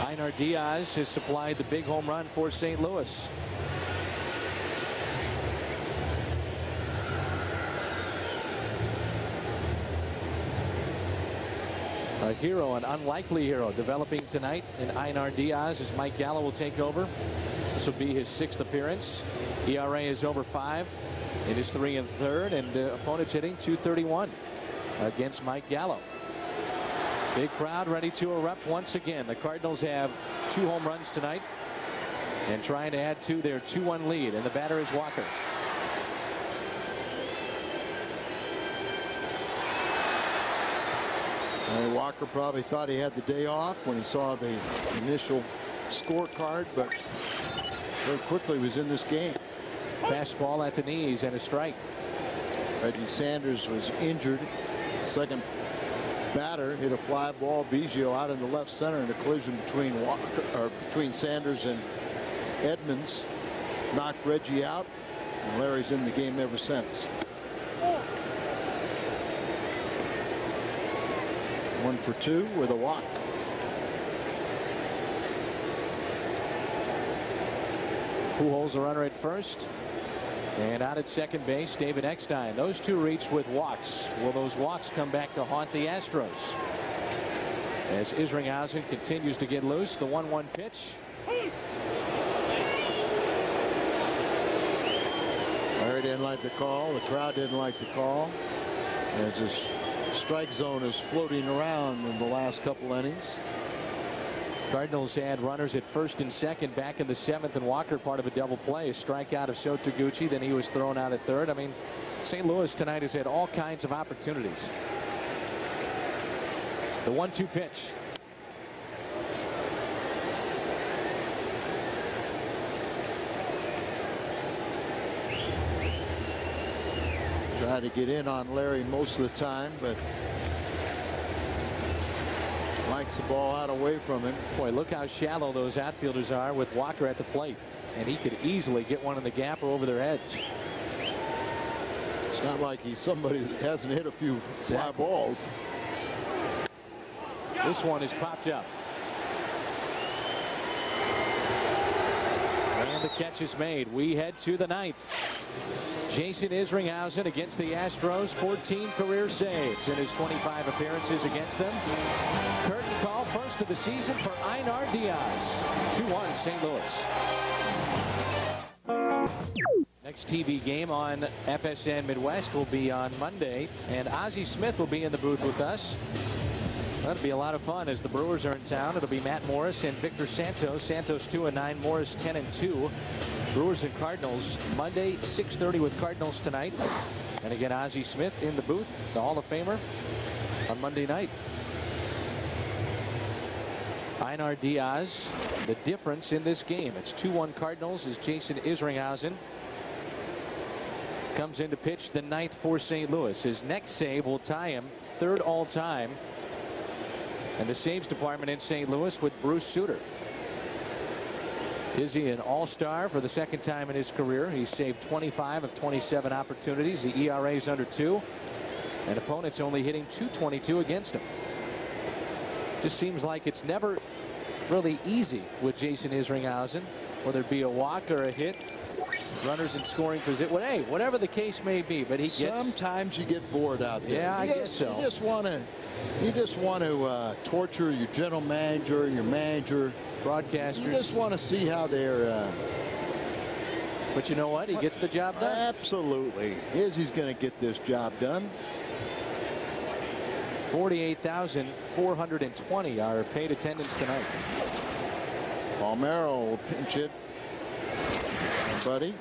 Einar Diaz has supplied the big home run for St. Louis. A hero, an unlikely hero, developing tonight in Einar Diaz as Mike Gallo will take over. This will be his 6th appearance. ERA is over 5 in his 3 1/3, and opponents hitting .231 against Mike Gallo. Big crowd ready to erupt once again. The Cardinals have 2 home runs tonight and trying to add to their 2-1 lead, and the batter is Walker. Walker probably thought he had the day off when he saw the initial scorecard, but very quickly was in this game. Fastball at the knees and a strike. Reggie Sanders was injured. Second batter hit a fly ball. Biggio out in the left center in a collision between Walker, or between Sanders and Edmonds. Knocked Reggie out, and Larry's in the game ever since. 1 for 2 with a walk. Pujols a runner at first, and out at second base David Eckstein. Those 2 reached with walks. Will those walks come back to haunt the Astros as Isringhausen continues to get loose? The 1-1 pitch. Larry didn't like the call. The crowd didn't like the call, as this strike zone is floating around in the last couple innings. Cardinals had runners at first and second back in the 7th, and Walker part of a double play. A strikeout of Sotoguchi, then he was thrown out at third. I mean, St. Louis tonight has had all kinds of opportunities. The 1-2 pitch. Tried to get in on Larry most of the time, but likes the ball out away from him. Boy, look how shallow those outfielders are with Walker at the plate. And he could easily get one in the gap or over their heads. It's not like he's somebody that hasn't hit a few fly balls. This one is popped up. And the catch is made. We head to the ninth. Jason Isringhausen against the Astros, 14 career saves in his 25 appearances against them. Curtain call first of the season for Einar Diaz. 2-1 St. Louis. Next TV game on FSN Midwest will be on Monday, and Ozzie Smith will be in the booth with us. That'll be a lot of fun as the Brewers are in town. It'll be Matt Morris and Victor Santos. Santos 2-9, Morris 10-2. Brewers and Cardinals Monday 6:30 with Cardinals tonight. And again, Ozzie Smith in the booth, the Hall of Famer, on Monday night. Einar Diaz, the difference in this game. It's 2-1 Cardinals as Jason Isringhausen comes in to pitch the ninth for St. Louis. His next save will tie him third all time and the saves department in St. Louis with Bruce Sutter. Izzy an all-star for the second time in his career. He's saved 25 of 27 opportunities. The ERA is under 2, and opponents only hitting .222 against him. Just seems like it's never really easy with Jason Isringhausen, whether it be a walk or a hit, runners in scoring position, hey, whatever the case may be. But he gets. Sometimes you get bored out there. Yeah, I guess so. You just want to torture your general manager, your manager, broadcasters. You just want to see how they're. But you know what? He gets the job done. Absolutely. Izzy's going to get this job done. 48,420 are paid attendance tonight. Palmeiro will pinch it. Buddy.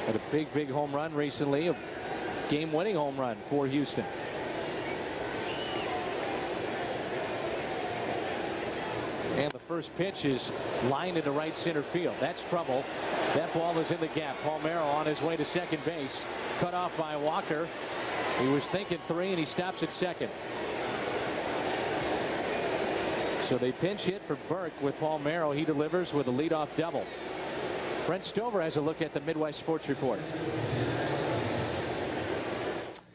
Had a big home run recently, a game-winning home run for Houston. And the first pitch is lined into right center field. That's trouble. That ball is in the gap. Palmeiro on his way to second base. Cut off by Walker. He was thinking 3, and he stops at second. So they pinch hit for Burke with Palmeiro. He delivers with a leadoff double. Brent Stover has a look at the Midwest Sports Report.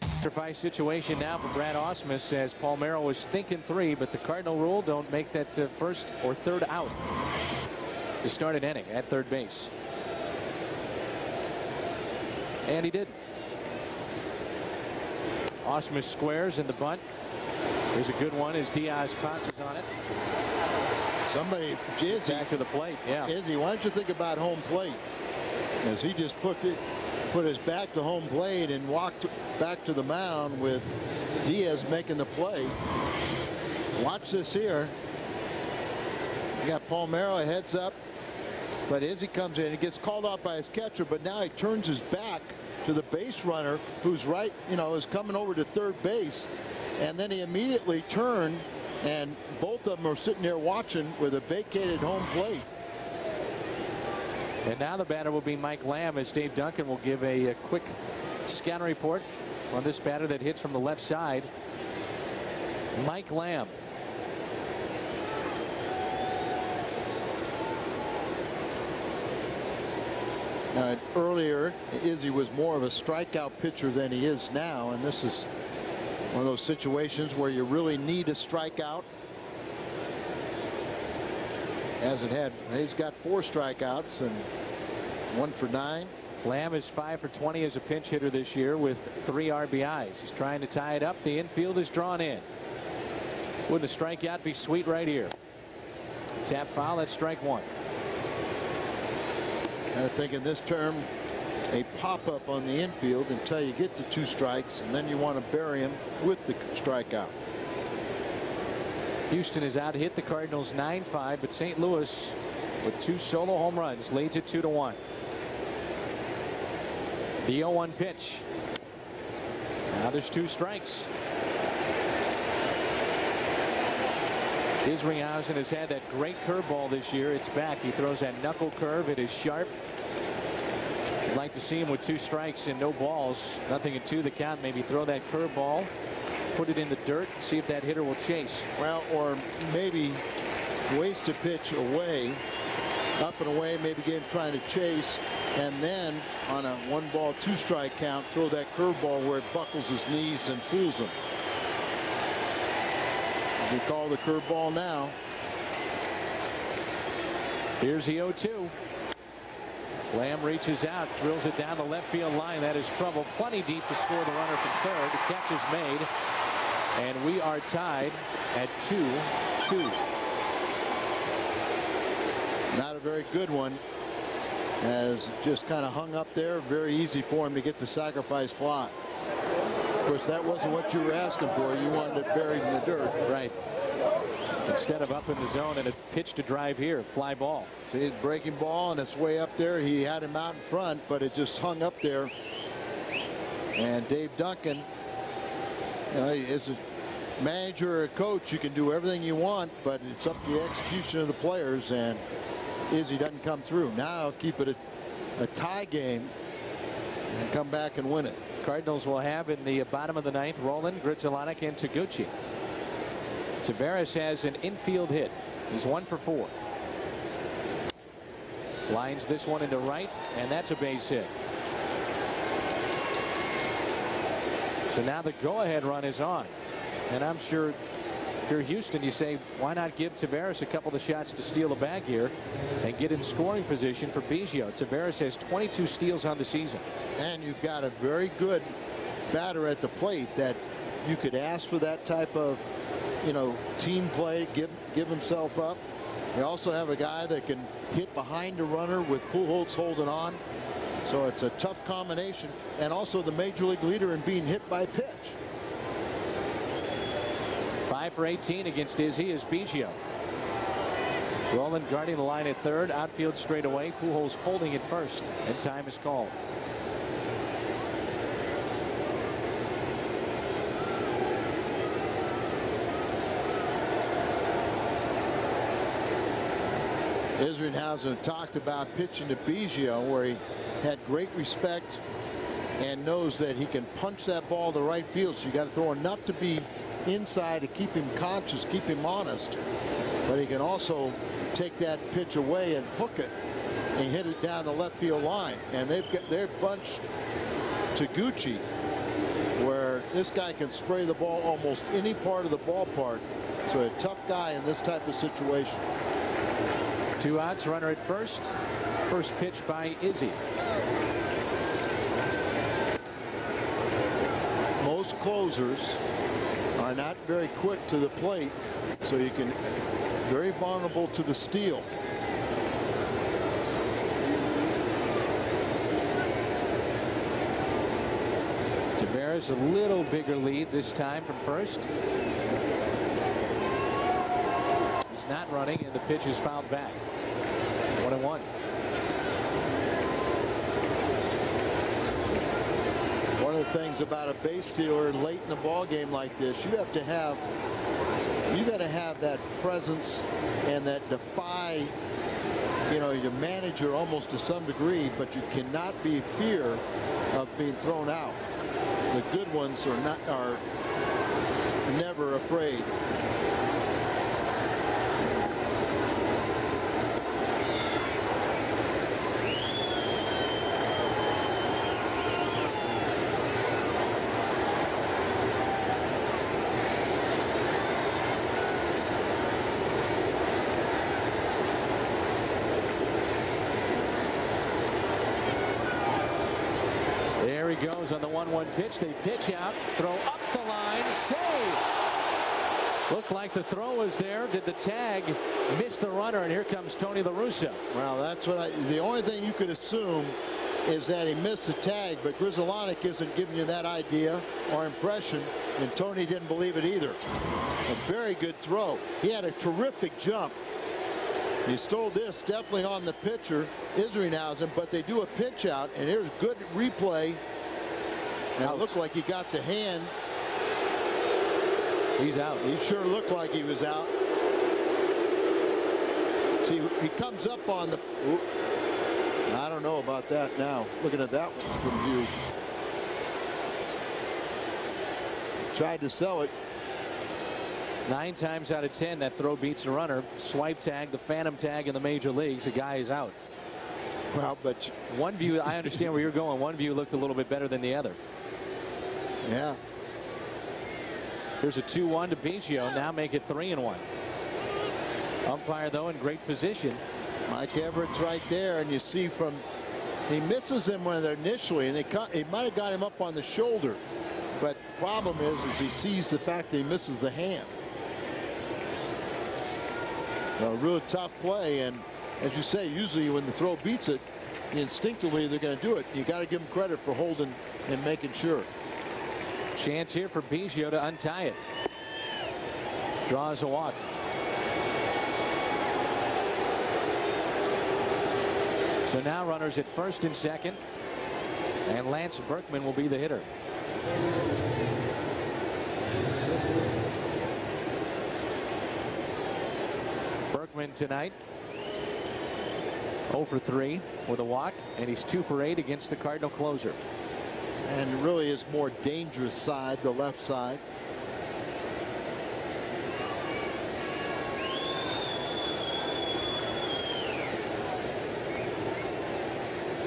Sacrifice situation now for Brad Ausmus as Palmeiro was thinking 3, but the Cardinal rule don't make that first or third out to start an inning at third base. And he did. Ausmus squares in the bunt. There's a good one as Diaz pounces on it. Somebody, Izzy, back to the plate. Yeah. Izzy, why don't you think about home plate? As he just put his back to home plate and walked back to the mound with Diaz making the play. Watch this here. You got Palmeiro heads up, but Izzy comes in and gets called out by his catcher, but now he turns his back to the base runner who's right, is coming over to third base, and then he immediately turned, and both of them are sitting there watching with a vacated home plate. And now the batter will be Mike Lamb as Dave Duncan will give a quick scouting report on this batter that hits from the left side. Mike Lamb. Now, earlier, Izzy was more of a strikeout pitcher than he is now, and this is one of those situations where you really need a strikeout. He's got 4 strikeouts and 1 for 9. Lamb is 5 for 20 as a pinch hitter this year with 3 RBIs. He's trying to tie it up. The infield is drawn in. Wouldn't a strikeout be sweet right here? Tap foul. That's strike 1. I think in this term, a pop-up on the infield until you get to 2 strikes, and then you want to bury him with the strikeout. Houston has out-hit the Cardinals 9-5, but St. Louis with 2 solo home runs leads it 2-1. The 0-1 pitch. Now there's 2 strikes. Isringhausen has had that great curveball this year. It's back. He throws that knuckle curve. It is sharp. I'd like to see him with 2 strikes and no balls. Nothing in 2 the count. Maybe throw that curveball put it in the dirt, see if that hitter will chase. Well, or maybe waste a pitch away, up and away, maybe get him trying to chase, and then on a 1-ball 2-strike count, throw that curveball where it buckles his knees and fools him. We call the curveball now. Here's the 0-2. Lamb reaches out, drills it down the left field line. That is trouble. Plenty deep to score the runner from third. The catch is made, and we are tied at 2-2. Not a very good one, as just kind of hung up there. Very easy for him to get the sacrifice fly. Of course, that wasn't what you were asking for. You wanted it buried in the dirt. Right. Instead of up in the zone and a pitch to drive here, fly ball. See, it's breaking ball and it's way up there. He had him out in front, but it just hung up there. And Dave Duncan, you know, as a manager or a coach, you can do everything you want, but it's up to the execution of the players, and Izzy doesn't come through. Now keep it a tie game and come back and win it. Cardinals will have in the bottom of the ninth Roland, Grzelcyk, and Taguchi. Taveras has an infield hit. He's 1 for 4. Lines this one into right, and that's a base hit. So now the go-ahead run is on, and I'm sure if you're Houston, you say, why not give Taveras a couple of shots to steal a bag here and get in scoring position for Biggio. Taveras has 22 steals on the season. And you've got a very good batter at the plate that you could ask for that type of, you know, team play, give himself up. You also have a guy that can hit behind the runner with Pujols holding on. So it's a tough combination, and also the major league leader in being hit by pitch. 5 for 18 against Izzy is Biggio. Roland guarding the line at third, outfield straight away. Pujols holding at first, and time is called. Isringhausen talked about pitching to Biggio, where he had great respect and knows that he can punch that ball to right field. So you got to throw enough to be inside to keep him conscious, keep him honest. But he can also take that pitch away and hook it and hit it down the left field line. And they're bunched Taguchi, where this guy can spray the ball almost any part of the ballpark. So a tough guy in this type of situation. 2 outs, runner at first. First pitch by Izzy. Most closers are not very quick to the plate, so you can very vulnerable to the steal. Taveras a little bigger lead this time from first. He's not running, and the pitch is fouled back. 1-1. One of the things about a base stealer late in the ball game like this, you got to have that presence and that defy, you know, your manager almost to some degree, but you cannot be fear of being thrown out. The good ones are never afraid. Goes on the 1-1 pitch. They pitch out, throw up the line, save. Looked like the throw was there. Did the tag miss the runner? And here comes Tony La Russa. Well, that's what the only thing you could assume is that he missed the tag, but Grzelcyk isn't giving you that idea or impression, and Tony didn't believe it either. A very good throw. He had a terrific jump. He stole this definitely on the pitcher, Isringhausen, but they do a pitch out, and here's good replay. And it looks like he got the hand. He's out. He sure looked like he was out. See, he comes up on the. I don't know about that now. Looking at that one from view. Tried to sell it. 9 times out of 10, that throw beats the runner. Swipe tag, the phantom tag in the major leagues. The guy is out. Well, but one view, I understand where you're going. One view looked a little bit better than the other. Yeah. Here's a 2-1 to Biggio. Now make it 3-1. Umpire, though, in great position. Mike Everett's right there, and you see from he misses him when they're initially, and he might have got him up on the shoulder. But problem is he sees the fact that he misses the hand. So a really tough play, and as you say, usually when the throw beats it, instinctively they're going to do it. You got to give them credit for holding and making sure. Chance here for Biggio to untie it. Draws a walk. So now runners at first and second, and Lance Berkman will be the hitter. Berkman tonight 0 for 3 with a walk, and he's 2 for 8 against the Cardinal closer. And really his more dangerous side, the left side.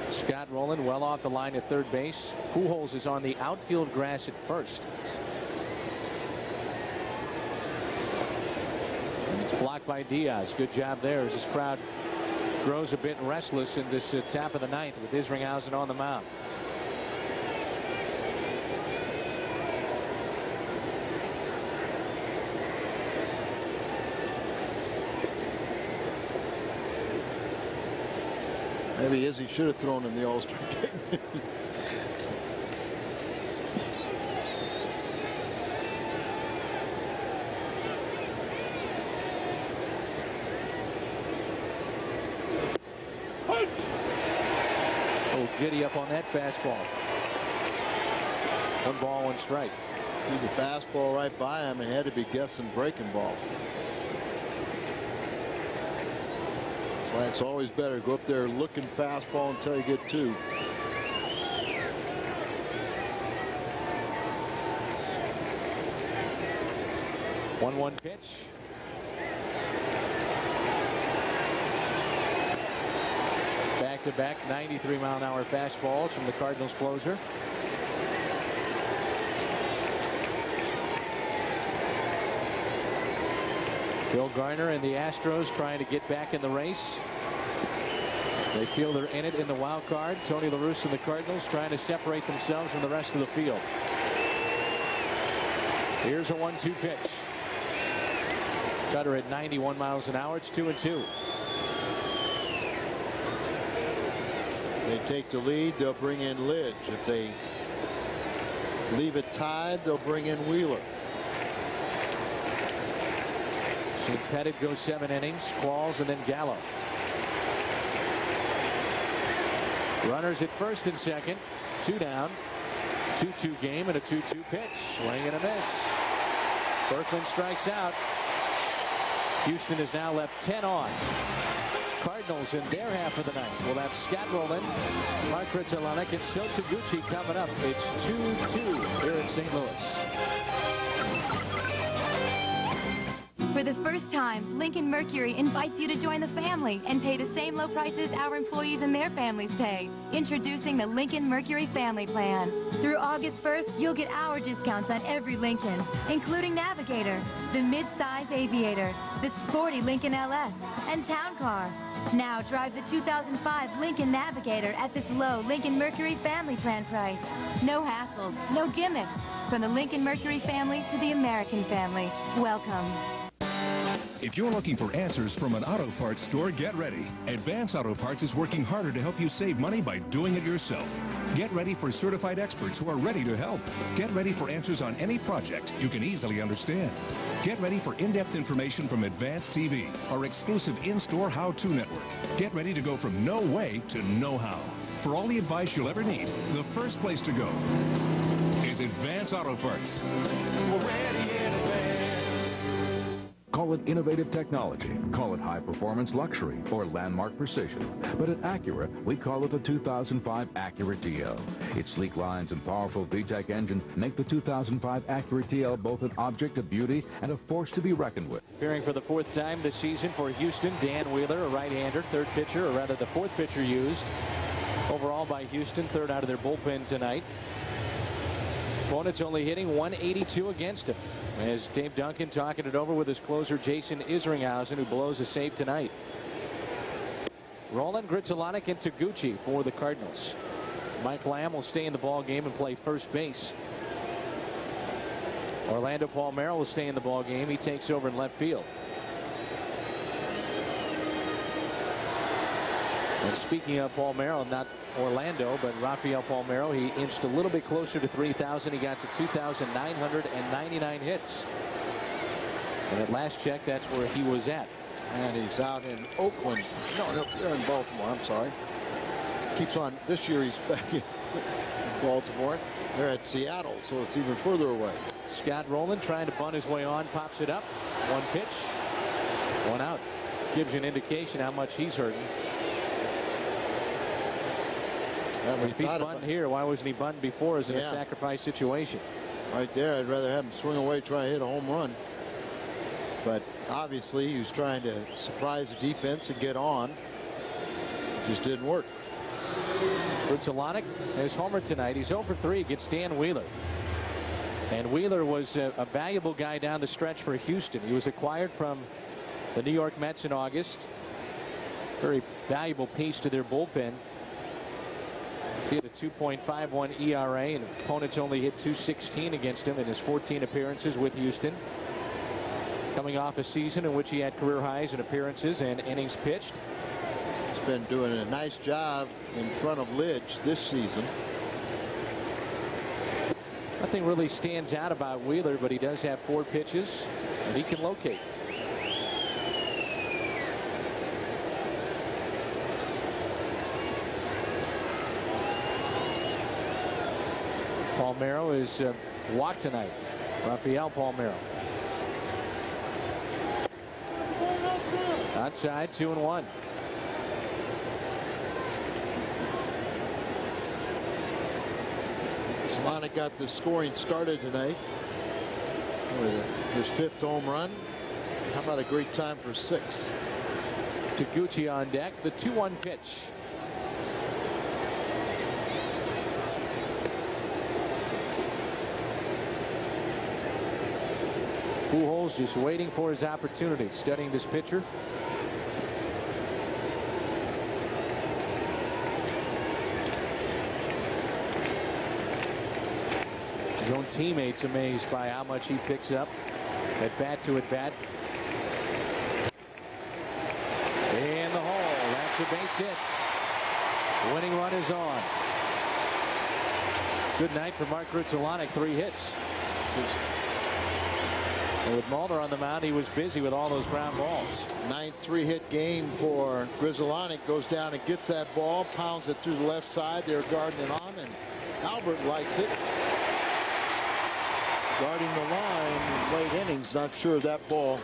Scott Rowland well off the line at third base. Pujols is on the outfield grass at first. And it's blocked by Diaz. Good job there as this crowd grows a bit restless in this top of the ninth with Isringhausen on the mound. Maybe Izzy should have thrown in the All-Star game. Oh, giddy up on that fastball. 1 ball, 1 strike. He's a fastball right by him and had to be guessing breaking ball. That's why it's always better to go up there looking fastball until you get 2. One pitch. Back-to-back 93-mile-an-hour fastballs from the Cardinals closer. Bill Garner and the Astros trying to get back in the race. They feel they're in it in the wild card. Tony La Russa and the Cardinals trying to separate themselves from the rest of the field. Here's a 1-2 pitch. Cutter at 91 miles an hour. It's 2-2. They take the lead, they'll bring in Lidge. If they leave it tied, they'll bring in Wheeler. St. Pettit goes 7 innings, Qualls, and then Gallo. Runners at first and second, 2 down. 2-2 game and a 2-2 pitch. Swing and a miss. Berkman strikes out. Houston has now left 10 on. Cardinals in their half of the ninth will have Scott Rowland, Mark Ritzelanick, and Sho Taguchi coming up. It's 2-2 here in St. Louis. For the first time, Lincoln Mercury invites you to join the family and pay the same low prices our employees and their families pay. Introducing the Lincoln Mercury Family Plan. Through August 1st, you'll get our discounts on every Lincoln, including Navigator, the mid-size Aviator, the sporty Lincoln LS, and Town Car. Now drive the 2005 Lincoln Navigator at this low Lincoln Mercury Family Plan price. No hassles, no gimmicks. From the Lincoln Mercury family to the American family. Welcome. If you're looking for answers from an auto parts store, get ready. Advance Auto Parts is working harder to help you save money by doing it yourself. Get ready for certified experts who are ready to help. Get ready for answers on any project you can easily understand. Get ready for in-depth information from Advance TV, our exclusive in-store how-to network. Get ready to go from no way to know-how. For all the advice you'll ever need, the first place to go is Advance Auto Parts. We're ready in advance. Call Call it innovative technology, call it high-performance luxury, or landmark precision. But at Acura, we call it the 2005 Acura TL. Its sleek lines and powerful VTEC engine make the 2005 Acura TL both an object of beauty and a force to be reckoned with. Appearing for the 4th time this season for Houston, Dan Wheeler, a right-hander, 3rd pitcher, or rather the 4th pitcher used overall by Houston, 3rd out of their bullpen tonight. Opponents only hitting 182 against him, as Dave Duncan talking it over with his closer Jason Isringhausen, who blows a save tonight. Roland, Gritzelanek, and Taguchi for the Cardinals. Mike Lamb will stay in the ball game and play first base. Orlando Palmeiro will stay in the ball game. He takes over in left field. And speaking of Palmeiro, not Orlando, but Rafael Palmeiro, he inched a little bit closer to 3,000. He got to 2,999 hits. And at last check, that's where he was at. And he's out in Oakland. No, they're in Baltimore. I'm sorry. Keeps on. This year he's back in Baltimore. They're at Seattle, so it's even further away. Scott Rowland trying to bunt his way on, pops it up. 1 pitch, 1 out. Gives you an indication how much he's hurting. If he's bunting here, why wasn't he bunting before as in a sacrifice situation? Right there, I'd rather have him swing away, try to hit a home run. But obviously, he was trying to surprise the defense and get on. Just didn't work. Gritzelanek has homered tonight. He's 0 for 3 against Dan Wheeler. And Wheeler was a valuable guy down the stretch for Houston. He was acquired from the New York Mets in August. Very valuable piece to their bullpen. He had a 2.51 ERA, and opponents only hit .216 against him in his 14 appearances with Houston. Coming off a season in which he had career highs in appearances and innings pitched. He's been doing a nice job in front of Lidge this season. Nothing really stands out about Wheeler, but he does have 4 pitches, and he can locate. Palmeiro is walked tonight. Rafael Palmeiro. Outside, 2-1. Solana got the scoring started tonight with his 5th home run. How about a great time for 6? Taguchi on deck. The 2-1 pitch. Pujols just waiting for his opportunity, studying this pitcher. His own teammates amazed by how much he picks up at bat to at bat. In the hole. That's a base hit. Winning run is on. Good night for Mark Gritzelanek. 3 hits. And with Mulder on the mound, he was busy with all those ground balls. 9th 3-hit game for Grizzolanek. Goes down and gets that ball, pounds it through the left side. They're guarding it on, and Albert likes it. Guarding the line in late innings. Not sure that ball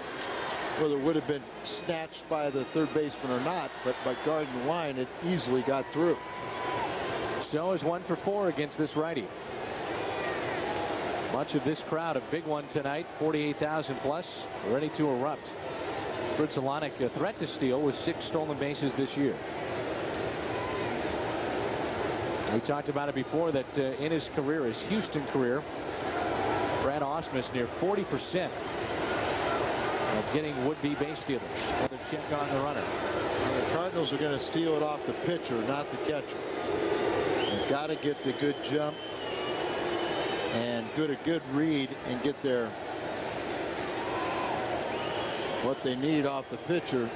whether it would have been snatched by the 3rd baseman or not, but by guarding the line, it easily got through. So is 1 for 4 against this righty. Much of this crowd, a big one tonight, 48,000 plus, ready to erupt. Gritzelanek a threat to steal with 6 stolen bases this year. We talked about it before that in his career, his Houston career, Brad Ausmus near 40% of getting would-be base stealers. Another check on the runner. And the Cardinals are going to steal it off the pitcher, not the catcher. They've got to get the good jump and a good read and get their what they need off the pitcher,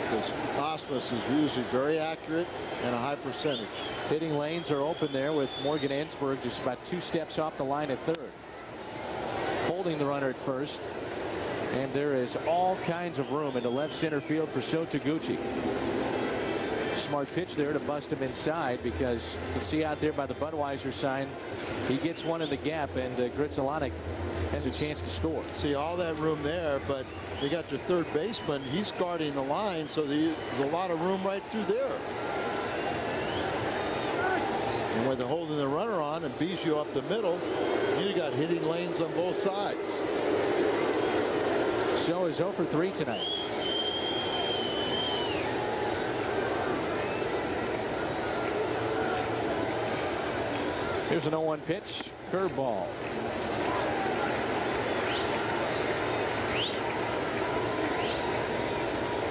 because Ausmus is usually very accurate and a high percentage. Hitting lanes are open there with Morgan Ensberg just about 2 steps off the line at 3rd. Holding the runner at 1st. And there is all kinds of room into left center field for Sho Taguchi. Smart pitch there to bust him inside, because you can see out there by the Budweiser sign, he gets one in the gap, and Gritzelanek has a chance to score. See all that room there, but they got your third baseman. He's guarding the line, so there's a lot of room right through there. And with holding the runner on and Biggio up the middle, you got hitting lanes on both sides. Show is 0 for 3 tonight. Here's an 0-1 pitch, curveball.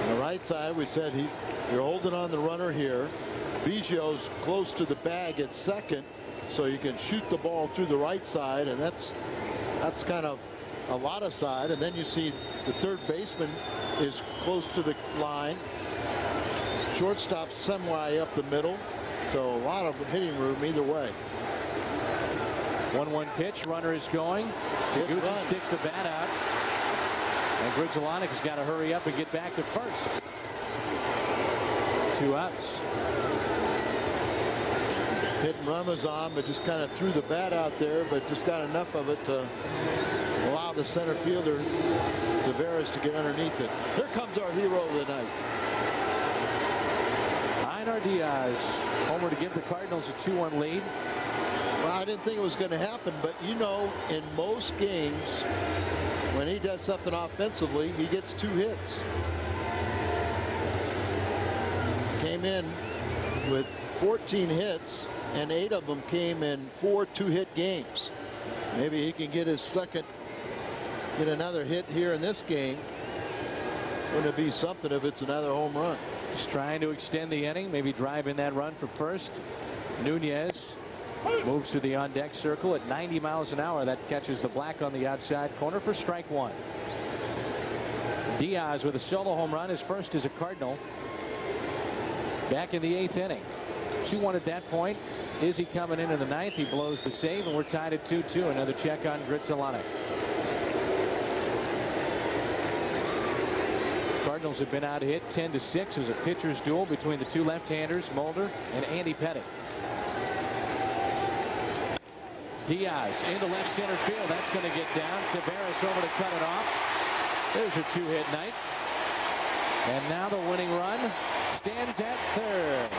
On the right side, we said you're holding on the runner here. Biggio's close to the bag at second, so you can shoot the ball through the right side, and that's kind of a lot of side. And then you see the third baseman is close to the line. Shortstop semi up the middle, so a lot of hitting room either way. 1-1 pitch, runner is going. Taguchi sticks the bat out. And Grudzielanek has got to hurry up and get back to first. 2 outs. Hitting Ramazan, but just kind of threw the bat out there, but just got enough of it to allow the center fielder, Tavares, to get underneath it. Here comes our hero of the night. Einar Diaz, homer to give the Cardinals a 2-1 lead. Well, I didn't think it was going to happen, but you know, in most games, when he does something offensively, he gets 2 hits. Came in with 14 hits, and 8 of them came in 4 2-hit games. Maybe he can get another hit here in this game. Wouldn't it be something if it's another home run? Just trying to extend the inning, maybe drive in that run for first. Nunez moves to the on-deck circle at 90 miles an hour. That catches the black on the outside corner for strike 1. Diaz with a solo home run, his first as a Cardinal. Back in the 8th inning. 2-1 at that point. Izzy coming in the 9th. He blows the save, and we're tied at 2-2. Another check on Grudzielanek. Cardinals have been out hit 10-6. It was a pitcher's duel between the 2 left-handers, Mulder and Andy Pettitte. Diaz into left center field. That's going to get down. Tavares over to cut it off. There's a 2-hit night. And now the winning run stands at third.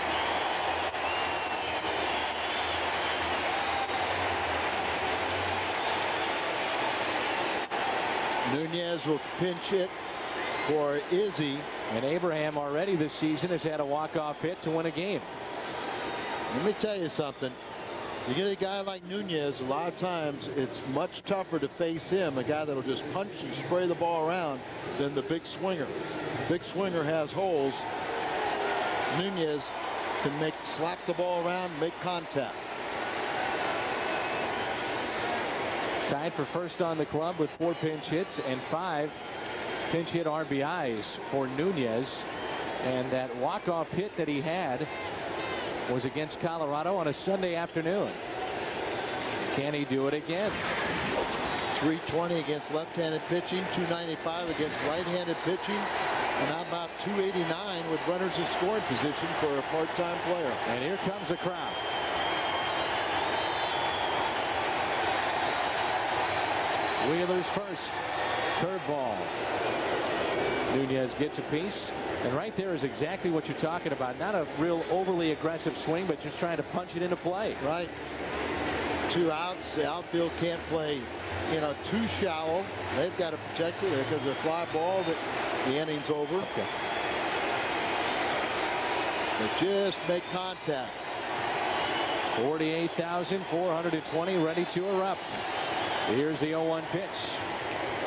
Nunez will pinch hit for Izzy. And Abraham already this season has had a walk-off hit to win a game. Let me tell you something. You get a guy like Nunez, a lot of times it's much tougher to face him, a guy that'll just punch and spray the ball around, than the big swinger. Big swinger has holes. Nunez can slap the ball around, make contact. Tied for first on the club with 4 pinch hits and 5 pinch hit RBIs for Nunez. And that walk-off hit that he had was against Colorado on a Sunday afternoon. Can he do it again? 320 against left-handed pitching, 295 against right-handed pitching, and how about 289 with runners in scoring position for a part-time player. And here comes the crowd. Wheeler's first. Curveball. Nunez gets a piece. And right there is exactly what you're talking about. Not a real overly aggressive swing, but just trying to punch it into play. Right. 2 outs. The outfield can't play, too shallow. They've got to protect it because a fly ball that the inning's over. Okay. They just make contact. 48,420 ready to erupt. Here's the 0-1 pitch.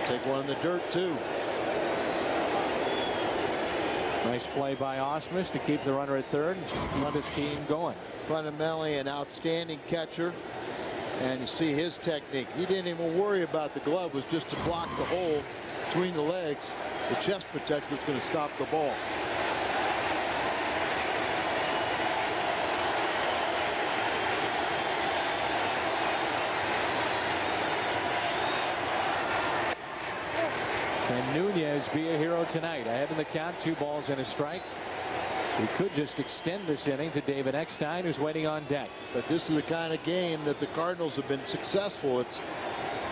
Take one in the dirt, too. Nice play by Ausmus to keep the runner at third. Run his team going. Fundamentally an outstanding catcher. And you see his technique. He didn't even worry about the glove. It was just to block the hole between the legs. The chest protector was going to stop the ball. Can Nunez be a hero tonight? Ahead in the count, 2 balls and a strike. We could just extend this inning to David Eckstein, who's waiting on deck. But this is the kind of game that the Cardinals have been successful. It's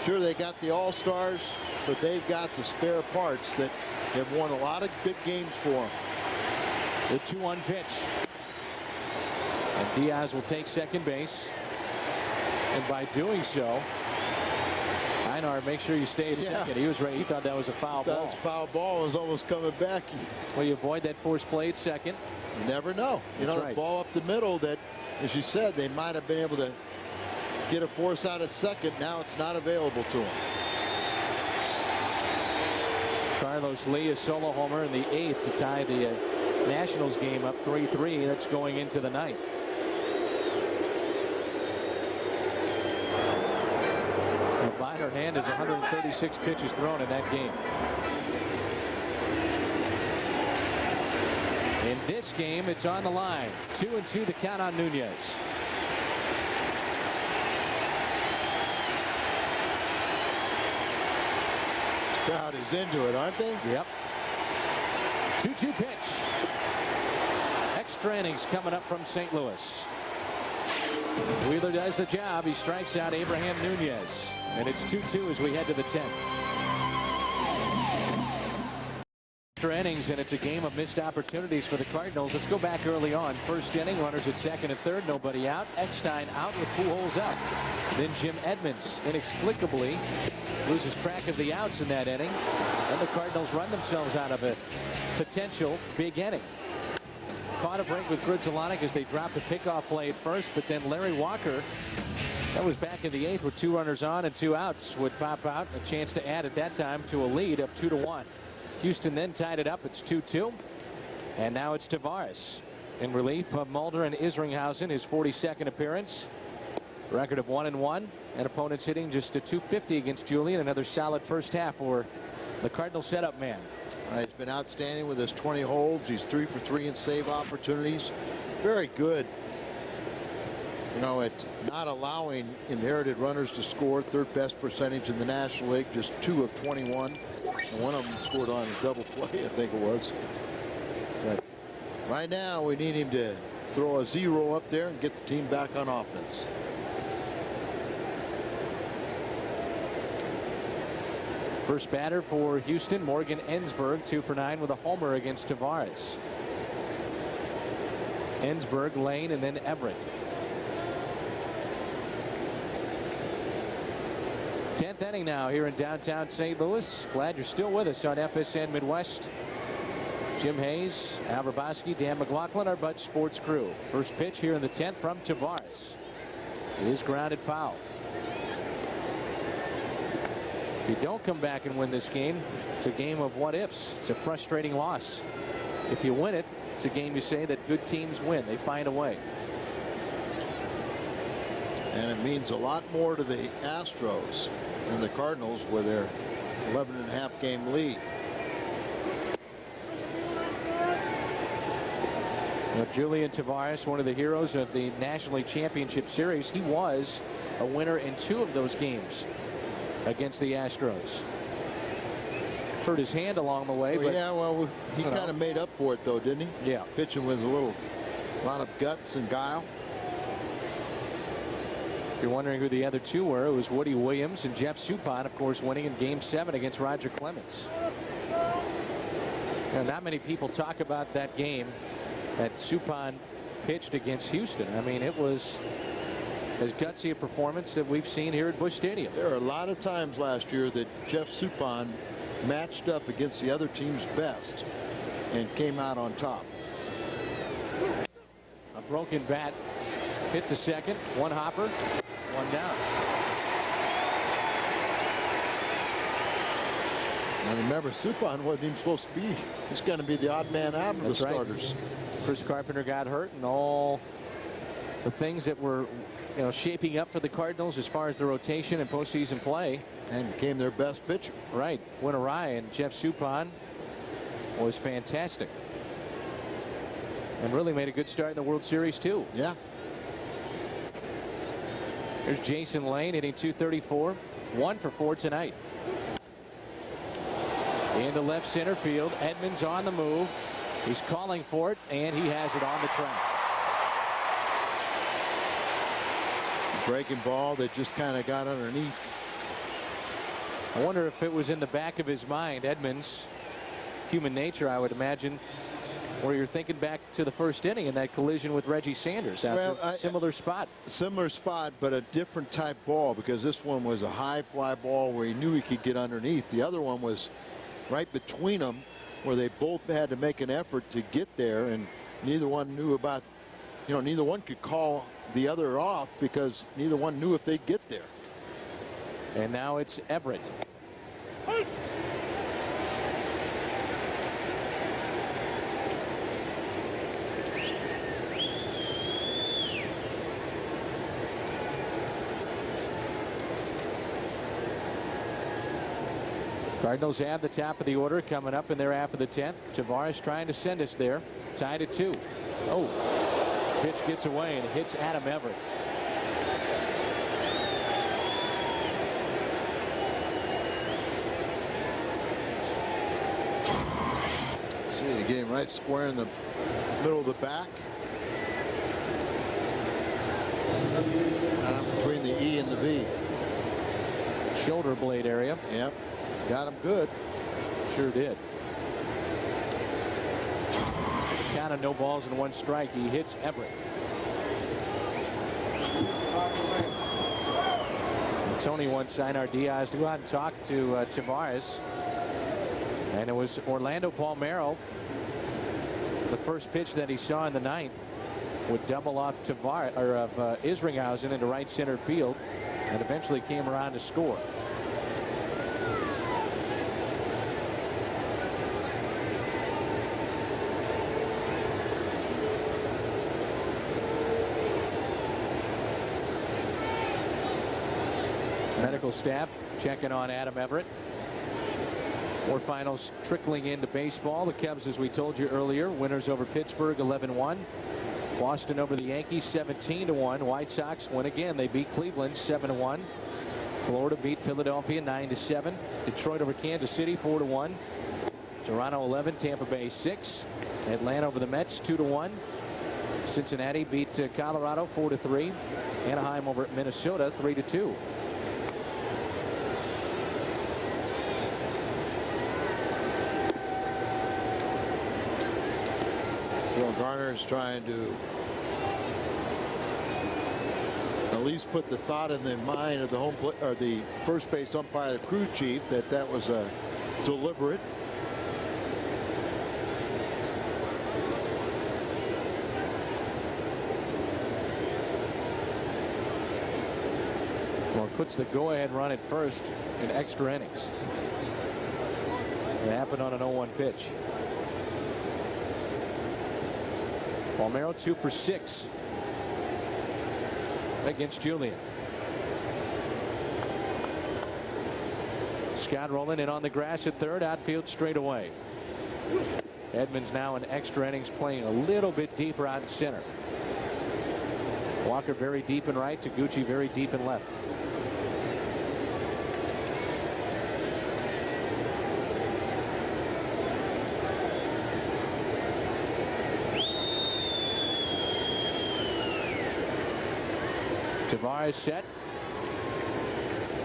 Sure, they got the all-stars, but they've got the spare parts that have won a lot of big games for them. The 2-1 pitch. And Diaz will take second base. And by doing so, Einar, make sure you stay at second. He was ready. He thought that was a foul ball. That was a foul ball. It was almost coming back. Well, you avoid that forced play at second. You never know. You know, the ball up the middle that, as you said, they might have been able to get a force out at second. Now it's not available to him. Carlos Lee, a solo homer in the 8th to tie the Nationals game up 3-3. That's going into the 9th. Einar Hernandez, 136 pitches thrown in that game. In this game, it's on the line. 2-2 the count on Nunez. Crowd is into it, aren't they? Yep. 2-2 pitch. Extra innings coming up from St. Louis. Wheeler does the job. He strikes out Abraham Nunez. And it's 2-2 as we head to the 10th. Extra innings, and it's a game of missed opportunities for the Cardinals. Let's go back early on. First inning, runners at second and third, nobody out. Eckstein out with Pujols up. Then Jim Edmonds inexplicably loses track of the outs in that inning. And the Cardinals run themselves out of a potential big inning. Caught a break with Grudzielanek as they dropped the pickoff play at first, but then Larry Walker, that was back in the 8th with 2 runners on and 2 outs, would pop out. A chance to add at that time to a lead of 2-1. Houston then tied it up. It's 2-2. And now it's Tavares in relief of Mulder and Isringhausen, his 42nd appearance. Record of 1-1, and opponents hitting just a .250 against Julian. Another solid first half for the Cardinal setup man. He's been outstanding with his 20 holds. He's 3 for 3 in save opportunities. Very good. You know, at not allowing inherited runners to score. 3rd best percentage in the National League, just 2 of 21. And one of them scored on a double play, I think it was. But right now we need him to throw a 0 up there and get the team back on offense. First batter for Houston, Morgan Ensberg, 2 for 9 with a homer against Tavares. Ensberg, Lane, and then Everett. 10th inning now here in downtown St. Louis. Glad you're still with us on FSN Midwest. Jim Hayes, Al Rabosky, Dan McLaughlin, our Bud Sports crew. First pitch here in the 10th from Tavares. It is grounded foul. If you don't come back and win this game, it's a game of what ifs. It's a frustrating loss. If you win it, it's a game you say that good teams win. They find a way. And it means a lot more to the Astros than the Cardinals with their 11.5 game lead. Well, Julian Tavares, one of the heroes of the National League Championship Series, he was a winner in 2 of those games against the Astros. Hurt his hand along the way. But, yeah, well, he kind of made up for it, though, didn't he? Yeah. Pitching with a lot of guts and guile. If you're wondering who the other 2 were, it was Woody Williams and Jeff Suppan, of course, winning in Game 7 against Roger Clemens. And not many people talk about that game that Suppan pitched against Houston. I mean, it was as gutsy a performance that we've seen here at Busch Stadium. There are a lot of times last year that Jeff Suppan matched up against the other team's best and came out on top. A broken bat hit to second. 1 hopper, 1 down. And remember, Suppan wasn't even supposed to be. He's going to be the odd man out of the starters. Chris Carpenter got hurt, and all the things that were, shaping up for the Cardinals as far as the rotation and postseason play, and became their best pitcher. Right, went awry, and Jeff Suppan was fantastic, and really made a good start in the World Series too. Yeah. There's Jason Lane hitting .234, 1 for 4 tonight. Into left center field. Edmonds on the move. He's calling for it, and he has it on the track. Breaking ball that just kind of got underneath I wonder if it was in the back of his mind, Edmonds, human nature, I would imagine, where you're thinking back to the first inning in that collision with Reggie Sanders after similar spot. Similar spot, but a different type ball, because this one was a high fly ball where he knew he could get underneath. The other one was right between them, where they both had to make an effort to get there, and neither one knew about, neither one could call the other off because neither one knew if they'd get there. And now it's Everett. Cardinals have the top of the order coming up in their half of the 10th. Tavares trying to send us there. Tied at 2. Oh, pitch gets away and hits Adam Everett. See, he getting right square in the middle of the back. Between the E and the V. Shoulder blade area. Yep. Got him good. Sure did. Count of no balls and 1 strike. He hits Everett. And Tony wants Einar Diaz to go out and talk to Tavares. And it was Orlando Palmeiro. The first pitch that he saw in the 9th would double off Tavares or Isringhausen into right center field, and eventually came around to score. Medical staff checking on Adam Everett. More finals trickling into baseball. The Cubs, as we told you earlier, winners over Pittsburgh 11-1. Boston over the Yankees 17-1. White Sox win again. They beat Cleveland 7-1. Florida beat Philadelphia 9-7. Detroit over Kansas City 4-1. Toronto 11, Tampa Bay 6. Atlanta over the Mets 2-1. Cincinnati beat Colorado 4-3. Anaheim over Minnesota 3-2. Garner is trying to at least put the thought in the mind of the or the first base umpire, the crew chief, that was a deliberate. Well, it puts the go-ahead run at first in extra innings. It happened on an 0-1 pitch. Palmeiro 2 for 6 against Julian. Scott rolling in on the grass at third. Outfield straight away. Edmonds now in extra innings, playing a little bit deeper out in center. Walker very deep in right. Taguchi very deep in left. Tavares set.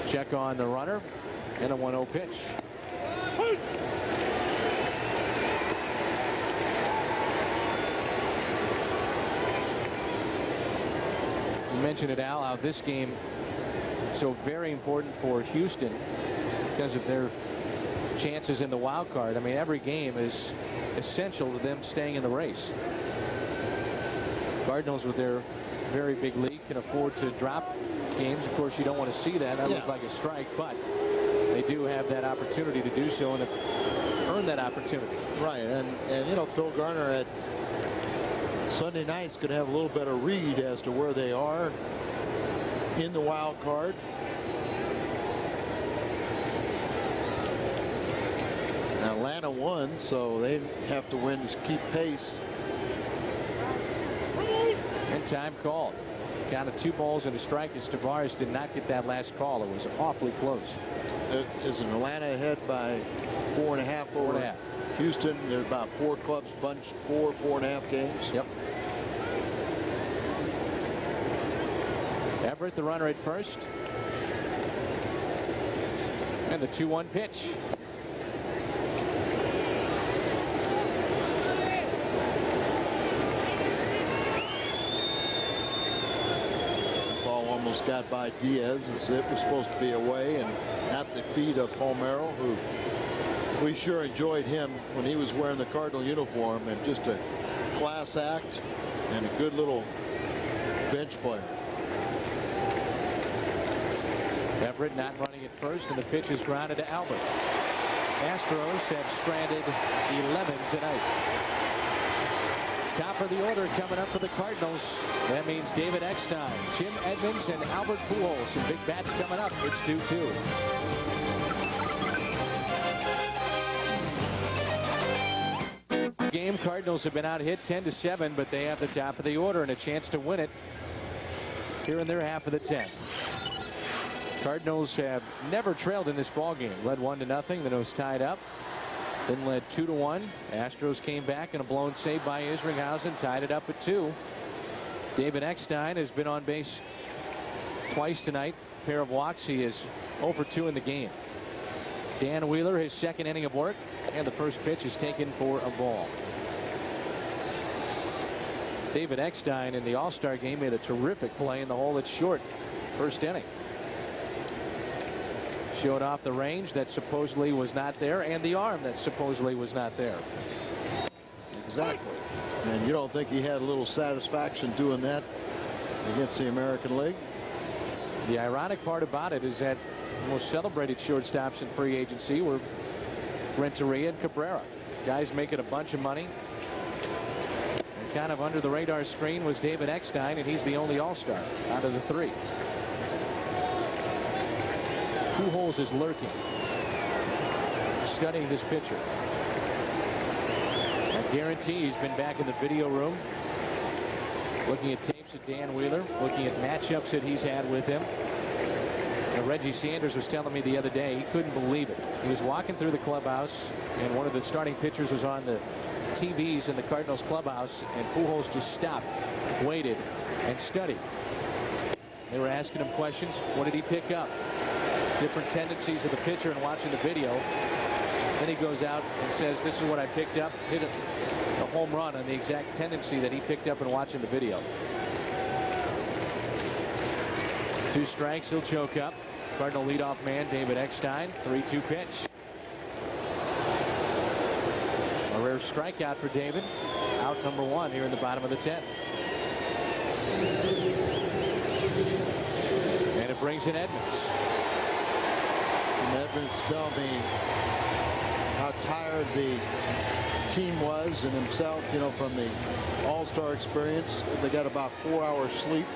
Check on the runner. And a 1-0 pitch. You mentioned it, Al, how this game is so very important for Houston because of their chances in the wild card. I mean, every game is essential to them staying in the race. Cardinals, with their very big lead, can afford to drop games. Of course, you don't want to see that. That looked like a strike, but they do have that opportunity to do so and to earn that opportunity. Right, and you know, Phil Garner at Sunday nights could have a little better read as to where they are in the wild card. Atlanta won, so they have to win to keep pace. And time called. Count of 2 balls and a strike as Tavares did not get that last call. It was awfully close. Is Atlanta ahead by 4.5 over 4.5. Houston? There's about 4 clubs bunched, 4.5 games. Yep. Everett, the runner at first. And the 2-1 pitch. Ball almost got by Diaz as it was supposed to be away and at the feet of Palmeiro, who we sure enjoyed him when he was wearing the Cardinal uniform, and just a class act and a good little bench player. Everett not running at first, and the pitch is grounded to Albert. Astros have stranded 11 tonight. Top of the order coming up for the Cardinals. That means David Eckstein, Jim Edmonds, and Albert Pujols. Some big bats coming up. It's 2-2. Game, Cardinals have been out hit 10-7, but they have the top of the order and a chance to win it here in their half of the 10th. Cardinals have never trailed in this ball game. Led 1-0, then it was tied up, then led 2-1. Astros came back and a blown save by Isringhausen tied it up at 2. David Eckstein has been on base twice tonight. A pair of walks. He is 0 for 2 in the game. Dan Wheeler, his second inning of work, and the first pitch is taken for a ball. David Eckstein in the All-Star game made a terrific play in the hole that's short. First inning. Showed off the range that supposedly was not there and the arm that supposedly was not there. Exactly. And you don't think he had a little satisfaction doing that against the American League? The ironic part about it is that the most celebrated shortstops in free agency were Renteria and Cabrera. Guys making a bunch of money. And kind of under the radar screen was David Eckstein, and he's the only All-Star out of the 3. Pujols is lurking, studying this pitcher. I guarantee he's been back in the video room, looking at tapes of Dan Wheeler, looking at matchups that he's had with him. And Reggie Sanders was telling me the other day he couldn't believe it. He was walking through the clubhouse, and one of the starting pitchers was on the TVs in the Cardinals clubhouse, and Pujols just stopped, waited, and studied. They were asking him questions. What did he pick up? Different tendencies of the pitcher, and watching the video. Then he goes out and says, this is what I picked up. Hit a home run on the exact tendency that he picked up in watching the video. 2 strikes, he'll choke up. Cardinal leadoff man David Eckstein. 3-2 pitch. A rare strikeout for David. Out number 1 here in the bottom of the 10th. And it brings in Edmonds. And Edmonds tell me how tired the team was and himself, you know, from the All-Star experience. They got about 4 hours sleep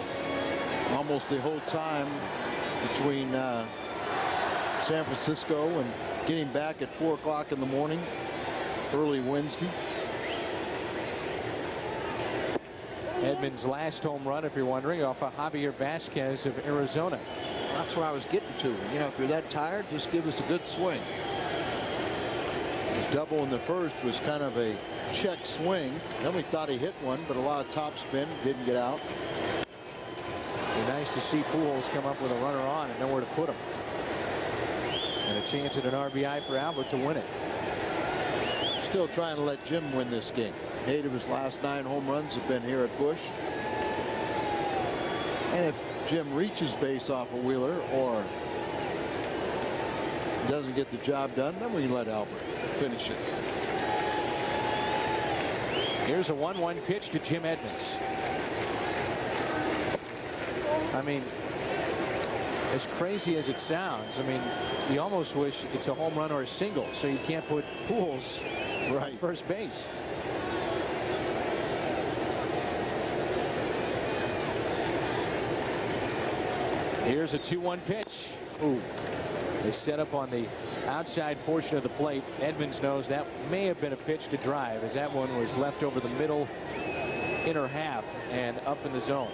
almost the whole time between San Francisco and getting back at 4 o'clock in the morning early Wednesday. Edmonds' last home run, if you're wondering, off of Javier Vasquez of Arizona. That's where I was getting to. You know, if you're that tired, just give us a good swing. His double in the first was kind of a check swing. Then we thought he hit one, but a lot of top spin, didn't get out. Be nice to see Pujols come up with a runner on and nowhere to put him. And a chance at an RBI for Albert to win it. Still trying to let Jim win this game. 8 of his last 9 home runs have been here at Busch. And if Jim reaches base off of Wheeler or doesn't get the job done, then we can let Albert finish it. Here's a 1-1 pitch to Jim Edmonds. I mean, as crazy as it sounds, I mean, you almost wish it's a home run or a single, so you can't put Pujols right at first base. Here's a 2-1 pitch. Ooh. They set up on the outside portion of the plate. Edmonds knows that may have been a pitch to drive, as that one was left over the middle inner half and up in the zone.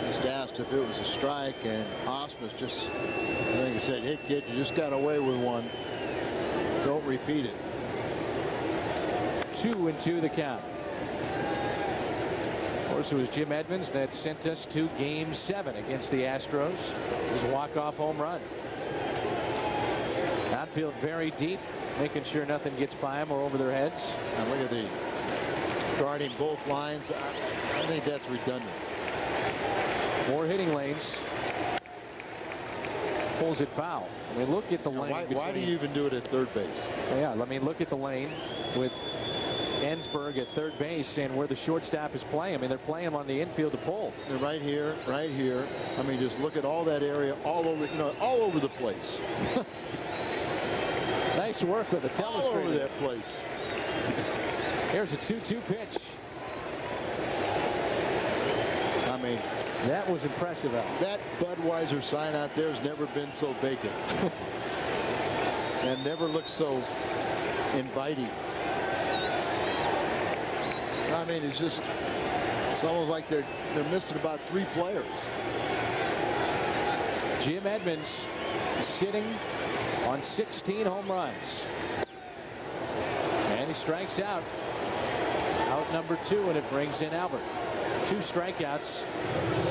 Just asked if it was a strike, and Osmus just, I think he said, "Hey kid, you just got away with one. Don't repeat it." 2-2 the count. Of course, it was Jim Edmonds that sent us to Game 7 against the Astros. It was a walk-off home run. Now outfield very deep, making sure nothing gets by them or over their heads. And look at the guarding both lines. I think that's redundant. More hitting lanes. Pulls it foul. I mean, look at the lane. Why do you even do it at third base? Yeah, I mean, look at the lane with Ensberg at third base and where the shortstop is playing. I mean, they're playing him on the infield to pull. They're right here, right here. I mean, just look at all that area, all over, all over the place. Nice work with the telestrator. All over that place. Here's a 2-2 pitch. I mean, that was impressive, Al. That Budweiser sign out there has never been so vacant. And never looked so inviting. I mean, it's almost like they're missing about 3 players. Jim Edmonds sitting on 16 home runs. And he strikes out. Out number 2, and it brings in Albert. 2 strikeouts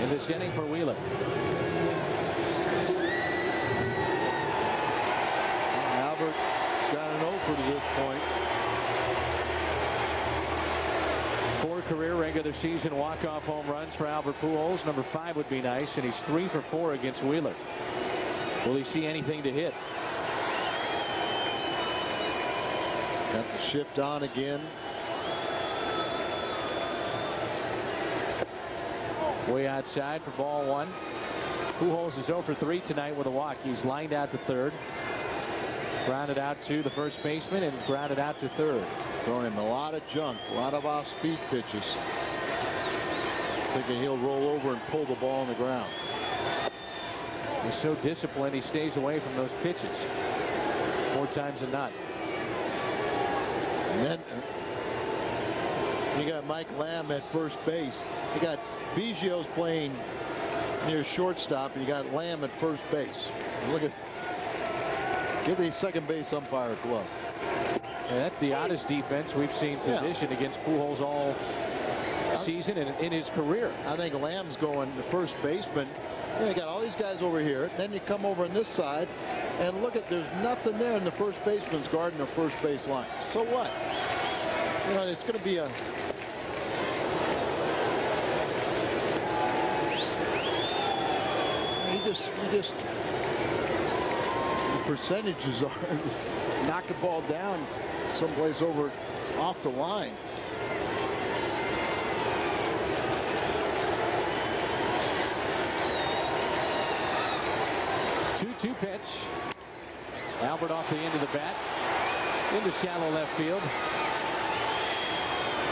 in this inning for Wheeler. Albert got an 0 to this point. 4 career regular season walk-off home runs for Albert Pujols. Number 5 would be nice, and he's 3 for 4 against Wheeler. Will he see anything to hit? Got the shift on again. Way outside for ball 1. Pujols is 0 for 3 tonight with a walk. He's lined out to third. Grounded out to the first baseman and grounded out to third. Throwing him a lot of junk, a lot of off-speed pitches. Thinking he'll roll over and pull the ball on the ground. He's so disciplined, he stays away from those pitches more times than not. And then you got Mike Lamb at first base. You got Biggio's playing near shortstop, and you got Lamb at first base. Look at, give the second base umpire a glove. Yeah, that's the oddest defense we've seen positioned against Pujols all season and in his career. I think Lamb's going the first baseman. You got all these guys over here. Then you come over on this side, and look at, there's nothing there, and the first baseman's guarding the first base line. So what? It's going to be a. The percentages are knock the ball down someplace over off the line. Two pitch. Albert off the end of the bat into shallow left field.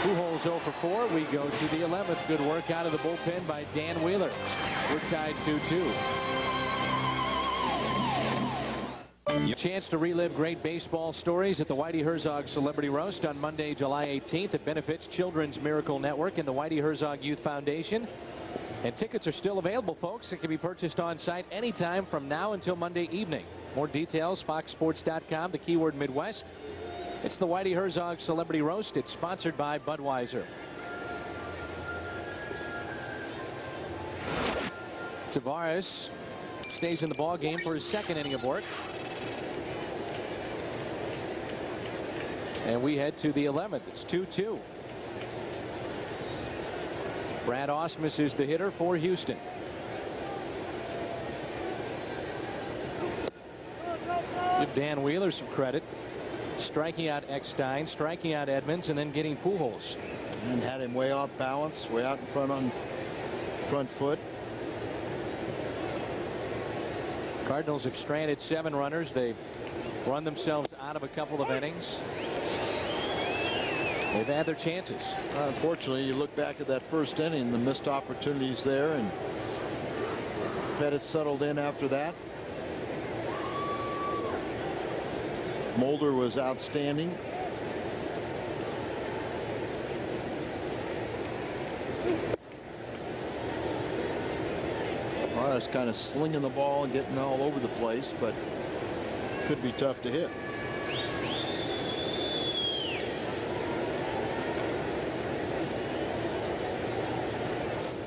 Pujols 0 for 4. We go to the 11th. Good work out of the bullpen by Dan Wheeler. We're tied 2-2. Your chance to relive great baseball stories at the Whitey Herzog Celebrity Roast on Monday, July 18th. It benefits Children's Miracle Network and the Whitey Herzog Youth Foundation. And tickets are still available, folks. It can be purchased on site anytime from now until Monday evening. More details, foxsports.com, the keyword Midwest. It's the Whitey Herzog Celebrity Roast. It's sponsored by Budweiser. Tavares stays in the ball game for his second inning of work. And we head to the 11th. It's 2-2. Brad Ausmus is the hitter for Houston. Give Dan Wheeler some credit. Striking out Eckstein, striking out Edmonds, and then getting Pujols. And had him way off balance, way out in front on front foot. Cardinals have stranded 7 runners. They've run themselves out of a couple of innings. They've had their chances. Unfortunately, you look back at that first inning, the missed opportunities there, and Pettit settled in after that. Mulder was outstanding. Morris kind of slinging the ball and getting all over the place, but could be tough to hit.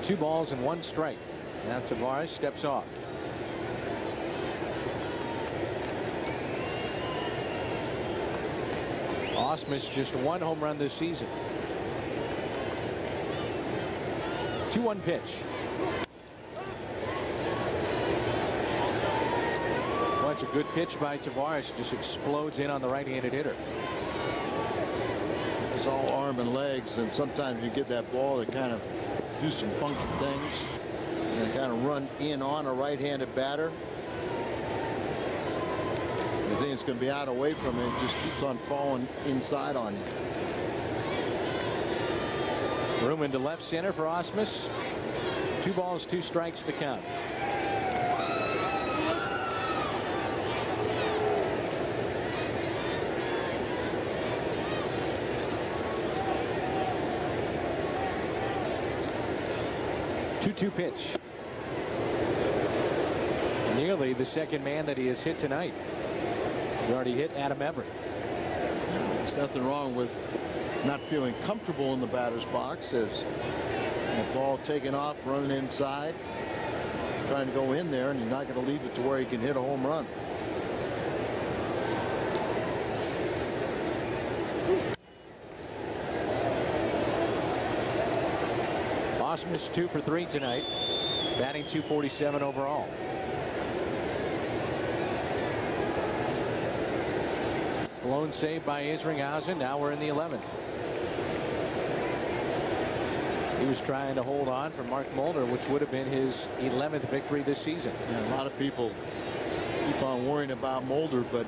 Two balls and 1 strike. Now Tavares steps off. Ausmus just 1 home run this season. 2-1 pitch. Well, it's a good pitch by Tavares. Just explodes in on the right-handed hitter. It's all arm and legs, and sometimes you get that ball that kind of do some funky things and kind of run in on a right-handed batter. You think it's going to be out away from it, it just keeps on falling inside on you. Room into left center for Ausmus. 2 balls, 2 strikes the count. Two pitch. Nearly the second man that he has hit tonight. He's already hit Adam Everett. There's nothing wrong with not feeling comfortable in the batter's box as the ball taken off, running inside, trying to go in there, and you're not going to leave it to where he can hit a home run. Ausmus 2 for 3 tonight, batting .247 overall. Blown save by Isringhausen. Now we're in the 11th. He was trying to hold on for Mark Mulder, which would have been his 11th victory this season. Yeah, a lot of people keep on worrying about Mulder, but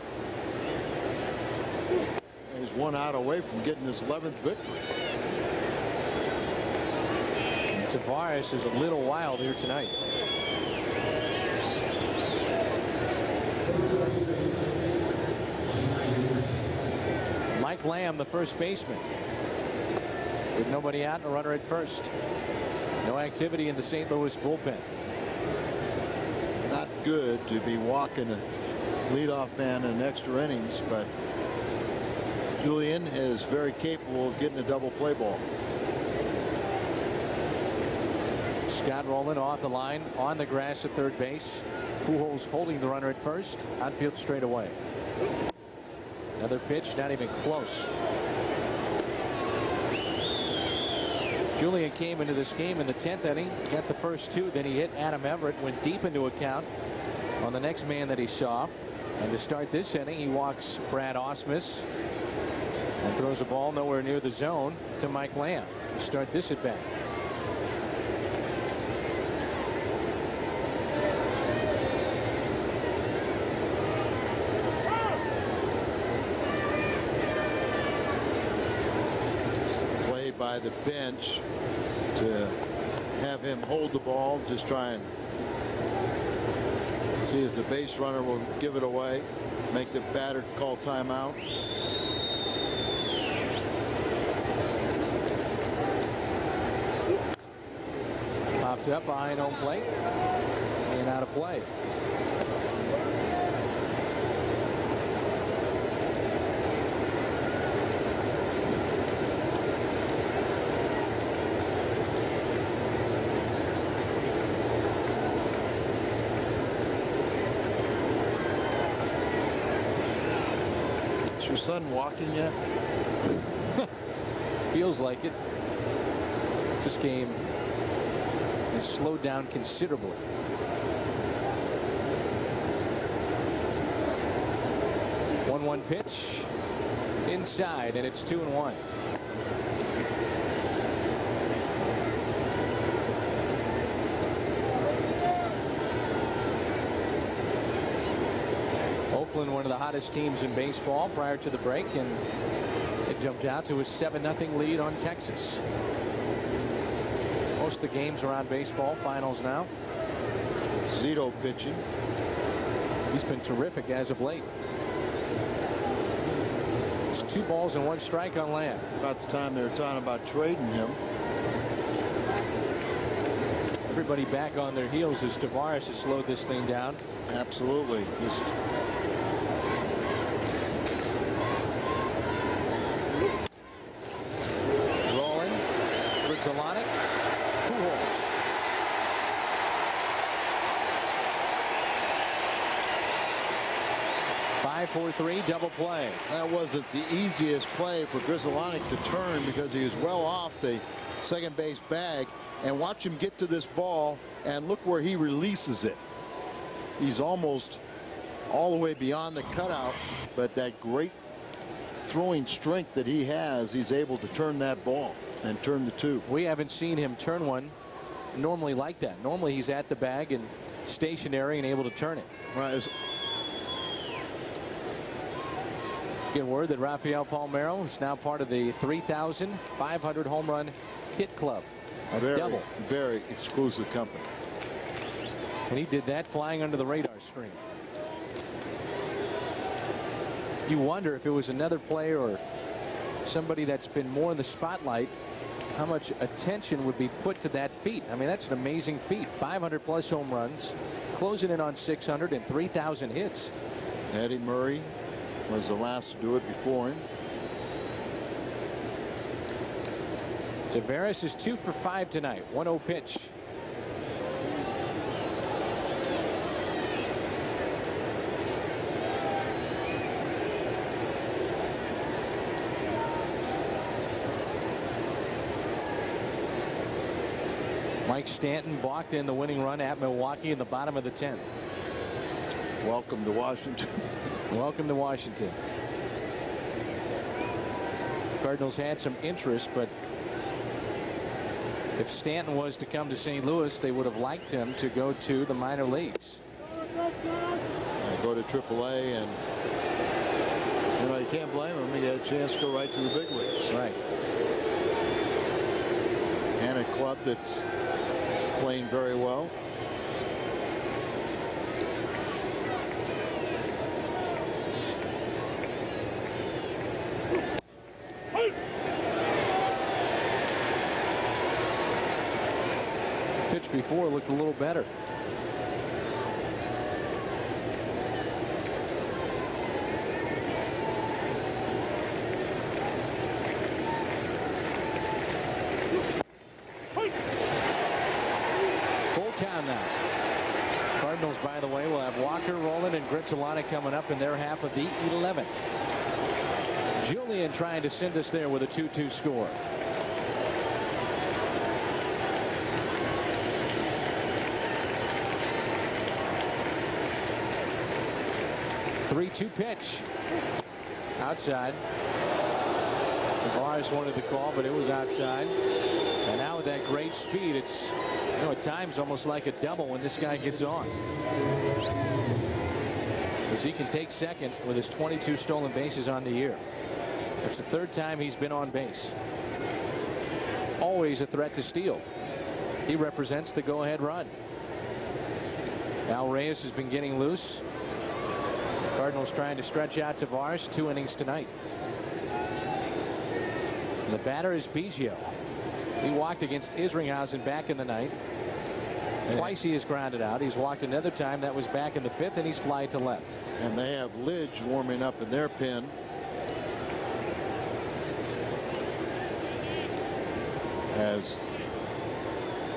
he's 1 out away from getting his 11th victory. Tavares is a little wild here tonight. Mike Lamb, the first baseman, with nobody out and a runner at first. No activity in the St. Louis bullpen. Not good to be walking a leadoff man in extra innings, but Julian is very capable of getting a double play ball. Scott Rowland off the line on the grass at third base. Pujols holding the runner at first. Outfield straight away. Another pitch, not even close. Julian came into this game in the 10th inning, got the first 2, then he hit Adam Everett, went deep into a count on the next man that he saw. And to start this inning, he walks Brad Ausmus and throws a ball nowhere near the zone to Mike Lamb to start this at bat. By the bench to have him hold the ball, just try and see if the base runner will give it away, make the batter call timeout. Popped up behind home plate and out of play. Son walking yet? Feels like it. This game has slowed down considerably. 1-1 pitch inside, and it's 2-1. Oakland, one of the hottest teams in baseball prior to the break, and it jumped out to a 7-0 lead on Texas. Most of the games around baseball finals now. Zito pitching. He's been terrific as of late. It's 2 balls and 1 strike on Lamb. About the time they were talking about trading him. Everybody back on their heels as Tavares has slowed this thing down. Absolutely. Rolling. Grudzielanek. Pujols. 5-4-3 double play. That wasn't the easiest play for Grizzolonic to turn because he was well off the second base bag. And watch him get to this ball, and look where he releases it. He's almost all the way beyond the cutout, but that great throwing strength that he has, he's able to turn that ball and turn the two. We haven't seen him turn one normally like that. Normally he's at the bag and stationary and able to turn it. Right. Get word that Rafael Palmeiro is now part of the 3,500 home run hit club. A double. Very exclusive company. And he did that flying under the radar screen. You wonder if it was another player or somebody that's been more in the spotlight, how much attention would be put to that feat. I mean, that's an amazing feat. 500 plus home runs, closing in on 600 and 3,000 hits. Eddie Murray was the last to do it before him. Tavares is 2 for 5 tonight. 1-0 pitch. Mike Stanton balked in the winning run at Milwaukee in the bottom of the 10th. Welcome to Washington. Welcome to Washington. Cardinals had some interest, but if Stanton was to come to St. Louis, they would have liked him to go to the minor leagues. Go to AAA, and you can't blame him. He had a chance to go right to the big leagues. Right. And a club that's playing very well. Pitch before looked a little better. Full count now. Cardinals, by the way, will have Walker, Rowland, and Grizzolonic coming up in their half of the 11th. Julian trying to send us there with a 2-2 score. Three-two pitch. Outside. Tavares wanted the call, but it was outside. And now with that great speed, it's, you know, at times almost like a double when this guy gets on. Because he can take second with his 22 stolen bases on the year. It's the third time he's been on base. Always a threat to steal. He represents the go-ahead run. Al Reyes has been getting loose. Cardinals trying to stretch out Tavares. 2 innings tonight. And the batter is Biggio. He walked against Isringhausen back in the 9th. Twice he is grounded out. He's walked another time. That was back in the 5th, and he's flied to left. And they have Lidge warming up in their pen. As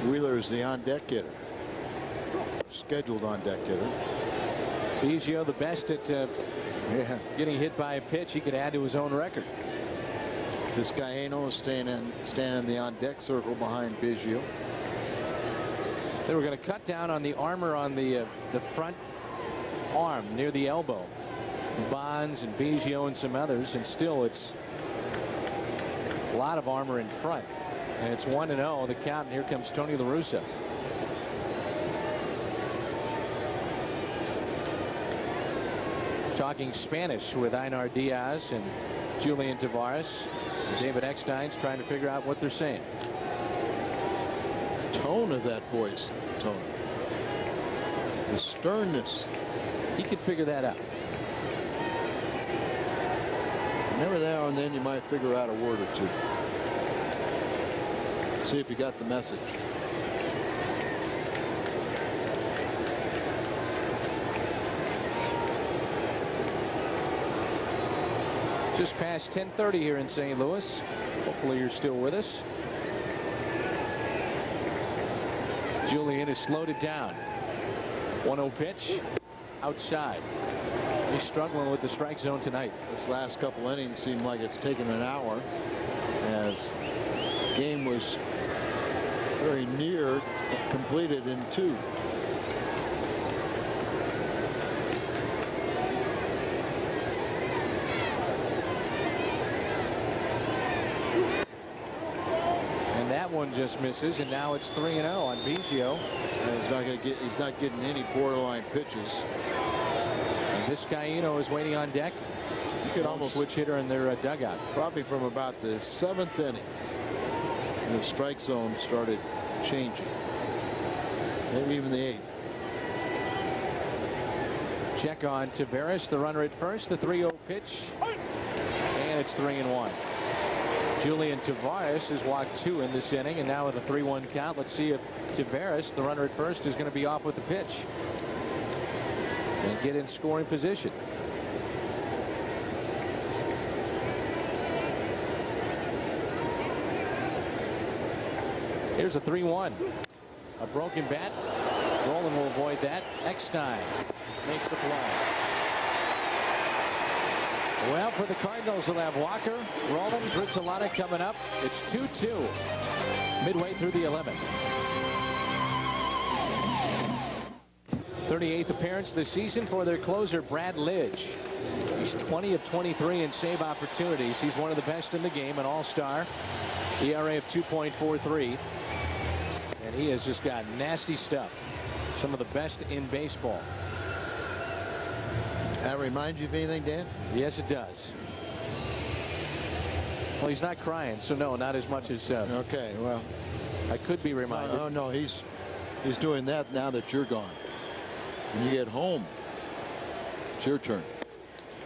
Wheeler is the on-deck hitter. Scheduled on-deck hitter. Biggio the best at getting hit by a pitch. He could add to his own record. Vizcaino is staying in the on-deck circle behind Biggio. They were going to cut down on the armor on the front arm near the elbow. Bonds and Biggio and some others, and still it's a lot of armor in front. And it's 1-0 the count, and here comes Tony La Russa. Talking Spanish with Einar Diaz and Julian Tavares. David Eckstein's trying to figure out what they're saying. Tone of that voice, Tony. The sternness. He could figure that out. And every now and then you might figure out a word or two. See if you got the message. Just past 10:30 here in St. Louis. Hopefully you're still with us. Julian has slowed it down. 1-0 pitch outside. He's struggling with the strike zone tonight. This last couple innings seemed like it's taken an hour, as the game was very near completed in 2. And that one just misses, and now it's 3-0 on Biggio. He's not getting any borderline pitches. And Vizcaíno is waiting on deck. You could almost switch hitter in their dugout. Probably from about the 7th inning, the strike zone started changing. Maybe even the 8th. Check on Taveras, the runner at first, the 3-0 pitch, and it's 3-1. Julian Taveras has walked 2 in this inning, and now with a 3-1 count, let's see if Taveras, the runner at first, is going to be off with the pitch and get in scoring position. Here's a 3-1. A broken bat. Roland will avoid that. Eckstein makes the play. Well, for the Cardinals, they'll have Walker, Roland, Bertolata coming up. It's 2-2 midway through the 11th. 38th appearance this season for their closer, Brad Lidge. He's 20 of 23 in save opportunities. He's one of the best in the game, an all-star. ERA of 2.43. And he has just got nasty stuff. Some of the best in baseball. That reminds you of anything, Dan? Yes, it does. Well, he's not crying, so no, not as much as. Okay, well, I could be reminded. No, he's doing that now that you're gone. When you get home, it's your turn.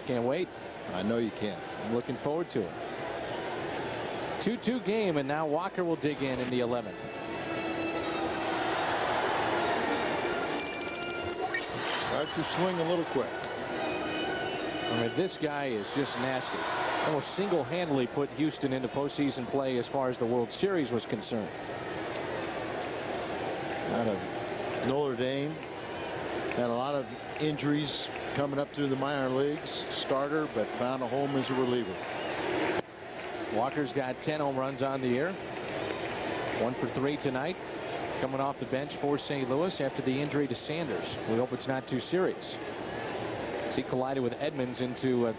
Can't wait. I know you can't. I'm looking forward to it. 2-2 game, and now Walker will dig in the 11th. Start to swing a little quick. I mean, this guy is just nasty. Almost single-handedly put Houston into postseason play as far as the World Series was concerned. Out of Notre Dame. Had a lot of injuries coming up through the minor leagues. Starter, but found a home as a reliever. Walker's got 10 home runs on the year. 1 for 3 tonight. Coming off the bench for St. Louis after the injury to Sanders. We hope it's not too serious. As he collided with Edmonds into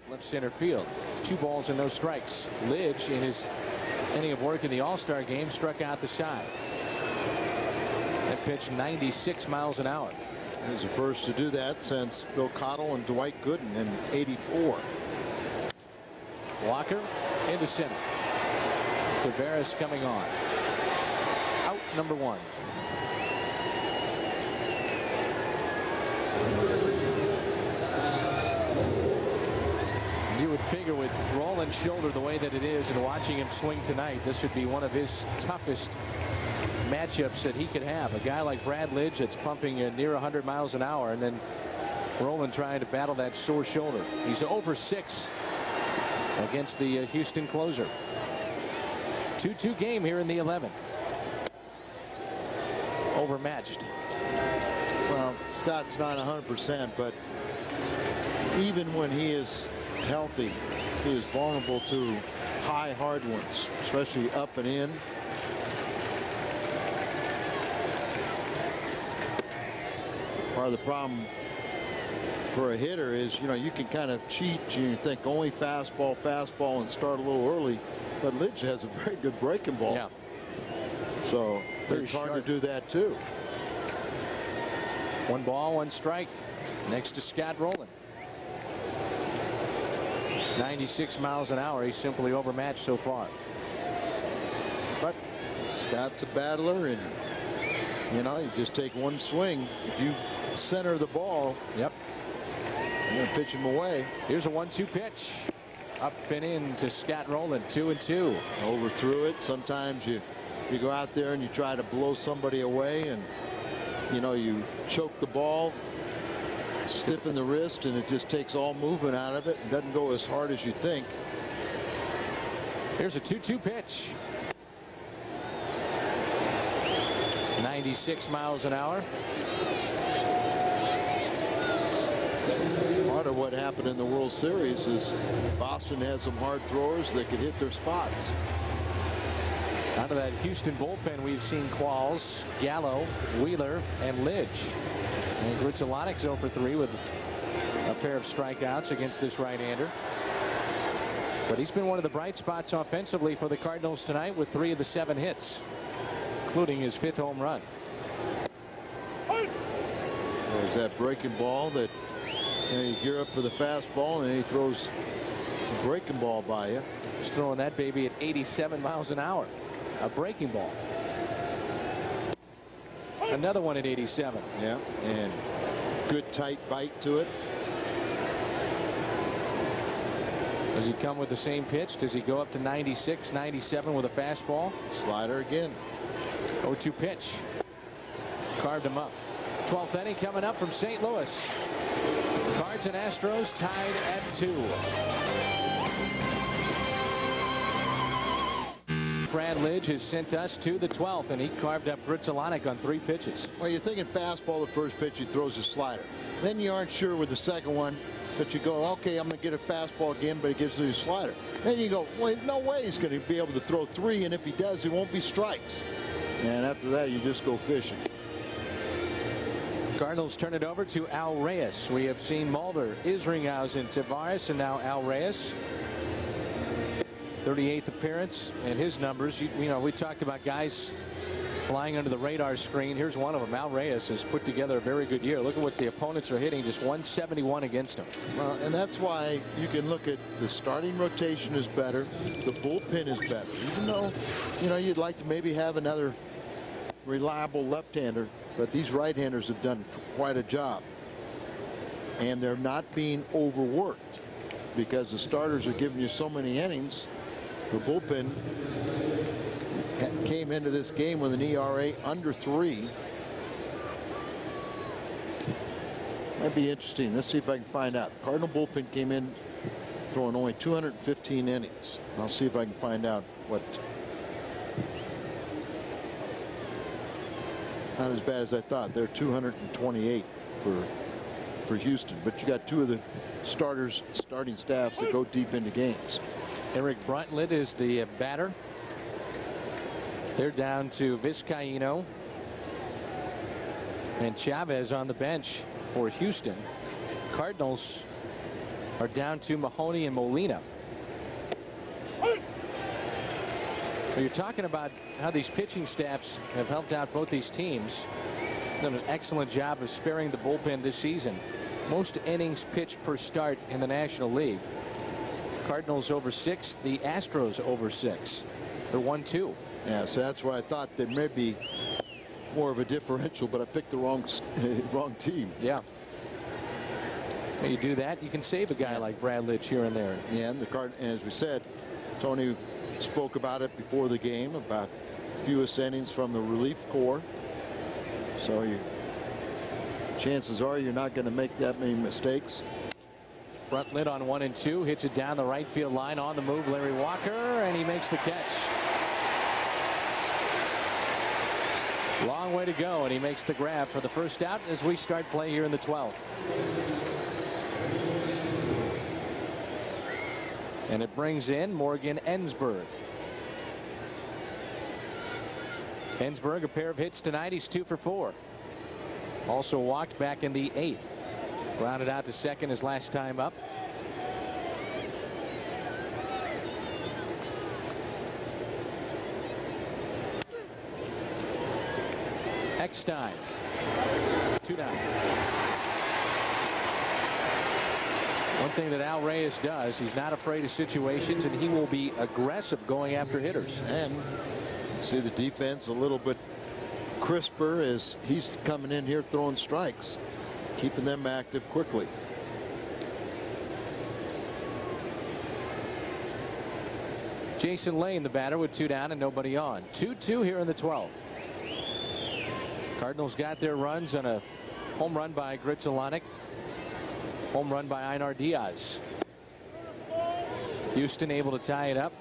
left center field. 2 balls and no strikes. Lidge, in his inning of work in the All-Star game, struck out the side. That pitch 96 miles an hour. He's the first to do that since Bill Cottle and Dwight Gooden in '84. Walker into center. Taveras coming on. Out number 1. You would figure with Roland's shoulder the way that it is and watching him swing tonight, this would be one of his toughest matchups that he could have. A guy like Brad Lidge that's pumping near 100 miles an hour, and then Roland trying to battle that sore shoulder. He's 0 for 6 against the Houston closer. 2-2 game here in the 11th. Overmatched. Well, Scott's not 100%, but even when he is healthy, he is vulnerable to high hard ones, especially up and in. Part of the problem for a hitter is, you know, you can kind of cheat. You think only fastball, and start a little early. But Lidge has a very good breaking ball. Yeah. So Very it's hard sharp. to do that too. 1 ball, 1 strike. Next to Scott Rowland. 96 miles an hour. He's simply overmatched so far. But Scott's a battler, and you know, you just take 1 swing. If you center the ball, yep, you're gonna pitch him away. Here's a 1-2 pitch. Up and in to Scott Rowland. 2-2. Overthrew it. Sometimes you go out there and you try to blow somebody away, and you know, you choke the ball, stiffen the wrist, and it just takes all movement out of it. It doesn't go as hard as you think. Here's a 2-2 pitch. 96 miles an hour. Part of what happened in the World Series is Boston has some hard throwers that could hit their spots. Out of that Houston bullpen, we've seen Qualls, Gallo, Wheeler, and Lidge. And Grudzielanic's 0 for 3 with a pair of strikeouts against this right-hander. But he's been one of the bright spots offensively for the Cardinals tonight with 3 of the 7 hits, including his 5th home run. There's that breaking ball that you gear up for the fastball, and he throws a breaking ball by you. He's throwing that baby at 87 miles an hour. A breaking ball. Another one at 87. Yeah, and good tight bite to it. Does he come with the same pitch? Does he go up to 96, 97 with a fastball? Slider again. 0-2 pitch. Carved him up. 12th inning coming up from St. Louis. Cards and Astros tied at 2. Brad Lidge has sent us to the 12th, and he carved up Grudzielanik on 3 pitches. Well, you're thinking fastball the first pitch, he throws a slider. Then you aren't sure with the second one, but you go, okay, I'm going to get a fastball again, but he gives you a slider. Then you go, well, no way he's going to be able to throw 3, and if he does, it won't be strikes. And after that, you just go fishing. Cardinals turn it over to Al Reyes. We have seen Mulder, Isringhausen, Tavares, and now Al Reyes. 38th appearance, and his numbers, you know, we talked about guys flying under the radar screen. Here's one of them. Al Reyes has put together a very good year. Look at what the opponents are hitting, just 171 against him. Well, and that's why you can look at the starting rotation is better, the bullpen is better. Even though, you know, you'd like to maybe have another reliable left-hander, but these right-handers have done quite a job. And they're not being overworked because the starters are giving you so many innings. The bullpen came into this game with an ERA under 3. Might be interesting. Let's see if I can find out. Cardinal bullpen came in throwing only 215 innings. I'll see if I can find out what. Not as bad as I thought. They're 228 for Houston, but you got 2 of the starting staffs that go deep into games. Eric Bruntlett is the batter. They're down to Vizcaíno and Chavez on the bench for Houston. Cardinals are down to Mahoney and Molina. You're talking about how these pitching staffs have helped out both these teams. Done an excellent job of sparing the bullpen this season. Most innings pitched per start in the National League. Cardinals over 6, the Astros over 6. They're 1-2. Yeah, so that's why I thought there may be more of a differential, but I picked the wrong team. Yeah. When you do that, you can save a guy like Brad Lidge here and there. Yeah, and as we said, Tony spoke about it before the game about fewest innings from the relief corps. So chances are you're not going to make that many mistakes. Bruntlett on 1 and 2, hits it down the right field line. On the move, Larry Walker, and he makes the catch. Long way to go, and he makes the grab for the first out as we start play here in the 12th. And it brings in Morgan Ensberg. Ensberg, a pair of hits tonight. He's 2 for 4. Also walked back in the 8th. Grounded out to second his last time up. Eckstein. 2 down. One thing that Al Reyes does, he's not afraid of situations, and he will be aggressive going after hitters. And see the defense a little bit crisper as he's coming in here throwing strikes, keeping them active quickly. Jason Lane, the batter, with 2 down and nobody on. 2-2 here in the 12th. Cardinals got their runs on a home run by Grudzielanik, home run by Einar Diaz. Houston able to tie it up.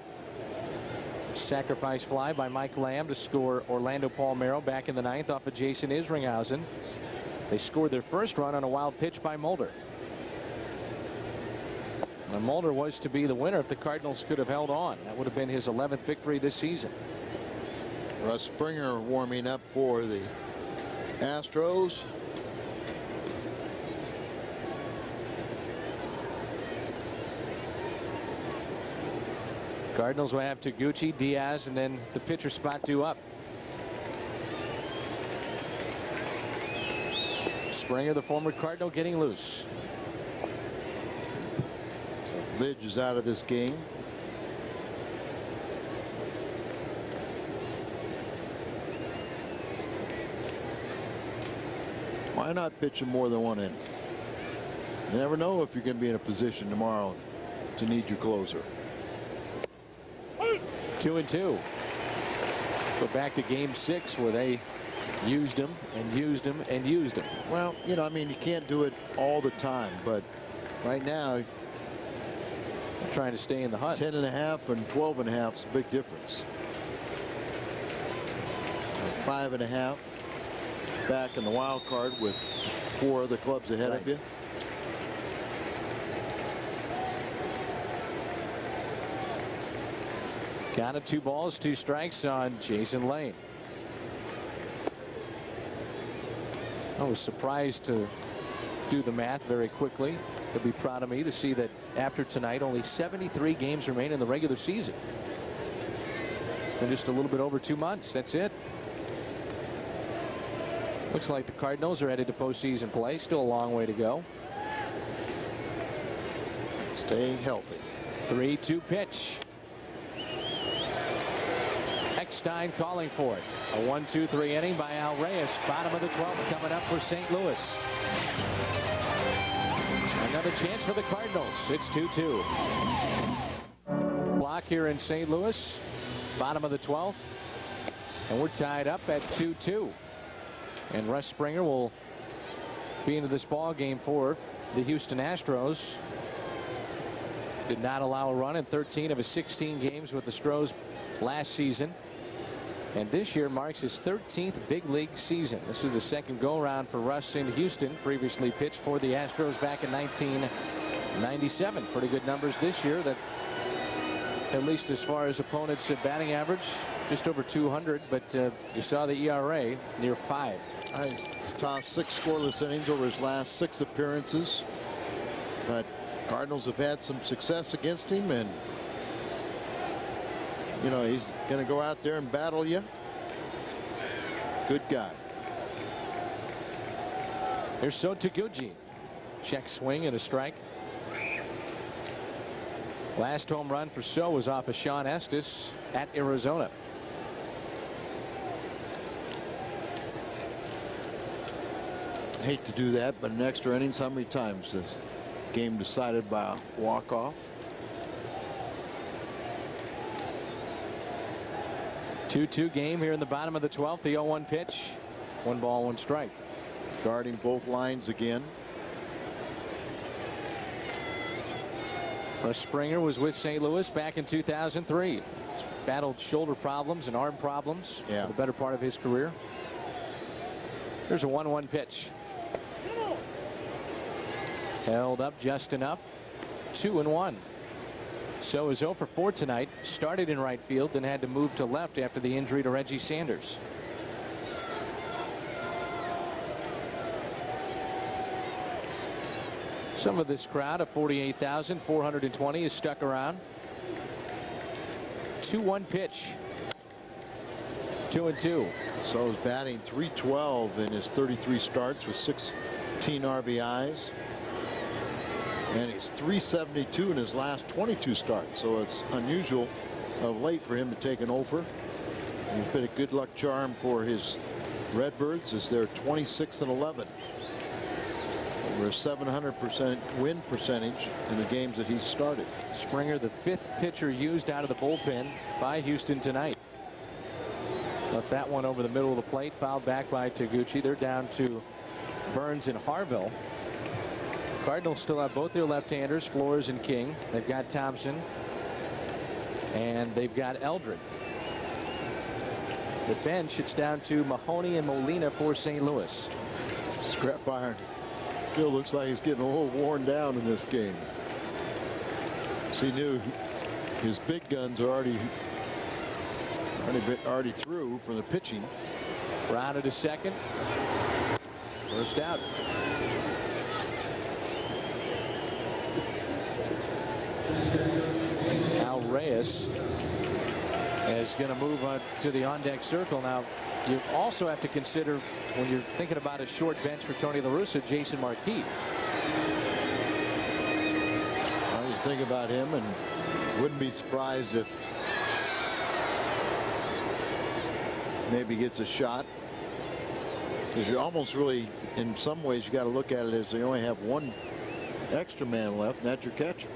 Sacrifice fly by Mike Lamb to score Orlando Palmeiro back in the 9th off of Jason Isringhausen. They scored their first run on a wild pitch by Mulder. And Mulder was to be the winner if the Cardinals could have held on. That would have been his 11th victory this season. Russ Springer warming up for the Astros. Cardinals will have Taguchi, Diaz, and then the pitcher spot due up. Springer, the former Cardinal, getting loose. So Lidge is out of this game. Why not pitch him more than one inning? You never know if you're going to be in a position tomorrow to need your closer. 2-2. Go back to game 6 where they used him and used him and used him. Well, you know, I mean, you can't do it all the time, but right now, they're trying to stay in the hunt. 10.5 and 12.5 is a big difference. 5.5 back in the wild card with 4 other clubs ahead of you. Count of 2 balls, 2 strikes on Jason Lane. I was surprised to do the math very quickly. They'll be proud of me to see that after tonight only 73 games remain in the regular season. In just a little bit over 2 months. That's it. Looks like the Cardinals are headed to postseason play. Still a long way to go. Staying healthy. 3-2 pitch. Eckstein calling for it. A 1-2-3 inning by Al Reyes. Bottom of the 12th coming up for St. Louis. Another chance for the Cardinals. It's 2-2. Block here in St. Louis. Bottom of the 12th. And we're tied up at 2-2. And Russ Springer will be into this ball game for the Houston Astros. Did not allow a run in 13 of his 16 games with the Stros last season. And this year marks his 13th big league season. This is the second go-around for Russ in Houston. Previously pitched for the Astros back in 1997. Pretty good numbers this year, that at least as far as opponents' batting average, just over 200. But you saw the ERA near 5. He's tossed 6 scoreless innings over his last 6 appearances. But Cardinals have had some success against him, and you know, he's going to go out there and battle you. Good guy. Here's So Taguchi. Check swing and a strike. Last home run for So was off of Sean Estes at Arizona. Hate to do that, but in extra innings, how many times this game decided by a walk-off? 2-2 game here in the bottom of the 12th. The 0-1 pitch. 1 ball, 1 strike. Guarding both lines again. Russ Springer was with St. Louis back in 2003. Battled shoulder problems and arm problems for the better part of his career. There's a 1-1 pitch. Held up just enough. 2-1. So is 0 for 4 tonight. Started in right field, then had to move to left after the injury to Reggie Sanders. Some of this crowd of 48,420 is stuck around. 2-1 pitch. 2-2. So he's batting .312 in his 33 starts with 16 RBIs. And he's .372 in his last 22 starts. So it's unusual of late for him to take an offer. He's been a good luck charm for his Redbirds as they're 26-11. Over a 700% win percentage in the games that he's started. Springer, the 5th pitcher used out of the bullpen by Houston tonight. Left that one over the middle of the plate, fouled back by Taguchi. They're down to Burns and Harville. Cardinals still have both their left-handers, Flores and King. They've got Thompson, and they've got Eldred. The bench, it's down to Mahoney and Molina for St. Louis. Scrap iron. Still looks like he's getting a little worn down in this game. So he knew his big guns are already through from the pitching. Rounded to second. First out. Al Reyes is going to move on to the on-deck circle. Now, you also have to consider, when you're thinking about a short bench for Tony La Russa, Jason Marquis. Well, you think about him, and wouldn't be surprised if maybe gets a shot. Because you almost really, in some ways, you got to look at it as they only have one extra man left, and that's your catcher.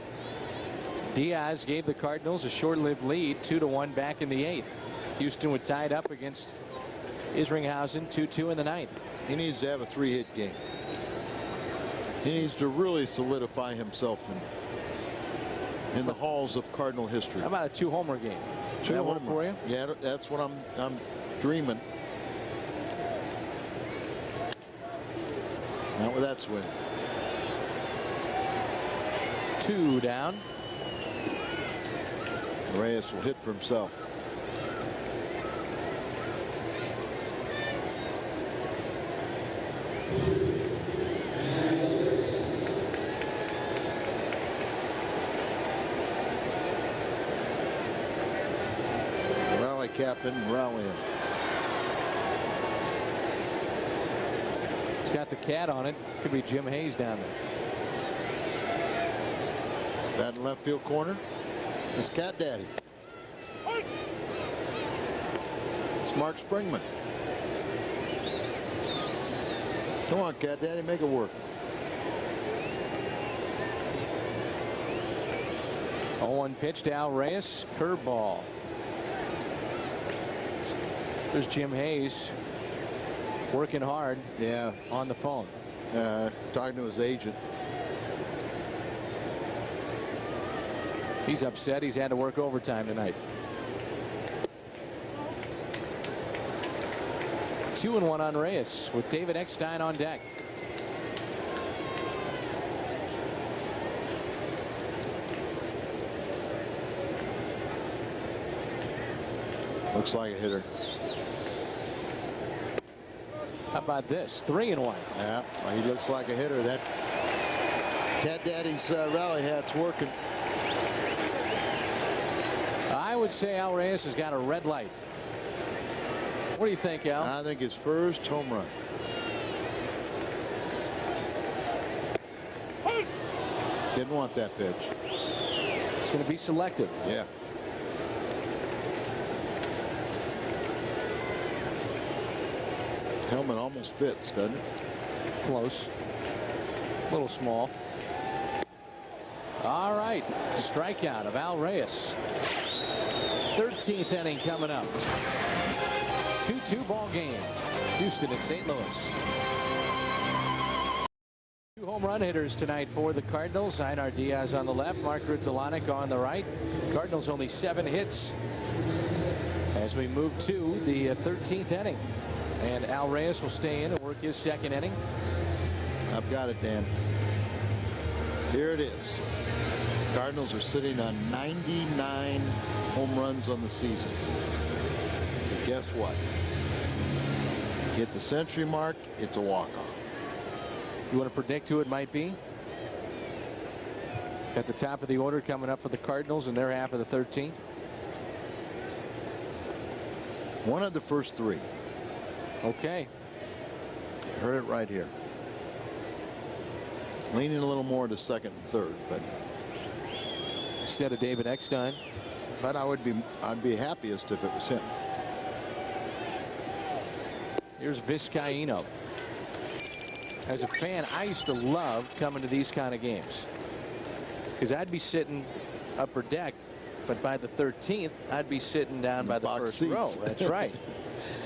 Diaz gave the Cardinals a short-lived lead, 2-1 back in the 8th. Houston would tie it up against Isringhausen, 2-2 in the 9th. He needs to have a 3-hit game. He needs to really solidify himself in the halls of Cardinal history. How about a 2-homer game? Two that work for you? Yeah, that's what I'm dreaming. Not with that swing. 2 down. Reyes will hit for himself. Rally captain, rallying. It's got the cat on it. Could be Jim Hayes down there. Is that in left field corner? It's Cat Daddy. It's Mark Springman. Come on, Cat Daddy, make it work. 0-1 pitch to Al Reyes. Curveball. There's Jim Hayes working hard. Yeah. On the phone. Talking to his agent. He's upset. He's had to work overtime tonight. 2-1 on Reyes with David Eckstein on deck. Looks like a hitter. How about this? 3-1. Yeah, well, he looks like a hitter. That Cat Daddy's rally hat's working. I would say Al Reyes has got a red light. What do you think, Al? I think his first home run. Didn't want that pitch. It's going to be selective. Yeah. Helmet almost fits, doesn't it? Close. A little small. All right. Strikeout of Al Reyes. 13th inning coming up. 2-2 ball game. Houston at St. Louis. 2 home run hitters tonight for the Cardinals. Einar Diaz on the left, Mark Grudzielanek on the right. Cardinals only 7 hits as we move to the 13th inning. And Al Reyes will stay in and work his 2nd inning. I've got it, Dan. Here it is. Cardinals are sitting on 99 home runs on the season. But guess what? Hit the century mark, it's a walk-off. You want to predict who it might be? At the top of the order coming up for the Cardinals in their half of the 13th. One of the first 3. Okay. Heard it right here. Leaning a little more to 2nd and 3rd, but instead of David Eckstein. But I'd be happiest if it was him. Here's Vizcaíno. As a fan, I used to love coming to these kind of games because I'd be sitting upper deck, but by the 13th I'd be sitting down by the first row. That's right.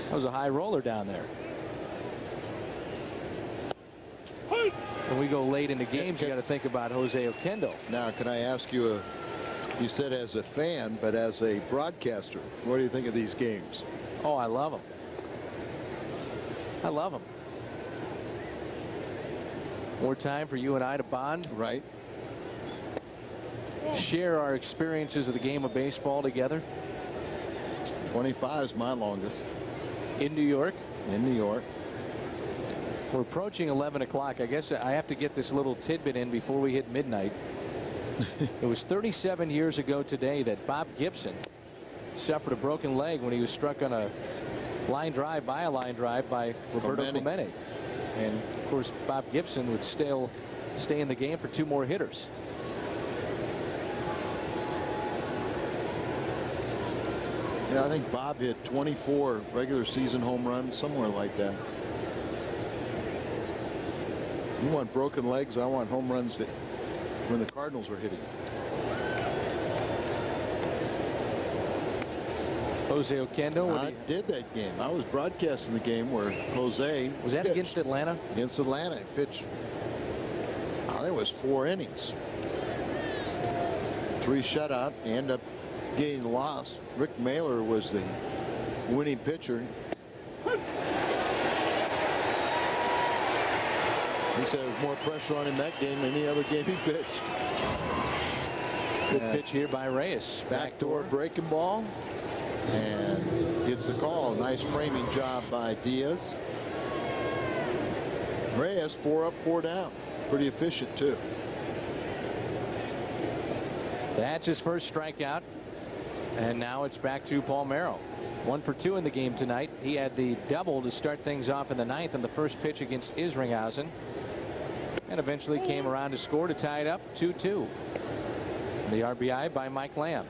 That was a high roller down there. When we go late in the games, you got to think about Jose Oquendo. Now, can I ask you you said as a fan, but as a broadcaster, what do you think of these games? Oh, I love them. I love them. More time for you and I to bond. Right. share our experiences of the game of baseball together? 25 is my longest. In New York? In New York. We're approaching 11 o'clock. I guess I have to get this little tidbit in before we hit midnight. It was 37 years ago today that Bob Gibson suffered a broken leg when he was struck on a line drive by Roberto Clemente. And of course Bob Gibson would still stay in the game for 2 more hitters. Yeah, I think Bob hit 24 regular season home runs, somewhere like that. You want broken legs, I want home runs that when the Cardinals were hitting. Jose Oquendo. I did that game. I was broadcasting the game where Jose was that pitched. against Atlanta? Against Atlanta. He pitched, I think it was 4 innings. 3 shutout. He ended up getting the loss. Rick Mailer was the winning pitcher. He said there was more pressure on him that game than any other game he pitched. Good pitch here by Reyes. Backdoor breaking ball. And gets the call. Nice framing job by Diaz. Reyes 4 up, 4 down. Pretty efficient too. That's his first strikeout. And now it's back to Palmeiro. 1 for 2 in the game tonight. He had the double to start things off in the 9th on the first pitch against Isringhausen. And eventually came around to score to tie it up 2-2. The RBI by Mike Lamb.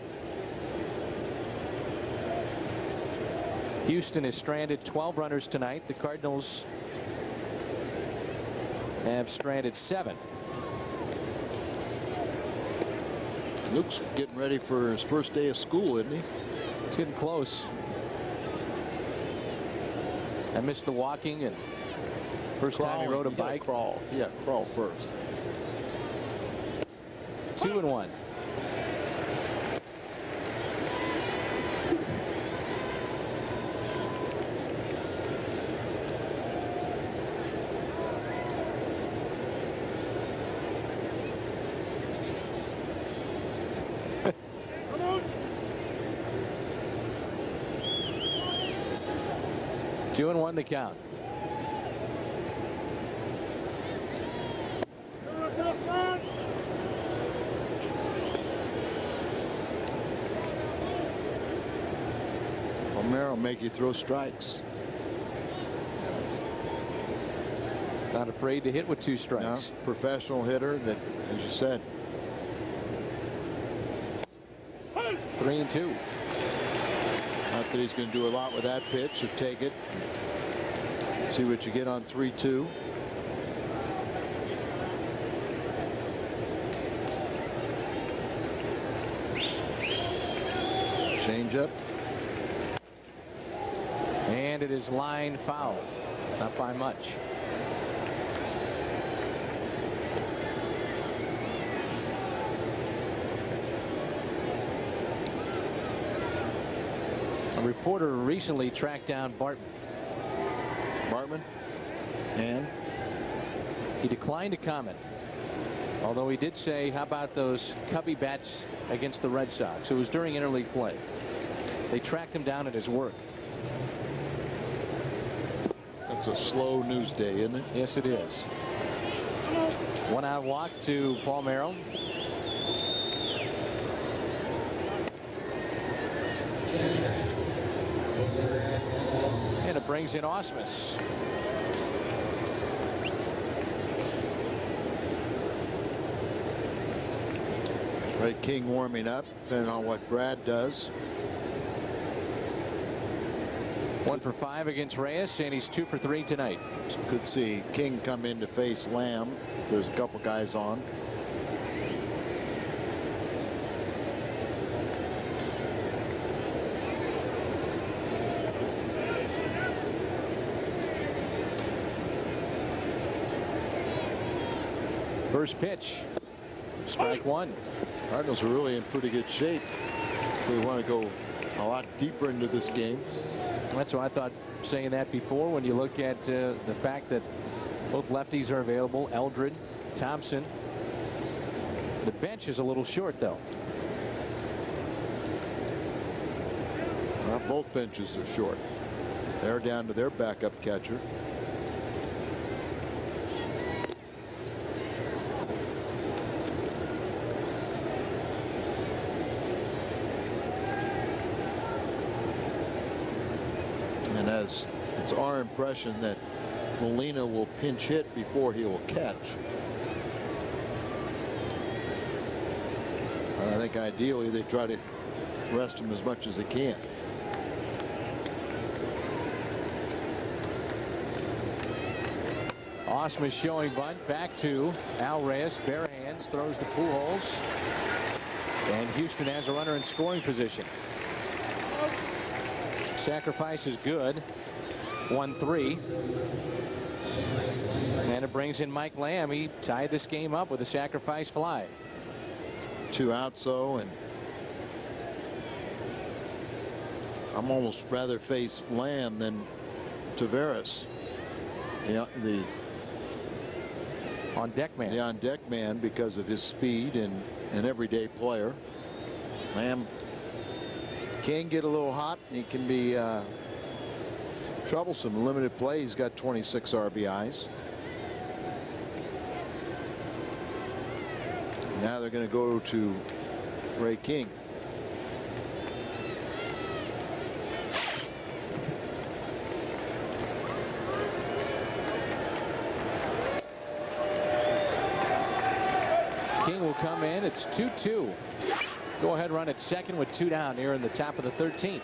Houston has stranded 12 runners tonight. The Cardinals have stranded 7. Luke's getting ready for his first day of school, isn't he? It's getting close. I missed the walking, and first time he rode a bike. Crawl. Yeah, crawl first. 2-1. Two and 1 the count. Palmeiro make you throw strikes. Not afraid to hit with 2 strikes. No, professional hitter that, as you said. 3-2. Not that he's going to do a lot with that pitch, so take it. See what you get on 3-2. Change up. And it is line foul. Not by much. A reporter recently tracked down Bartman. And he declined to comment, although he did say, how about those Cubby bats against the Red Sox? It was during interleague play. They tracked him down at his work. That's a slow news day, isn't it? Yes, it is. 1 out walk to Palmeiro. And it brings in Ausmus. Right, King warming up, depending on what Brad does. 1 for 5 against Reyes, and he's 2 for 3 tonight. Could see King come in to face Lamb. There's a couple guys on. First pitch. Strike 1. Cardinals are really in pretty good shape. We want to go a lot deeper into this game. That's why I thought saying that before. When you look at the fact that both lefties are available, Eldred, Thompson, The bench is a little short, though. Well, both benches are short. They're down to their backup catcher. And as it's our impression that Molina will pinch hit before he will catch. And I think ideally they try to rest him as much as they can. Osmus showing bunt back to Al Reyes. Bare hands, throws to Pujols. And Houston has a runner in scoring position. Sacrifice is good. 1-3. And it brings in Mike Lamb. He tied this game up with a sacrifice fly. 2 outs, so, and I'm almost rather face Lamb than Taveras. The on-deck man. The on-deck man, because of his speed and an everyday player. Lamb can get a little hot. He can be troublesome. Limited play. He's got 26 RBIs. Now they're going to go to Ray King. King will come in. It's 2-2. Go ahead run at second with 2 down here in the top of the 13th.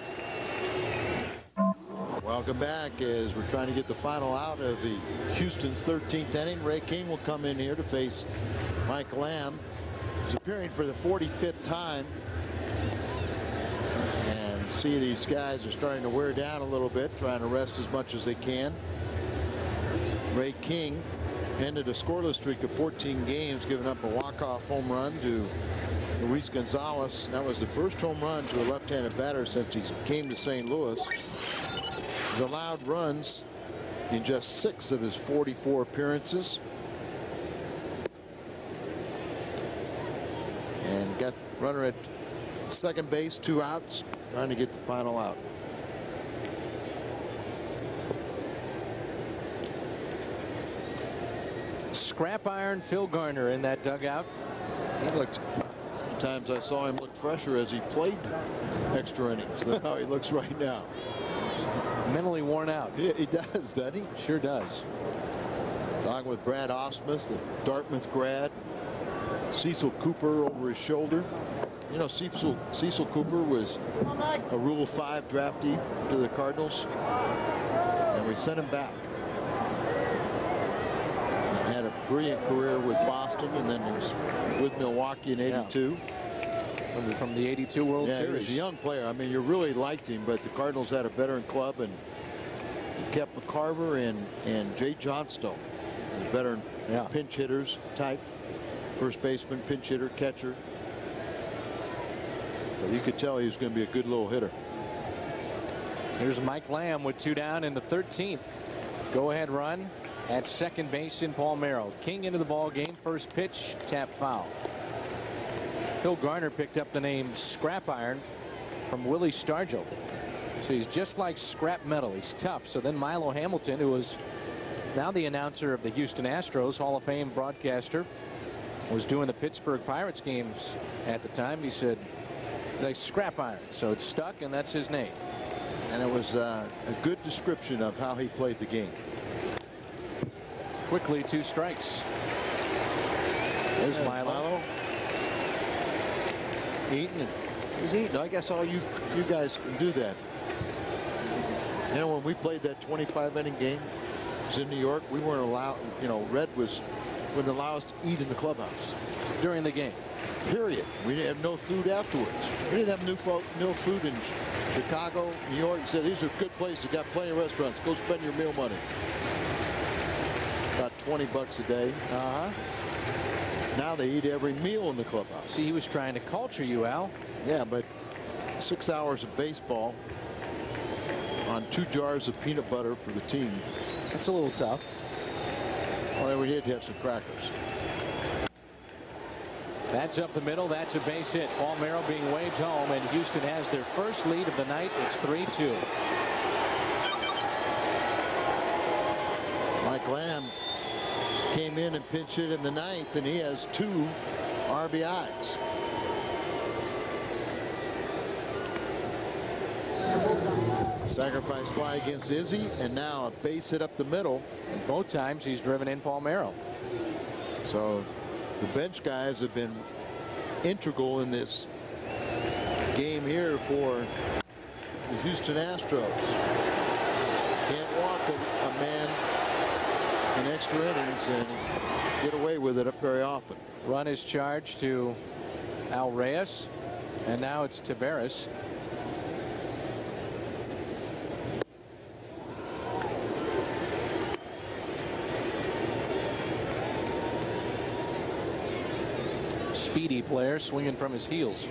Welcome back as we're trying to get the final out of the Houston's 13th inning. Ray King will come in here to face Mike Lamb. He's appearing for the 45th time. And see, these guys are starting to wear down a little bit, trying to rest as much as they can. Ray King ended a scoreless streak of 14 games, giving up a walk-off home run to Luis Gonzalez. That was the first home run to a left-handed batter since he came to St. Louis. He's allowed runs in just 6 of his 44 appearances. And got runner at second base, 2 outs, trying to get the final out. Scrap iron Phil Garner in that dugout. He looked, times I saw him look fresher as he played extra innings than how he looks right now. Mentally worn out. Yeah, he does, doesn't he? Sure does. Talking with Brad Osmus, the Dartmouth grad. Cecil Cooper over his shoulder. You know, Cecil Cooper was a Rule 5 draftee to the Cardinals, and we sent him back. He had a brilliant career with Boston, and then he was with Milwaukee in '82. Yeah. From the '82 World Series. He was a young player. I mean, you really liked him, but the Cardinals had a veteran club, and he kept McCarver and Jay Johnstone, veteran pinch hitters type. First baseman, pinch hitter, catcher. So you could tell he was going to be a good little hitter. Here's Mike Lamb with 2 down in the 13th. Go ahead run at second base in Paul Merrill. King into the ball game. First pitch, tap foul. Phil Garner picked up the name Scrap Iron from Willie Stargell. So he's just like scrap metal. He's tough. So then Milo Hamilton, who was now the announcer of the Houston Astros, Hall of Fame broadcaster, was doing the Pittsburgh Pirates games at the time. He said, like scrap iron. So it's stuck, and that's his name. And it was a good description of how he played the game. Quickly, 2 strikes. There's Milo. Eating. He's eating. I guess all you guys can do that. You know, when we played that 25-inning game, it was in New York, we weren't allowed, you know, Red wouldn't allow us to eat in the clubhouse. During the game. Period. We didn't have no food afterwards. We didn't have no food in Chicago, New York. He said, these are good places. Got plenty of restaurants. Go spend your meal money. About $20 a day. Now they eat every meal in the clubhouse. See, he was trying to culture you, Al. Yeah, but 6 hours of baseball on 2 jars of peanut butter for the team. That's a little tough. Well, we did have some crackers. That's up the middle. That's a base hit. Paul Merrill being waved home, and Houston has their first lead of the night. It's 3-2. Mike Lamb came in and pinch hit in the ninth, and he has 2 RBIs. Sacrifice fly against Izzy, and now a base hit up the middle. And both times he's driven in Paul Merrill. So the bench guys have been integral in this game here for the Houston Astros. Can't walk a man in extra innings and get away with it up very often. Run is charged to Al Reyes, and now it's Taveras. Speedy player swinging from his heels.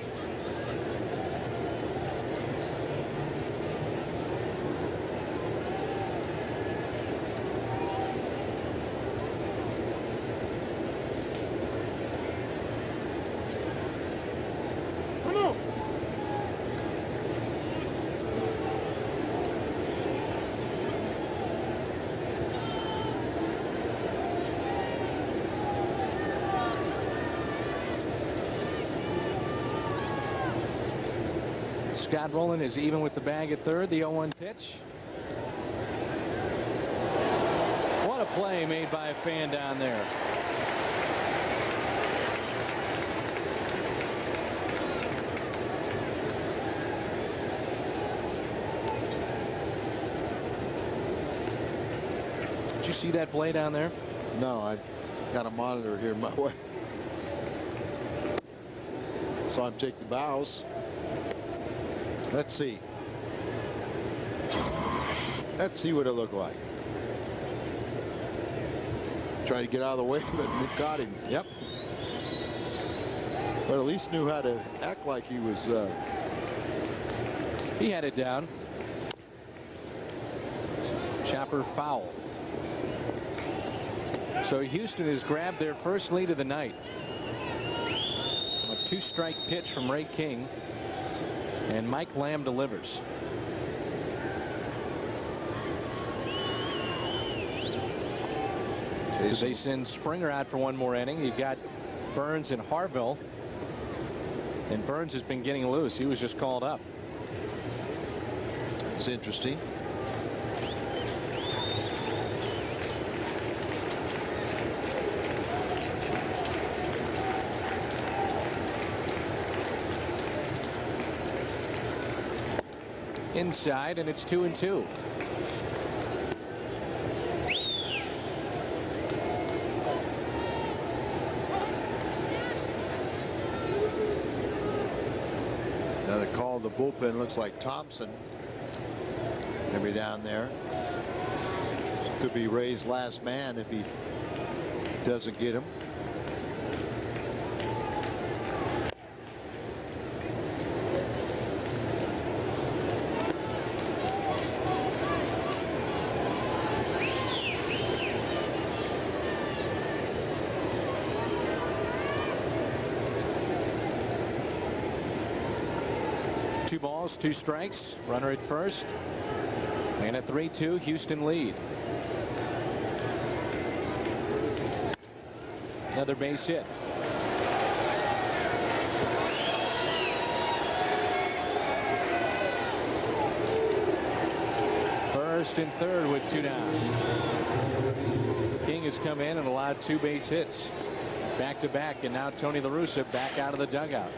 Scott Rowland is even with the bag at third. The 0-1 pitch. What a play made by a fan down there. Did you see that play down there? No, I got a monitor here my way. Saw him take the bows. Let's see. Let's see what it looked like. Trying to get out of the way, but we got him. Yep. But at least knew how to act like he was. He had it down. Chopper foul. So Houston has grabbed their first lead of the night. A 2-strike pitch from Ray King. And Mike Lamb delivers. They send Springer out for one more inning. You've got Burns and Harville. And Burns has been getting loose. He was just called up. It's interesting. Inside, and it's 2-2. Now the call of the bullpen looks like Thompson. Maybe down there. Could be Ray's last man if he doesn't get him. Two balls, 2 strikes. Runner at first. And a 3-2 Houston lead. Another base hit. First and third with 2 down. King has come in and allowed 2 base hits. Back to back, and now Tony La Russa back out of the dugout.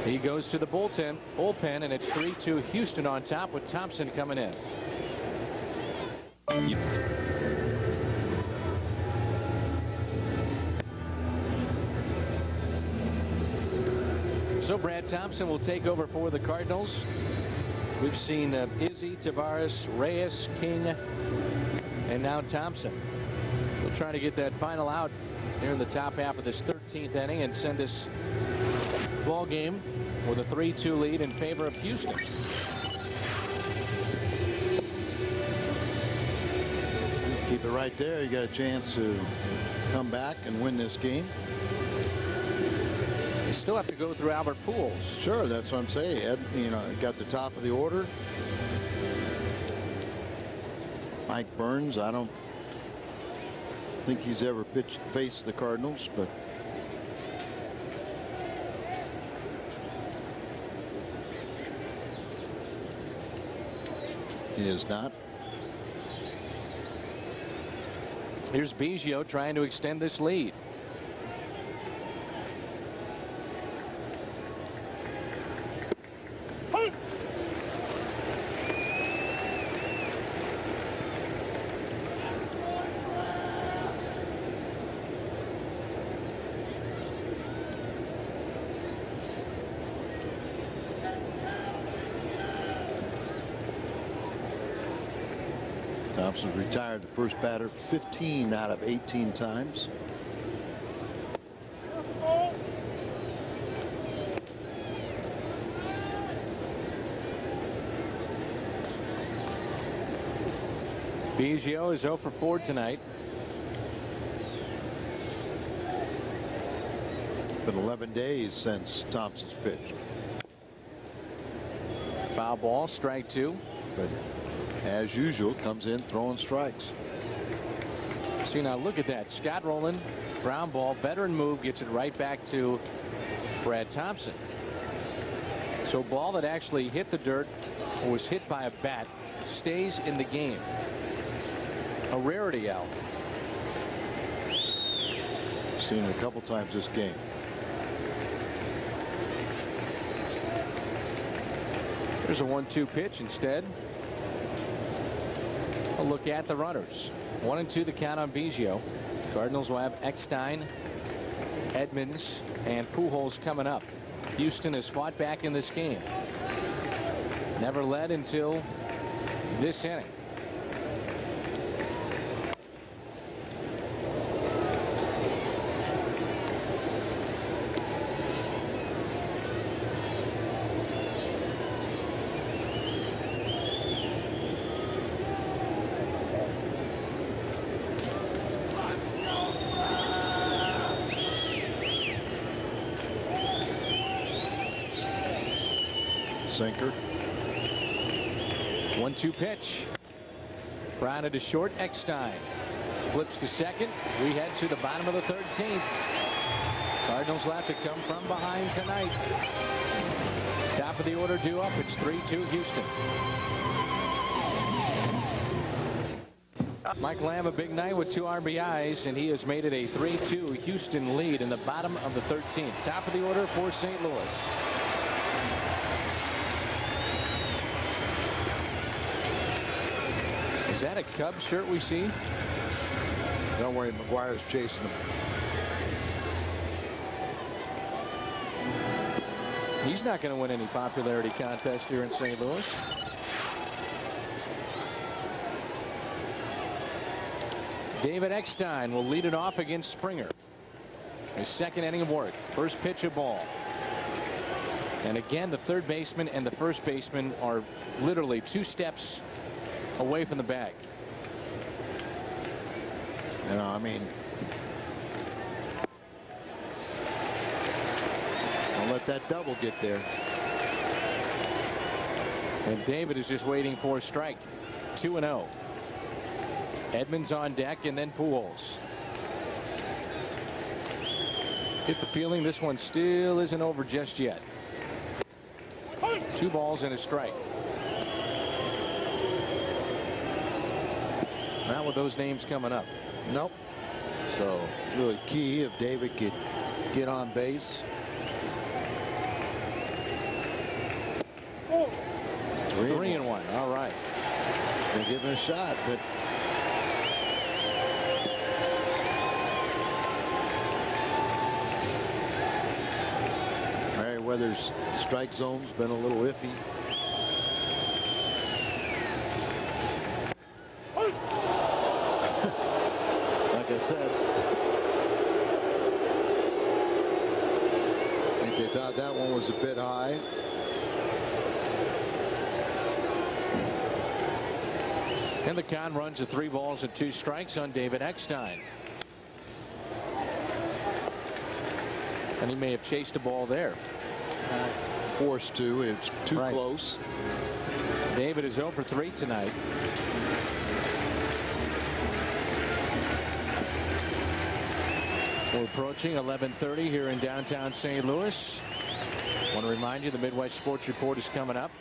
He goes to the bullpen, and it's 3-2 Houston on top with Thompson coming in. So Brad Thompson will take over for the Cardinals. We've seen Izzy, Taveras, Reyes, King, and now Thompson. We'll try to get that final out here in the top half of this 13th inning and send us ball game with a 3-2 lead in favor of Houston. Keep But right there, you got a chance to come back and win this game. You still have to go through Albert Pujols. Sure, that's what I'm saying. Ed, got the top of the order. Mike Burns, I don't think he's ever faced the Cardinals, but he is not. Here's Biggio trying to extend this lead. Thompson retired the first batter 15 out of 18 times. Biggio is 0 for 4 tonight. Been 11 days since Thompson's pitched. Foul ball, strike 2. But as usual, comes in throwing strikes. See, now look at that. Scott Rowland, ground ball, veteran move, gets it right back to Brad Thompson. So ball that actually hit the dirt or was hit by a bat stays in the game. A rarity, Al. Seen it a couple times this game. There's a 1-2 pitch instead. A look at the runners. 1-2 the count on Biggio. Cardinals will have Eckstein, Edmonds, and Pujols coming up. Houston has fought back in this game. Never led until this inning. Sinker. 1-2 pitch. Grounded to short. Eckstein flips to second. We head to the bottom of the 13th. Cardinals will have to come from behind tonight. Top of the order due up. It's 3-2 Houston. Mike Lamb, a big night with 2 RBIs, and he has made it a 3-2 Houston lead in the bottom of the 13th. Top of the order for St. Louis. Is that a Cubs shirt we see? Don't worry, McGuire's chasing him. He's not going to win any popularity contest here in St. Louis. David Eckstein will lead it off against Springer. His second inning of work. First pitch of ball. And again, the third baseman and the first baseman are literally 2 steps away from the bag. I mean, don't let that double get there. And David is just waiting for a strike. 2-0. Edmonds on deck, and then Pujols. Get the feeling this one still isn't over just yet. 2 balls and a strike. Not with those names coming up. Nope. So really key if David could get on base. 3-1. All right. They give him a shot, but Merriweather's strike zone's been a little iffy. Like I said, I think they thought that one was a bit high. And the count runs to 3 balls and 2 strikes on David Eckstein. And he may have chased a ball there. Forced to. It's too close. David is 0 for 3 tonight. We're approaching 11:30 here in downtown St. Louis. I want to remind you the Midwest Sports Report is coming up.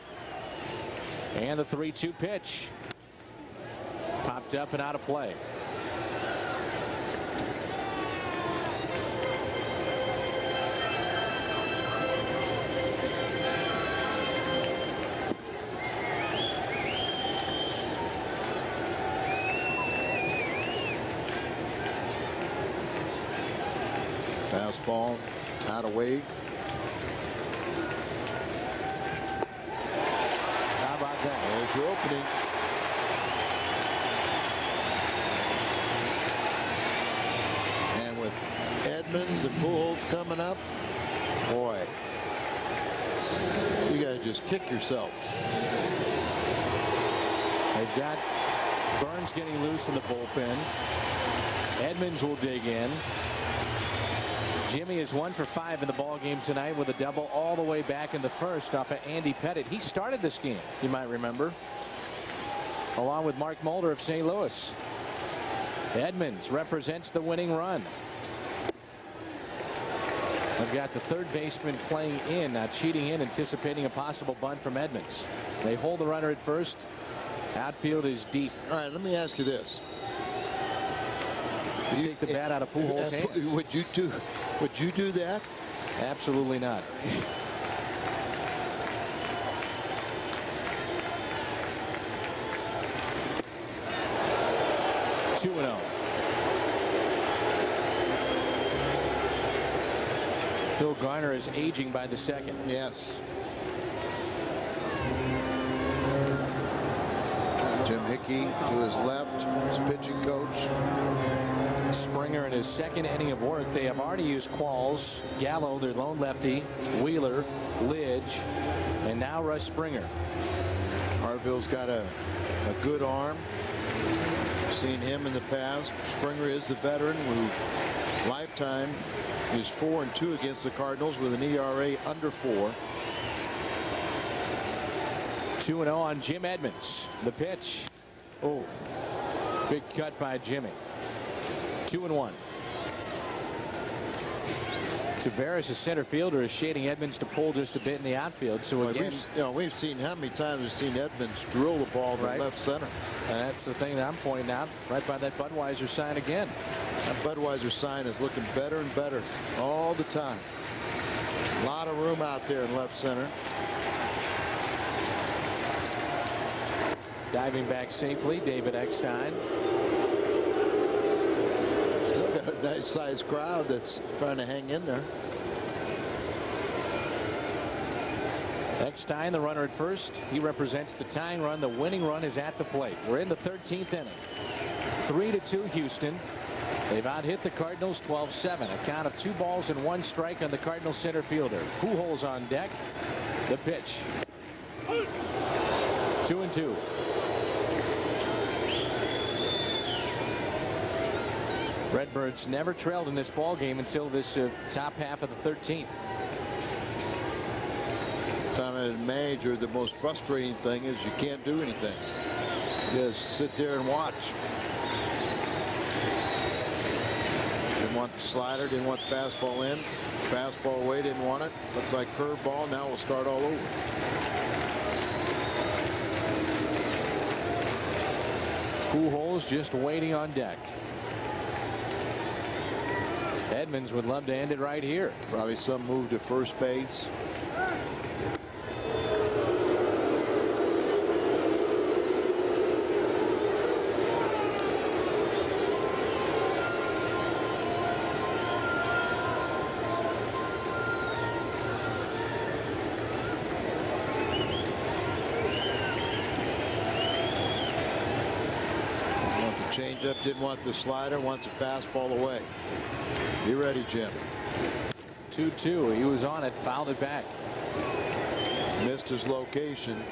And the 3-2 pitch. Popped up and out of play. Fastball out of way. How about that? There's your opening. And with Edmonds and Pujols coming up, boy, you got to just kick yourself. They've got Burns getting loose in the bullpen. Edmonds will dig in. Jimmy is 1 for 5 in the ball game tonight with a double all the way back in the first off of Andy Pettit. He started this game, you might remember, along with Mark Mulder of St. Louis. Edmonds represents the winning run. They've got the third baseman playing in, not cheating in, anticipating a possible bunt from Edmonds. They hold the runner at first. Outfield is deep. All right, let me ask you this. You take the bat out of Pujols' hands. Would you do that? Absolutely not. Two and 0. Phil Garner is aging by the second. Yes. Jim Hickey to his left, his pitching coach. Springer in his second inning of work. They have already used Qualls, Gallo, their lone lefty, Wheeler, Lidge, and now Russ Springer. Harville's got a good arm. Seen him in the past. Springer is the veteran who lifetime is 4-2 against the Cardinals with an ERA under 4. 2-0 on Jim Edmonds. The pitch. Oh, big cut by Jimmy. 2-1. Tavares, a center fielder, is shading Edmonds to pull just a bit in the outfield. So again, we've seen how many times we've seen Edmonds drill the ball to left center. And that's the thing that I'm pointing out, right by that Budweiser sign again. That Budweiser sign is looking better and better all the time. A lot of room out there in left center. Diving back safely, David Eckstein. Still got a nice sized crowd that's trying to hang in there. Eckstein, the runner at first. He represents the tying run. The winning run is at the plate. We're in the 13th inning. 3-2 Houston. They've out-hit the Cardinals 12-7. A count of 2 balls and 1 strike on the Cardinals center fielder. Pujols on deck. The pitch. 2-2. Redbirds never trailed in this ball game until this top half of the 13th. Time as manager, the most frustrating thing is you can't do anything. Just sit there and watch. Didn't want the slider, didn't want the fastball in. Fastball away, didn't want it. Looks like curveball. Now we'll start all over. Pujols just waiting on deck. Edmonds would love to end it right here. Probably some move to first base. Changeup, didn't want the slider, wants a fastball away. You ready, Jim? 2-2. He was on it, fouled it back. Missed his location.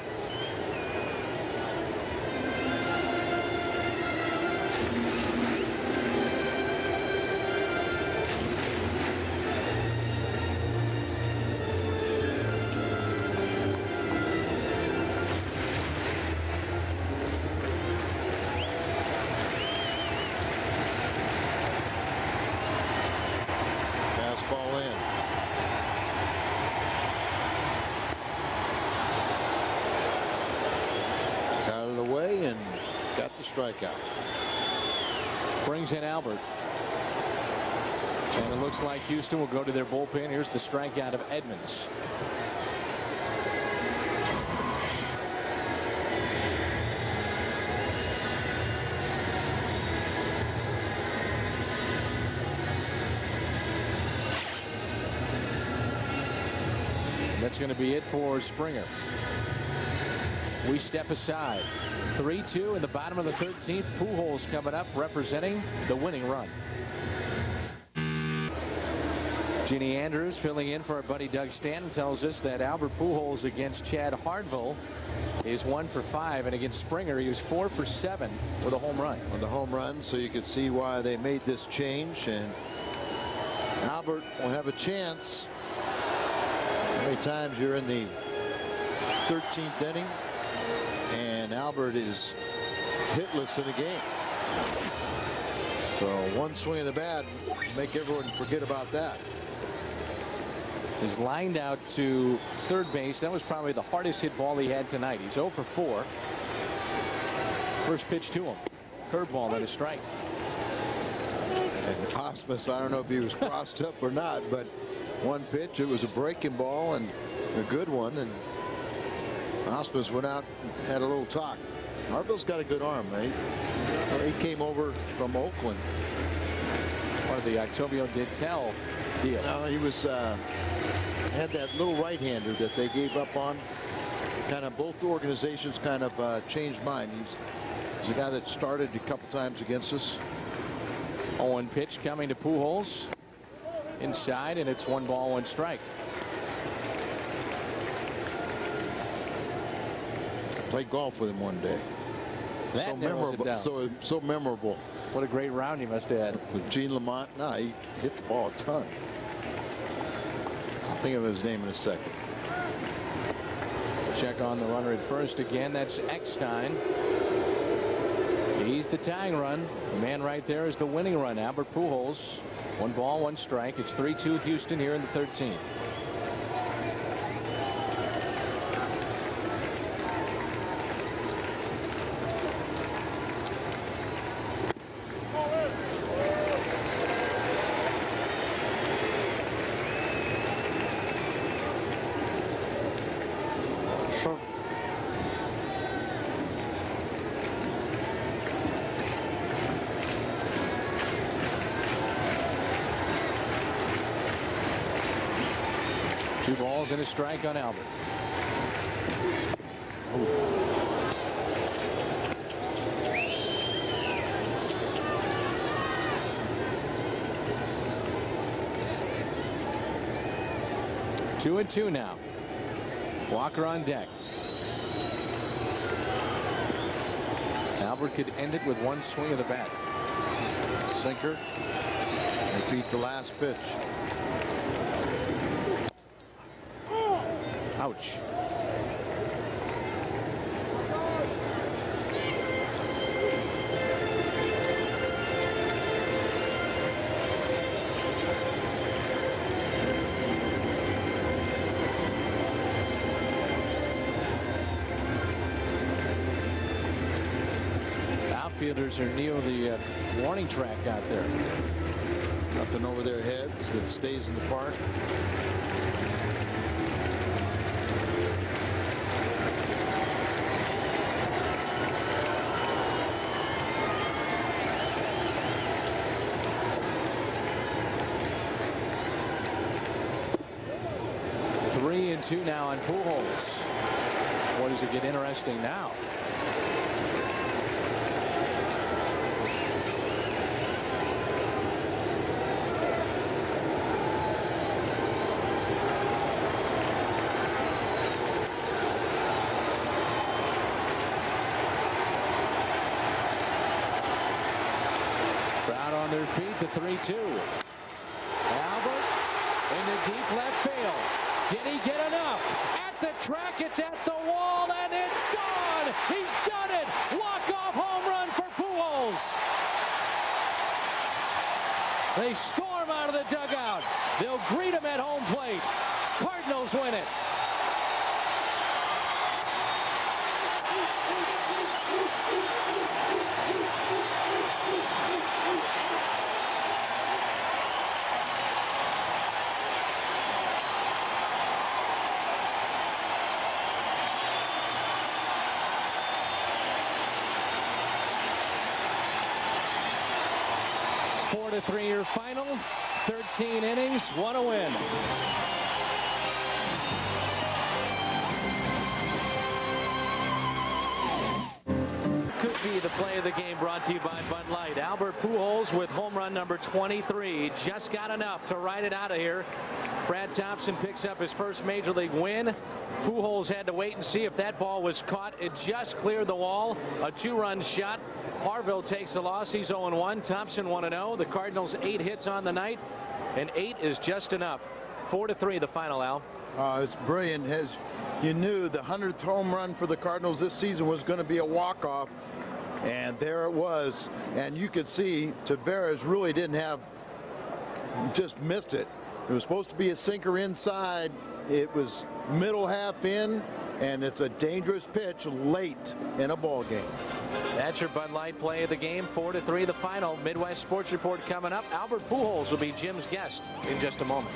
strikeout. Brings in Albert. And it looks like Houston will go to their bullpen. Here's the strikeout of Edmonds. That's going to be it for Springer. We step aside. 3-2 in the bottom of the 13th. Pujols coming up representing the winning run. Ginny Andrews filling in for our buddy Doug Stanton tells us that Albert Pujols against Chad Hardville is 1 for 5, and against Springer he was 4 for 7 with a home run. On the home run, so you could see why they made this change, and Albert will have a chance. How many times you're in the 13th inning and Albert is hitless in a game? So one swing of the bat, make everyone forget about that. Is lined out to third base. That was probably the hardest hit ball he had tonight. He's 0 for 4. First pitch to him. Curveball and a strike. And Osmus, I don't know if he was crossed up or not, but one pitch, it was a breaking ball and a good one, and Osmus went out and had a little talk. Harville's got a good arm, right? He came over from Oakland. Part of the Octavio Ditel deal. No, he was had that little right-hander that they gave up on. Kind of both organizations kind of changed mind. He's a guy that started a couple times against us. 0-1 pitch coming to Pujols. Inside, and it's 1 ball, 1 strike. Played golf with him one day. That so narrows it memorable. down. So memorable. What a great round he must have had. With Gene Lamont. No, he hit the ball a ton. I'll think of his name in a second. Check on the runner at first again. That's Eckstein. He's the tying run. The man right there is the winning run. Albert Pujols. 1 ball, 1 strike. It's 3-2 Houston here in the 13th. Two balls and a strike on Albert. Ooh. Two and two now. Walker on deck. Albert could end it with 1 swing of the bat. Sinker. Repeat the last pitch. Ouch. Outfielders are near the warning track out there. Nothing over their heads that stays in the park. Two now on Pujols. Boy, does it get interesting now. Crowd on their feet, the 3-2. Albert in the deep left field. Did he get enough? At the track, it's at the wall, and it's gone! He's done it! Walk-off home run for Pujols! They storm out of the dugout. They'll greet him at home plate. Cardinals win it. 4-3 your final. 13 innings, 1 a win. Could be the play of the game, brought to you by Bud Light. Albert Pujols with home run number 23. Just got enough to ride it out of here. Brad Thompson picks up his first major league win. Pujols had to wait and see if that ball was caught. It just cleared the wall. A 2-run shot. Harville takes the loss. He's 0-1. Thompson 1-0. The Cardinals 8 hits on the night, and 8 is just enough. 4-3 the final, Al. It's brilliant. You knew the 100th home run for the Cardinals this season was going to be a walk-off, and there it was. And you could see Taveras really just missed it. It was supposed to be a sinker inside. It was middle half in, and it's a dangerous pitch late in a ball game. That's your Bud Light play of the game. 4-3 the final. Midwest Sports Report coming up. Albert Pujols will be Jim's guest in just a moment.